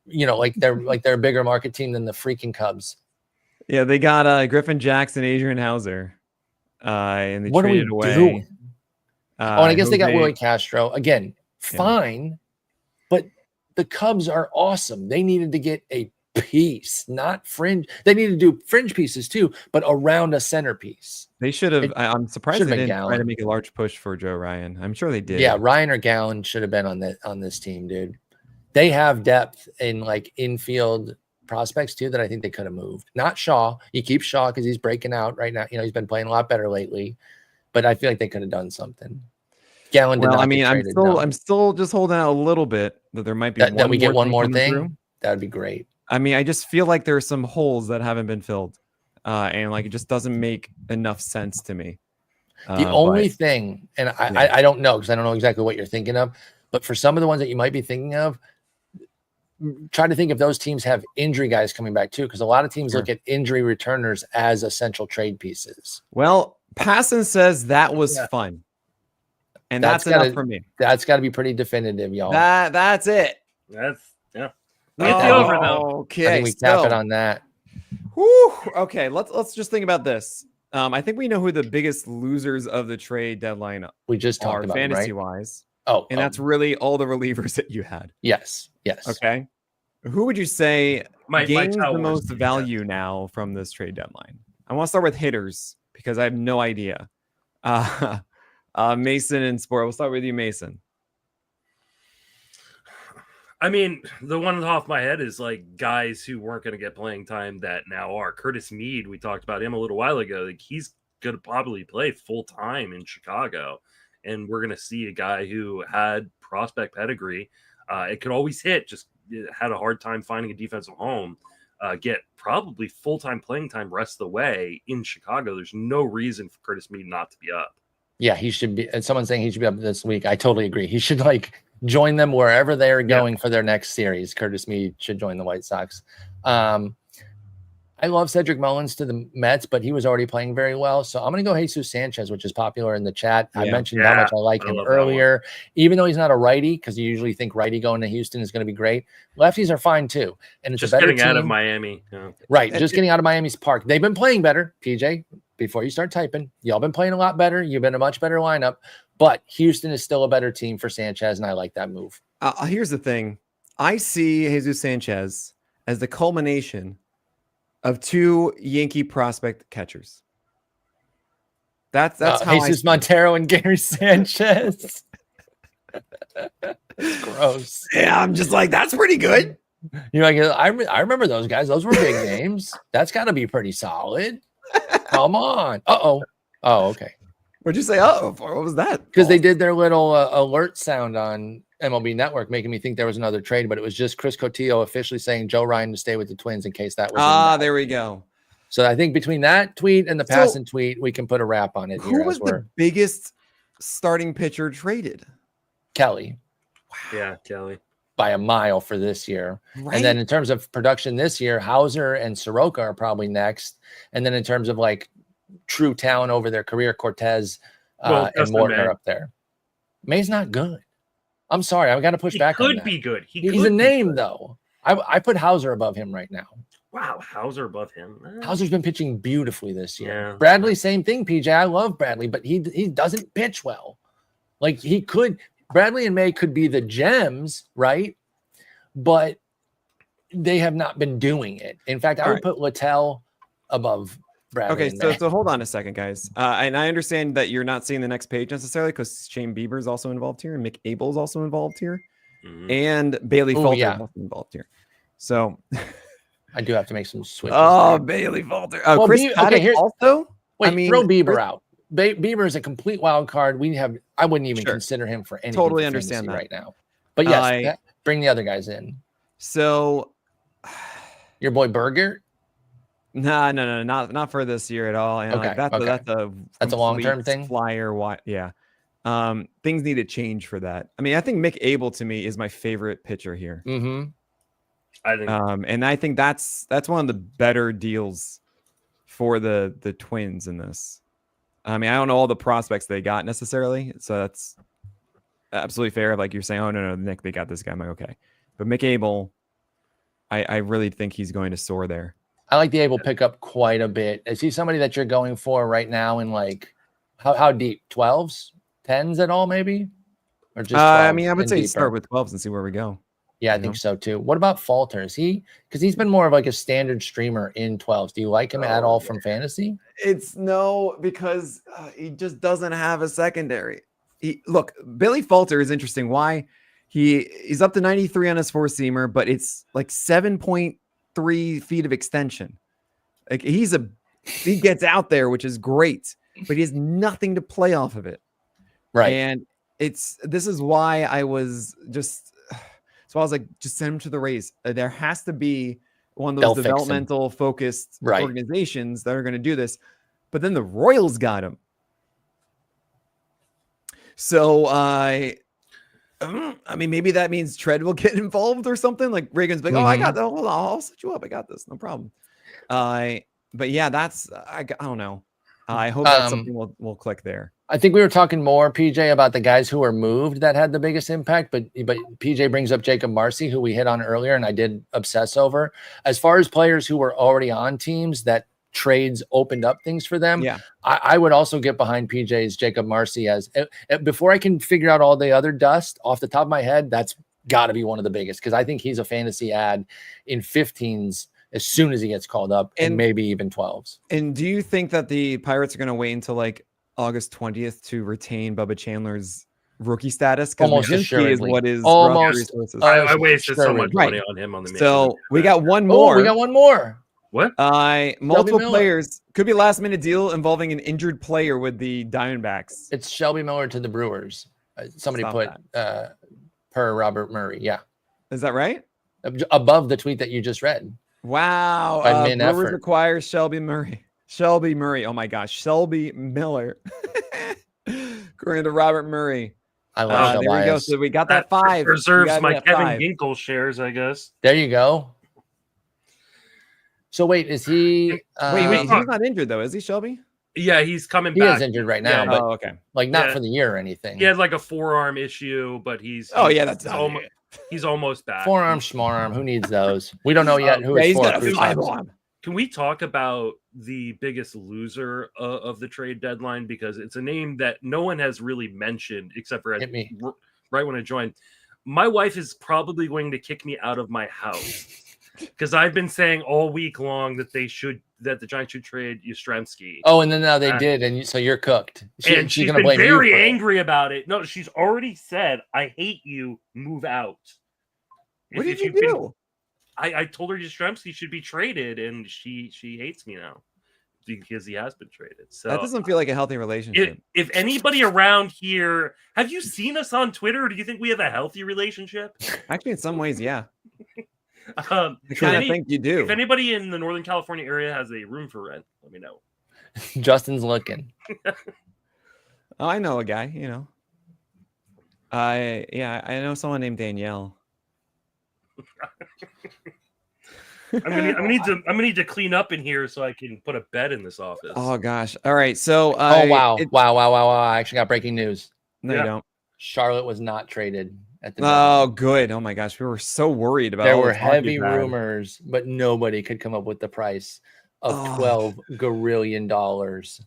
you know, like they're a bigger market team than the freaking Cubs? Yeah, they got Griffin Jackson, Adrian Hauser, and they What are we traded away. doing? And I guess they got Jose- Willie Castro again. Fine, but the Cubs are awesome. They needed to get a piece, not fringe. They needed to do fringe pieces too, but around a centerpiece. They should have. I'm surprised should've they been didn't try to Gallen. make a large push for Joe Ryan. I'm sure they did. Yeah, Ryan or Gallen should have been on this team, dude. They have depth in like infield prospects too that I think they could have moved. Not Shaw. You keep Shaw because he's breaking out right now. You know, he's been playing a lot better lately, but I feel like they could have done something. Gallen did Well, not I mean, get I'm traded, still, no. I'm still just holding out a little bit that there might be that we get one more coming thing. through. That would be great. I mean, I just feel like there are some holes that haven't been filled, and like it just doesn't make enough sense to me. The only thing, and I don't know because I don't know exactly what you're thinking of, but for some of the ones that you might be thinking of, try to think if those teams have injury guys coming back too, because a lot of teams look at injury returners as essential trade pieces. Well, Passon says that was fun, and that's enough for me. That's got to be pretty definitive, y'all. That's it. That's yeah. Oh, It's over though. Okay, I think we tap it on that. Whew, okay, let's just think about this. I think we know who the biggest losers of the trade deadline We just are talked about them, fantasy right? wise. Oh, And that's really all the relievers that you had. yes. Okay. Who would you say My gains the towers, most yeah. value now from this trade deadline? I want to start with hitters because I have no idea. Mason and Sporer. We'll start with you, Mason. I mean, the one off my head is like guys who weren't going to get playing time that now are. Curtis Mead, we talked about him a little while ago. Like he's going to probably play full time in Chicago, and we're going to see a guy who had prospect pedigree. It could always hit, just had a hard time finding a defensive home. Get probably full time playing time rest of the way in Chicago. There's no reason for Curtis Mead not to be up. Yeah, he should be. And someone's saying he should be up this week. I totally agree. He should like join them wherever they're going for their next series. Curtis Mead should join the White Sox. I love Cedric Mullins to the Mets, but he was already playing very well. So I'm going to go Jesus Sanchez, which is popular in the chat. I mentioned how much I like him earlier, even though he's not a righty, because you usually think righty going to Houston is going to be great. Lefties are fine too. And it's just a better getting team. out of Miami. Yeah. Right. Just getting out of Miami's park. They've been playing better, PJ, before you start typing. Y'all been playing a lot better. You've been a much better lineup, but Houston is still a better team for Sanchez, and I like that move. Here's the thing. I see Jesus Sanchez as the culmination of two Yankee prospect catchers. That's how Jesus Montero and Gary Sanchez. Gross. Yeah, I'm just like, that's pretty good. You know, like, I remember those guys. Those were big names. That's got to be pretty solid. Come on. Oh, okay. What'd you say? Oh, what was that? Because they did their little alert sound on MLB Network, making me think there was another trade, but it was just Chris Cotillo officially saying Joe Ryan to stay with the Twins in case that was. There we go. So I think between that tweet and the Passon tweet, we can put a wrap on it. Who was the biggest starting pitcher traded? Kelly. Yeah, Kelly. By a mile for this year. Right. And then in terms of production this year, Hauser and Soroka are probably next. And then in terms of like true talent over their career, Cortez and Morton are up there. May's not good. I'm sorry. I've got to push back on that. He could be good. He's a name, though. I put Hauser above him right now. Wow, Hauser above him. Hauser's been pitching beautifully this year. Yeah. Bradley, same thing, PJ. I love Bradley, but he doesn't pitch well. Like he could. Bradley and May could be the gems, right? But they have not been doing it. In fact, I would put Littell above Bradley. Okay, so hold on a second, guys. And I understand that you're not seeing the next page necessarily because Shane Bieber's also involved here and Mick Abel's also involved here. and Bailey Ooh, Falter yeah. also involved here. So, I do have to make some switches. oh, there. Bailey Falter. Well, Chris Paddock here's also. Wait, I mean, throw Bieber out. Bieber is a complete wild card. I wouldn't even Sure. consider him for anything. Totally for understand fantasy that. right now. But yes, bring the other guys in. So, your boy Berger. no, not for this year at all. And Okay, like that's a long-term complete thing? Flyer, yeah. Things need to change for that. I mean, I think Mick Abel to me is my favorite pitcher here. Mm-hmm. I think, and I think that's one of the better deals for the Twins in this. I mean, I don't know all the prospects they got necessarily, so that's absolutely fair. Like you're saying, oh no, Nick, they got this guy. I'm like, okay, but Mick Abel, I really think he's going to soar there. I like the Abel pickup quite a bit. Is he somebody that you're going for right now in like how deep? 12s, 10s at all, maybe? Or just I mean, I would and say deeper? start with 12s and see where we go. Yeah, I you think know? so too. What about Falter? Is he because he's been more of like a standard streamer in 12s? Do you like him at all from fantasy? It's no, because he just doesn't have a secondary. Look, Billy Falter is interesting. Why? He's up to 93 on his four-seamer, but it's like 7.3 feet of extension. Like he gets out there, which is great, but he has nothing to play off of it. Right. And this is why I was just so I was like, just send him to the Rays. There has to be one of those developmental focused organizations that are going to do this. But then the Royals got him. So I mean, maybe that means Tread will get involved or something. Like Reagan's like, oh, I got that. Hold on, I'll set you up. I got this. No problem. But yeah, I don't know. I hope that something will click there. I think we were talking more, PJ, about the guys who were moved that had the biggest impact, but PJ brings up Jacob Marcy, who we hit on earlier, and I did obsess over. As far as players who were already on teams that trades opened up things for them, yeah, I would also get behind PJ's Jacob Marcy as before I can figure out all the other dust off the top of my head. That's got to be one of the biggest because I think he's a fantasy ad in 15s as soon as he gets called up, and maybe even 12s. And do you think that the Pirates are going to wait until like August 20th to retain Bubba Chandler's rookie status? Because Majinsky is what is almost. I wasted so much money on him on the. So we got one more. We got one more. What? Multiple players. Could be a last minute deal involving an injured player with the Diamondbacks. It's Shelby Miller to the Brewers. Somebody put per Robert Murray. Yeah. Is that right? Above the tweet that you just read. Wow. Brewers require Shelby Murray. Shelby Murray. Oh my gosh. Shelby Miller. According to Robert Murray. I love there we go. So we got that 5. Preserves my Kevin Ginkel shares, I guess. There you go. So wait, is he? Wait, he's not injured though, is he, Shelby? Yeah, he's coming back. He is injured right now, but okay, like not for the year or anything. He had like a forearm issue, but he's almost back. Forearm, schmorearm. Who needs those? We don't know yet. Who is Can we talk about the biggest loser of the trade deadline? Because it's a name that no one has really mentioned except for right when I joined. My wife is probably going to kick me out of my house because I've been saying all week long that the Giants should trade Yastrzemski. Oh, and then now they did, and so you're cooked. And she's gonna been very angry about it. No, she's already said, "I hate you. Move out." What did you do? I told her Yastrzemski should be traded, and she hates me now because he has been traded. So that doesn't feel like a healthy relationship. If anybody around here, have you seen us on Twitter? Do you think we have a healthy relationship? Actually, in some ways, yeah. I kind of think you do. If anybody in the Northern California area has a room for rent, let me know. Justin's looking. Oh, I know a guy. I know someone named Danielle. I'm gonna need to clean up in here so I can put a bed in this office. Oh gosh! All right, so wow! I actually got breaking news. No, you don't. Charlotte was not traded at the. Oh, good! Oh my gosh, we were so worried about. There were heavy rumors, but nobody could come up with the price of $12 gazillion.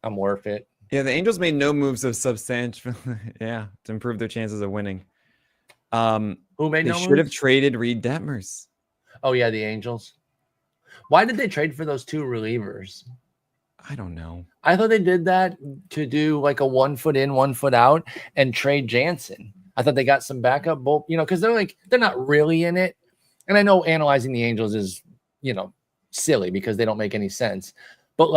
I'm worth it. Yeah, the Angels made no moves of substantial. To improve their chances of winning. Who made they no moves? Should have traded Reed Detmers. Oh yeah, the Angels. Why did they trade for those 2 relievers? I don't know. I thought they did that to do like a 1 foot in, 1 foot out, and trade Jansen. I thought they got some backup bull, because they're not really in it. And I know analyzing the Angels is, silly because they don't make any sense. But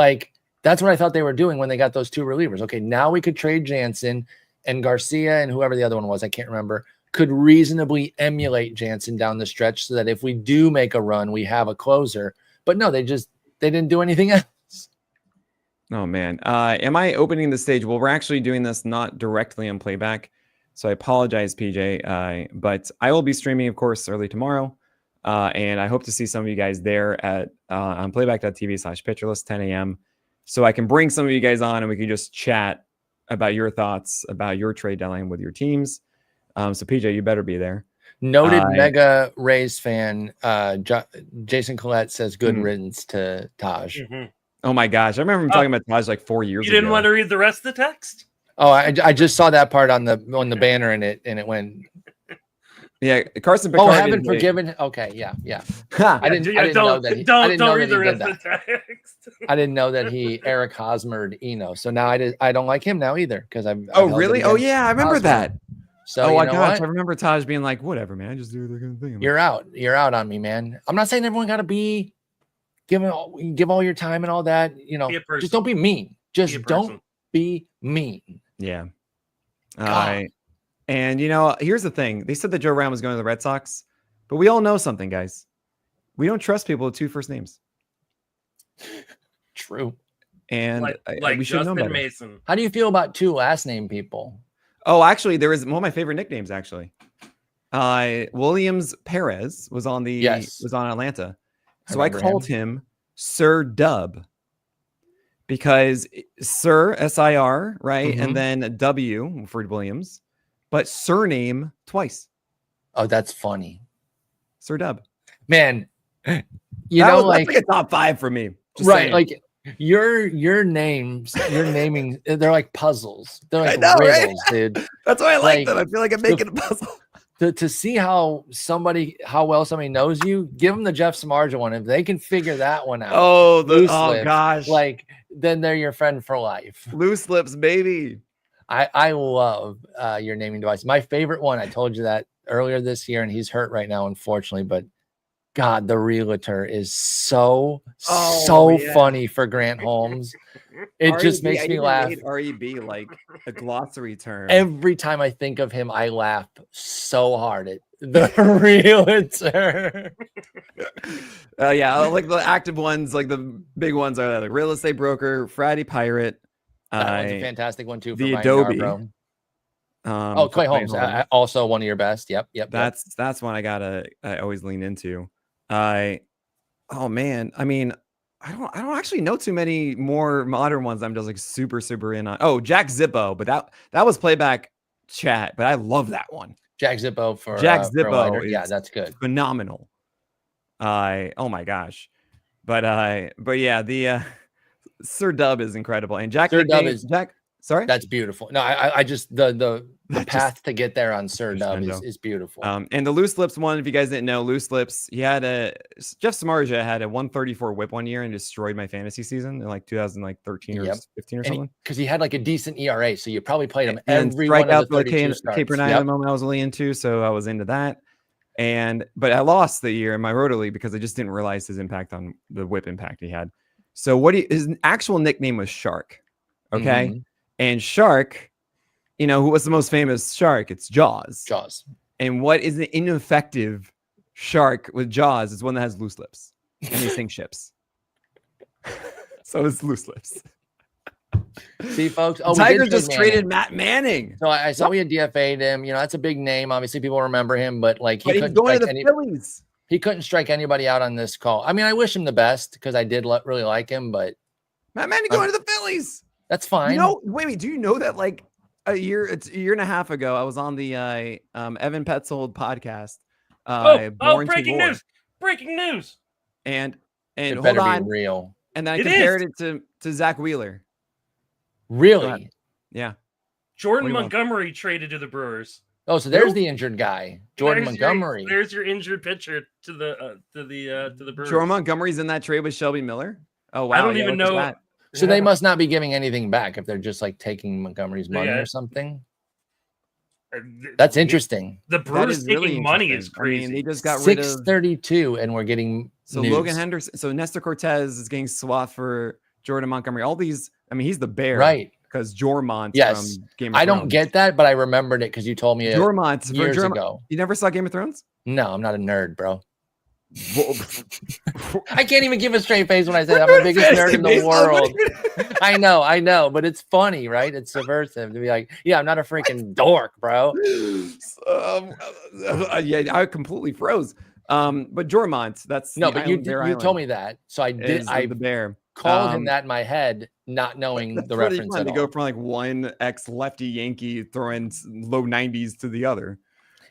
that's what I thought they were doing when they got those two relievers. Okay, now we could trade Jansen, and Garcia and whoever the other one was, I can't remember, could reasonably emulate Jansen down the stretch so that if we do make a run, we have a closer. But no, they didn't do anything else. Oh man. Am I opening the stage? Well, we're actually doing this not directly on Playback. So I apologize, PJ. But I will be streaming, of course, early tomorrow. And I hope to see some of you guys there at on playback.tv/pitcherlist 10 a.m. So I can bring some of you guys on and we can just chat about your thoughts about your trade deadline with your teams. So PJ, you better be there. Noted mega Rays fan, Jason Collette says good riddance to Taj. Oh my gosh. I remember him talking about Taj like 4 years ago. You didn't want to read the rest of the text? Oh, I just saw that part on the banner and it went. Yeah, Carson Picard. Oh, haven't forgiven. Okay, yeah. I didn't know that. Don't read the rest of the text. I didn't know that he Eric Hosmered Eno. So now I don't like him now either because I'm. Oh really? Oh yeah, I remember that. So oh my gosh, I remember Taj being like, "Whatever, man, I just do the good thing." You're out on me, man. I'm not saying everyone got to be give all your time and all that. Just don't be mean. Just don't be mean. Yeah. And here's the thing. They said that Joe Ryan was going to the Red Sox, but we all know something, guys. We don't trust people with two first names. True. And we should know better. Mason. How do you feel about two last name people? Oh, actually, there is one of my favorite nicknames. Actually, Williams Perez was on Atlanta, so I called him Sir Dub because Sir SIR, right, and then W for Williams, but surname twice. Oh, that's funny, Sir Dub. Man, that's like a top 5 for me, right? Saying. Like. Your names, your naming, they're like puzzles. They're like riddles, right? Dude. That's why I like them. I feel like I'm making a puzzle. To see how well somebody knows you, give them the Jeff Samardzija one. If they can figure that one out, oh gosh, then they're your friend for life. Loose lips, baby. I love your naming device. My favorite one. I told you that earlier this year, and he's hurt right now, unfortunately, but. God, the realtor is so funny for Grant Holmes. It just makes me laugh. REB like a glossary term. Every time I think of him, I laugh so hard at the realtor. Yeah, like the active ones, like the big ones are like real estate broker, Friday Pirate. That one's a fantastic one too. For the Ryan Adobe. Clay Holmes, also one of your best. Yep. That's one I always lean into. Oh man, I mean, I don't actually know too many more modern ones. I'm just like super in on. Oh, Jack Zippo, but that was Playback chat, but I love that one. Jack Zippo for Zippo. Yeah, that's good. Phenomenal. Oh my gosh, but yeah, the Sir Dub is incredible, and Jack Sir Dub is Jack. Sorry, that's beautiful. No, I just the path to get there on Sir Dub is beautiful. And the Loose Lips one, if you guys didn't know, Loose Lips, Jeff Samardzija had a 134 whip one year and destroyed my fantasy season in like 2013 or 15 or something. Because he had like a decent ERA, so you probably played him and every one of the 32 starts. Caper 9 at the moment I was really into, so I was into that. But I lost the year in my Roto League because I just didn't realize his impact on the whip impact he had. So his actual nickname was Shark. Okay. Mm-hmm. And Shark, who was the most famous shark? It's Jaws. And what is an ineffective shark with Jaws is one that has loose lips and they sink ships. So it's Loose Lips. See, folks. Tigers just traded Matt Manning. So I saw we had DFA'd him. That's a big name. Obviously, people remember him, but he's going to the Phillies. He couldn't strike anybody out on this call. I mean, I wish him the best because I did really like him, but Matt Manning going to the Phillies. That's fine. Wait, do you know that like a year and a half ago, I was on the Evan Petzold podcast. Breaking news. it And hold on. Be real. And then I compared it to Zach Wheeler. Really? Yeah. Jordan Montgomery traded to the Brewers. Oh, so there's the injured guy, Jordan Montgomery. There's your injured pitcher to the Brewers. Jordan Montgomery's in that trade with Shelby Miller. Oh wow! I don't even know that. So they must not be giving anything back if they're just like taking Montgomery's money or something. That's interesting. The That Brewers is really taking money is interesting. I mean, crazy. they just got rid of 632, and we're getting so news. Logan Henderson. So Nestor Cortez is getting swapped for Jordan Montgomery. All these, I mean, he's the bear, Right. Because Jormont Yes. from Game of I Thrones. don't get that, but I remembered it because you told me it Jormont years ago. You never saw Game of Thrones? No, I'm not a nerd, bro. I can't even give a straight face when I say I'm the biggest nerd in the world. I know, but it's funny, right? It's subversive to be like, yeah, I'm not a freaking dork, bro. Yeah, I completely froze. But Jormont, that's No, the but you island, their told island me that, so I did. is I the bear. called him that in my head, not knowing That's the pretty reference fun at to all. go from like one ex lefty Yankee throwing low 90s to the other.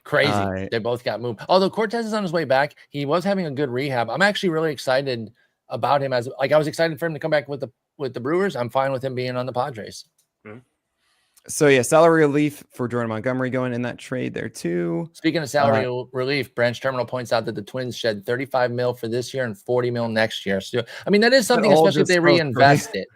Crazy. They both got moved. Although Cortez is on his way back, he was having a good rehab. I'm actually really excited about him. As like I was excited for him to come back with the Brewers. I'm fine with him being on the Padres. So yeah, salary relief for Jordan Montgomery going in that trade there too. Speaking of salary relief, Branch Terminal points out that the Twins shed 35 mil for this year and 40 mil next year. So I mean that is something, all especially if just they reinvest it.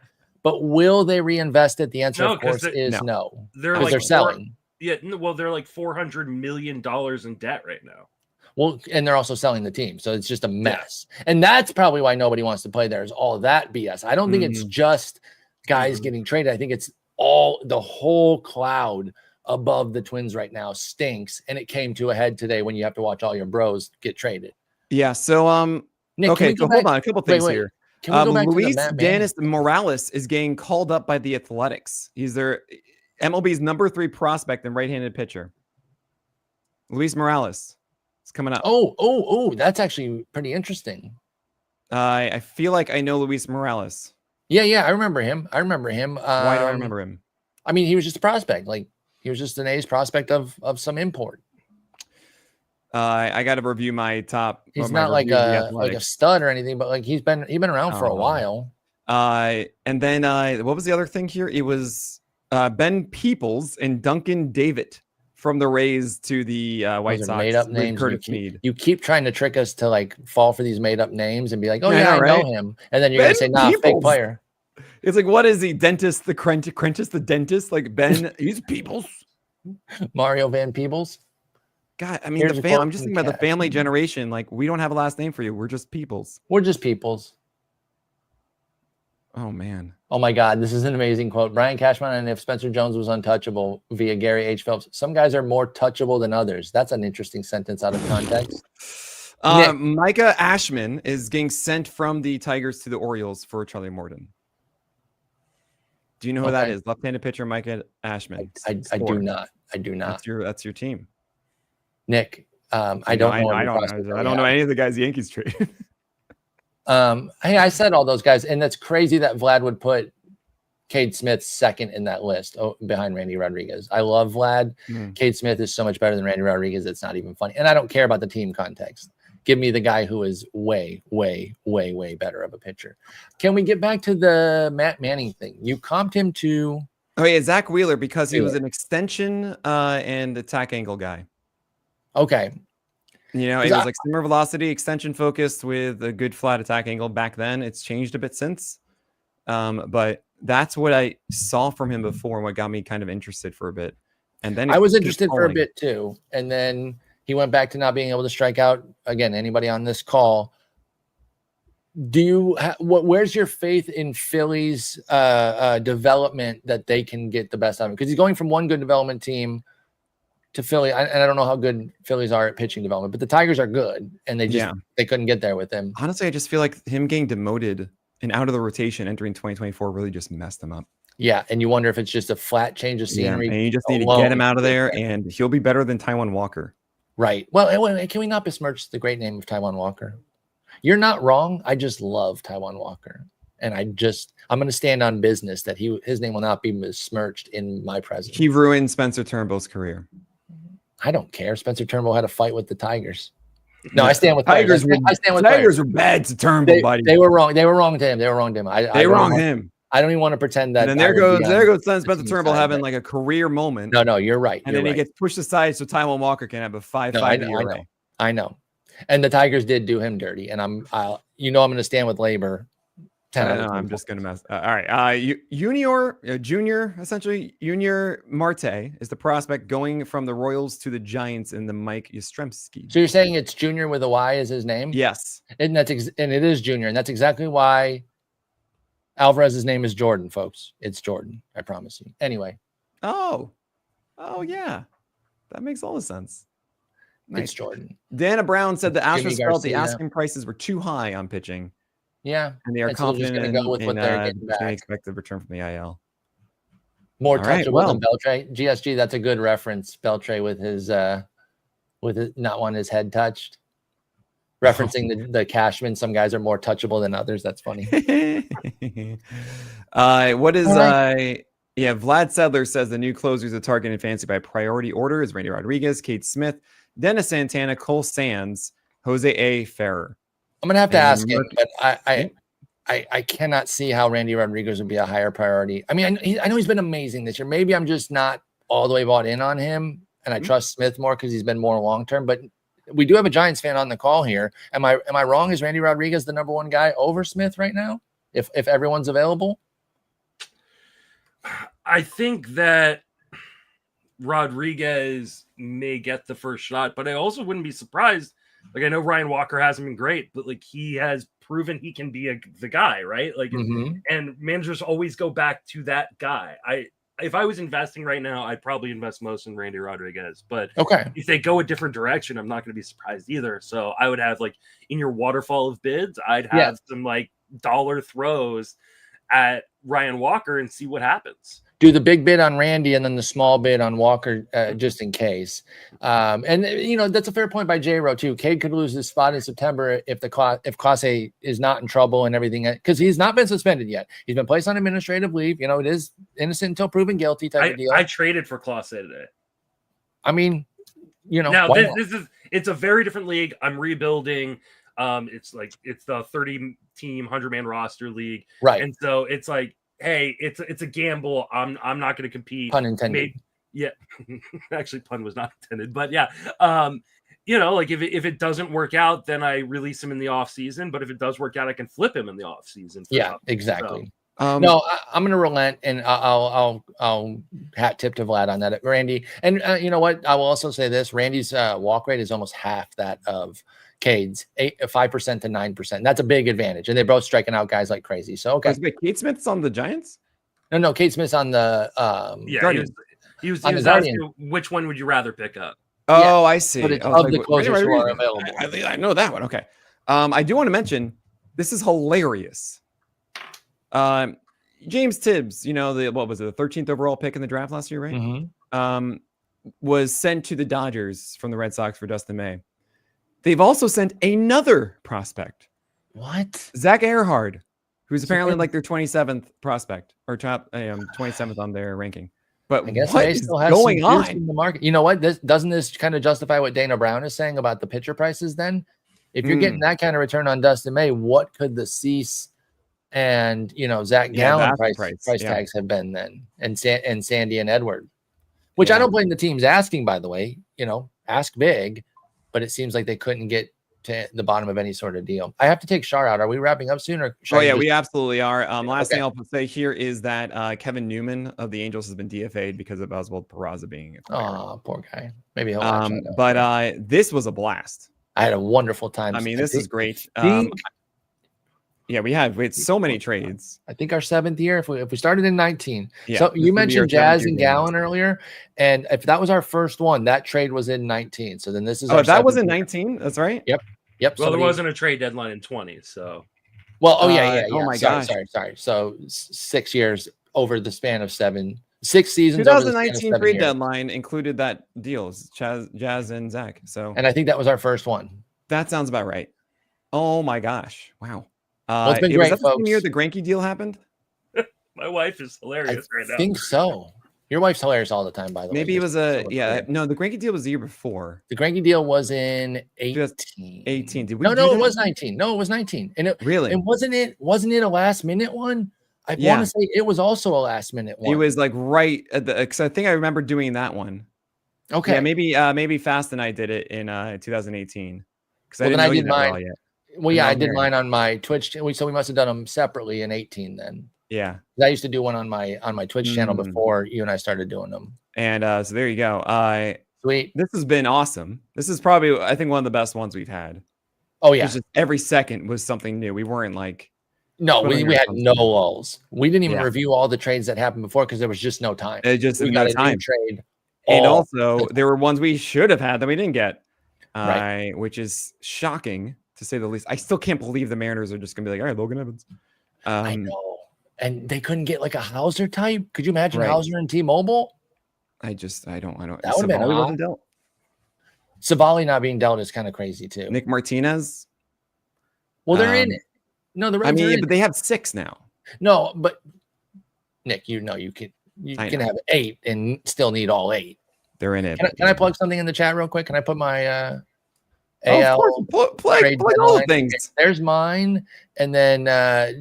But will they reinvest it? The answer, No, of course, is no. no. They're Because like they're selling. Yeah, well, they're like $400 million in debt right now. Well, and they're also selling the team, so it's just a mess. And that's probably why nobody wants to play there, is all that BS. I don't think it's just guys getting traded. I think it's the whole cloud above the Twins right now stinks, and it came to a head today when you have to watch all your bros get traded. Yeah. So Nick, okay. So hold on, a couple things here. Can we go back Luis to the Matt Dennis Morales is getting called up by the Athletics. He's their MLB's #3 prospect and right-handed pitcher. Luis Morales is coming up. Oh, that's actually pretty interesting. I feel like I know Luis Morales. Yeah, I remember him. Why do I remember him? I mean, he was just a prospect. Like he was just an A's prospect of some import. I got to review my top. He's my not like review of the a Athletics. stud or anything, but like he's been around for a while. And then what was the other thing here? It was Ben Peoples and Duncan David from the Rays to the White Those are Sox. made up with names. Curtis Mead. You keep trying to trick us to like fall for these made up names and be like, oh Yeah, yeah, I right? know him, and then you're gonna say, nah, fake Peoples. player. It's like, what is he? Dentist, the Crentice, the dentist, like Ben. He's Peoples. Mario Van Peebles. God, I mean, Here's a the quote I'm just from thinking about the Cash. family generation. Like, we don't have a last name for you. We're just Peoples. We're just peoples. Oh man. Oh my God, this is an amazing quote. Brian Cashman, and if Spencer Jones was untouchable via Gary H. Phelps, some guys are more touchable than others. That's an interesting sentence out of context. Micah Ashman is getting sent from the Tigers to the Orioles for Charlie Morton. Do you know who that is? Left-handed pitcher Micah Ashman. I do not. I do not. That's your team. Nick, I don't know. I don't know any of the guys the Yankees traded. Hey, I said all those guys, and that's crazy that Vlad would put Cade Smith second in that list behind Randy Rodriguez. I love Vlad. Cade Smith is so much better than Randy Rodriguez. It's not even funny. And I don't care about the team context. Give me the guy who is way, way, way, way better of a pitcher. Can we get back to the Matt Manning thing? You comped him to... Oh, yeah, Zach Wheeler, because he was an extension and attack angle guy. Okay. You know, it was like similar velocity, extension focused with a good flat attack angle back then. It's changed a bit since. But that's what I saw from him before and what got me kind of interested for a bit. And then I was interested for a bit too. And then he went back to not being able to strike out. Again, anybody on this call, where's your faith in Philly's development that they can get the best out of him? Because he's going from one good development team to Philly, and I don't know how good Phillies are at pitching development, but the Tigers are good, and they couldn't get there with him. Honestly, I just feel like him getting demoted and out of the rotation entering 2024 really just messed him up. Yeah, and you wonder if it's just a flat change of scenery. And you just need to get him out of there, and he'll be better than Taijuan Walker. Right. Well, can we not besmirch the great name of Taijuan Walker? You're not wrong. I just love Taijuan Walker, and I'm going to stand on business that his name will not be besmirched in my presence. He ruined Spencer Turnbull's career. I don't care. Spencer Turnbull had a fight with the Tigers. No, I stand with Tigers. I stand with Tigers were bad to Turnbull, buddy. They were wrong. They were wrong to him. They wronged him. I don't even want to pretend that. And then there goes Spencer Turnbull having like a career moment. No, you're right. And then he gets pushed aside so Taijuan Walker can have a 5-5 I know. And the Tigers did do him dirty. And I'm going to stand with labor 10 out No, of 10 I'm just points. gonna mess. All right. Junior, essentially, Junior Marte is the prospect going from the Royals to the Giants in the Mike Yastrzemski. So you're saying it's Junior with a Y is his name? Yes. And and it is Junior, and that's exactly why Alvarez's name is Jordan, folks. It's Jordan. I promise you. Anyway, Oh yeah, that makes all the sense. Nice. it's Jordan. Dana Brown said the Jimmy Astros felt the Garcia. asking prices were too high on pitching, Yeah, and they are and so they're just confident gonna go with in what they're getting the back. expected return from the IL. More All right, touchable than Beltre. GSG, that's a good reference. Beltre with his not wanting his head touched. Referencing the Cashman. Some guys are more touchable than others. That's funny. What is All yeah, Vlad Sedler says the new closers are targeted in fantasy by priority order is Randy Rodriguez, Kate Smith, Dennis Santana, Cole Sands, Jose A. Ferrer. I'm gonna have to And ask him, Murphy- but I cannot see how Randy Rodriguez would be a higher priority. I mean, I know he's been amazing this year. Maybe I'm just not all the way bought in on him, and I trust Smith more because he's been more long term. But we do have a Giants fan on the call here. Am I wrong? Is Randy Rodriguez the number one guy over Smith right now? If everyone's available, I think that Rodriguez may get the first shot, but I also wouldn't be surprised. Like, I know Ryan Walker hasn't been great, but like he has proven he can be the guy, right? Like, and managers always go back to that guy. If I was investing right now, I'd probably invest most in Randy Rodriguez. But okay. if they go a different direction, I'm not going to be surprised either. So I would have, like, in your waterfall of bids, I'd have some like dollar throws at Ryan Walker and see what happens. Do the big bid on Randy and then the small bid on Walker, just in case. And you know, that's a fair point by J-Ro too. Cade could lose his spot in September if Clase is not in trouble and everything, because he's not been suspended yet. He's been placed on administrative leave. You know, it is innocent until proven guilty type of deal. I traded for Clase today. I mean, you know, now it's a very different league. I'm rebuilding. It's the 30-team 100-man roster league, right? And so it's like, hey, it's a gamble. I'm not going to compete. Pun intended. Actually, pun was not intended, but yeah. You know, like if it doesn't work out, then I release him in the off season. But if it does work out, I can flip him in the off season. Yeah, exactly. So, no, I'm going to relent, and I'll hat tip to Vlad on that, Randy. And you know what? I will also say this: Randy's walk rate is almost half that of Cade's, 5% to 9%. That's a big advantage, and they're both striking out guys like crazy. So okay, Kate Smith's on the Giants. No, Cade Smith's on the Guardians. He was asking which one would you rather pick up? Oh, I see. But it's of the closers who are available. I know that one. Okay. I do want to mention this is hilarious. James Tibbs, you know, what was it, the 13th overall pick in the draft last year, right? Mm-hmm. Was sent to the Dodgers from the Red Sox for Dustin May. They've also sent another prospect. What? Zach Earhart, who's apparently like their 27th prospect or top 27th on their ranking. But I guess what they is still have going some on juice in the market? You know what? Doesn't this kind of justify what Dana Brown is saying about the pitcher prices? Then, if you're getting that kind of return on Dustin May, what could the Cease and Zach Gallen price tags have been then? And Sandy and Edward, which I don't blame the teams asking. By the way, ask big, but it seems like they couldn't get to the bottom of any sort of deal. I have to take Shar out. Are we wrapping up soon? Or we absolutely are. Last thing I'll say here is that Kevin Newman of the Angels has been DFA'd because of Oswald Peraza being acquired. Oh, poor guy. Maybe he'll. But this was a blast. I had a wonderful time. I mean, this is great. We had so many trades. I think our 7th year. If we started in 19. Yeah, so you mentioned Jazz and Gallen earlier, and if that was our first one, that trade was in 19. So then this is. Oh, that was in 19. That's right. Yep. Well, there wasn't a trade deadline in 20. So. Well, yeah. Oh my gosh. Sorry. So 6 years over the span of 6 seasons. 2019 trade deadline included that deals, Jazz and Zach. So, and I think that was our first one. That sounds about right. Oh my gosh! Wow. Well, it's been great, was that folks. the same year the Greinke deal happened? My wife is hilarious right now. I think so. Your wife's hilarious all the time, by the way. Maybe it was no, the Greinke deal was the year before. The Greinke deal was in 18. 18. Did we No, it was 19. No, it was 19. And wasn't it a last minute one? I want to say it was also a last minute one. It was like right at the, because I think I remember doing that one. Okay. Yeah, maybe Fast and I did it in 2018. Because I didn't know you that well yet. Well, And yeah, now I I'm did here. mine on my Twitch. So we must have done them separately in 18 then. Yeah. I used to do one on my Twitch channel Mm. before you and I started doing them. And so there you go. Sweet. This has been awesome. This is probably, I think, one of the best ones we've had. Oh yeah. It's just every second was something new. We weren't like, No, twiddling we our had thumbs. no lulls. We didn't even Yeah. review all the trades that happened before because there was just no time. it just We no got a new time. trade. And all also, there were ones we should have had that we didn't get, Right. which is shocking to say the least. I still can't believe the Mariners are just gonna be like, all right, Logan Evans. I know. And they couldn't get like a Hauser type. Could you imagine Right. Hauser and T-Mobile? I don't. That would've been Savali odd. wasn't dealt. Savali not being dealt is kind of crazy too. Nick Martinez. Well, they're in um, it. No, the I Reds are mean, in but it. they have 6 now. No, but Nick, you can I can know. have 8 and still need all 8. They're in it. Can I plug something in the chat real quick? Can I put my Oh, AL? of course, play trade all the deadline? things. There's mine, and then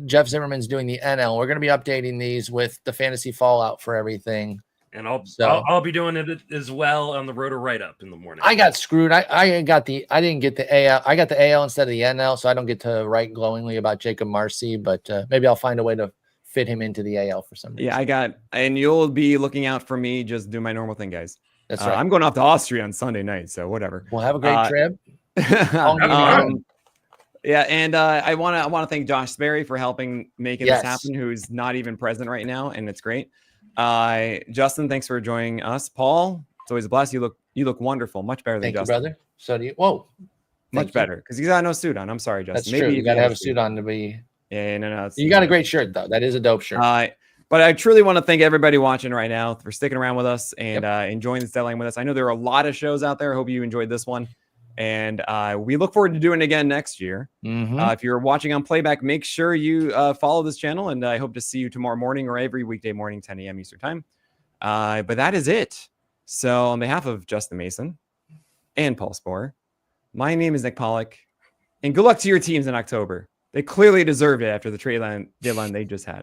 Jeff Zimmerman's doing the NL. We're going to be updating these with the fantasy fallout for everything. And I'll So- I'll be doing it as well on the Roto write up in the morning. I got screwed. I didn't get the AL. I got the AL instead of the NL, so I don't get to write glowingly about Jacob Marcy. But maybe I'll find a way to fit him into the AL for some reason. Yeah, and you'll be looking out for me. Just do my normal thing, guys. That's right. I'm going off to Austria on Sunday night, so whatever. We'll have a great trip. Yeah, and I want to thank Josh Sperry for helping making Yes. this happen, who's not even present right now, and it's great. Justin, thanks for joining us. Paul, it's always a blast. You look wonderful, much better than Thank you, Justin. brother. So do you. Whoa. Much Thank you. better because he's got no suit on. I'm sorry, Justin. That's Maybe true. if You got to had have a suit on to be. Yeah, no. You got a great shirt though. That is a dope shirt. But I truly want to thank everybody watching right now for sticking around with us and enjoying this deadline with us. I know there are a lot of shows out there. I hope you enjoyed this one. And we look forward to doing it again next year. If you're watching on Playback, make sure you follow this channel. And I hope to see you tomorrow morning or every weekday morning, 10 a.m. Eastern time. But that is it. So on behalf of Justin Mason and Paul Sporer, my name is Nick Pollack. And good luck to your teams in October. They clearly deserved it after the trade deadline they just had.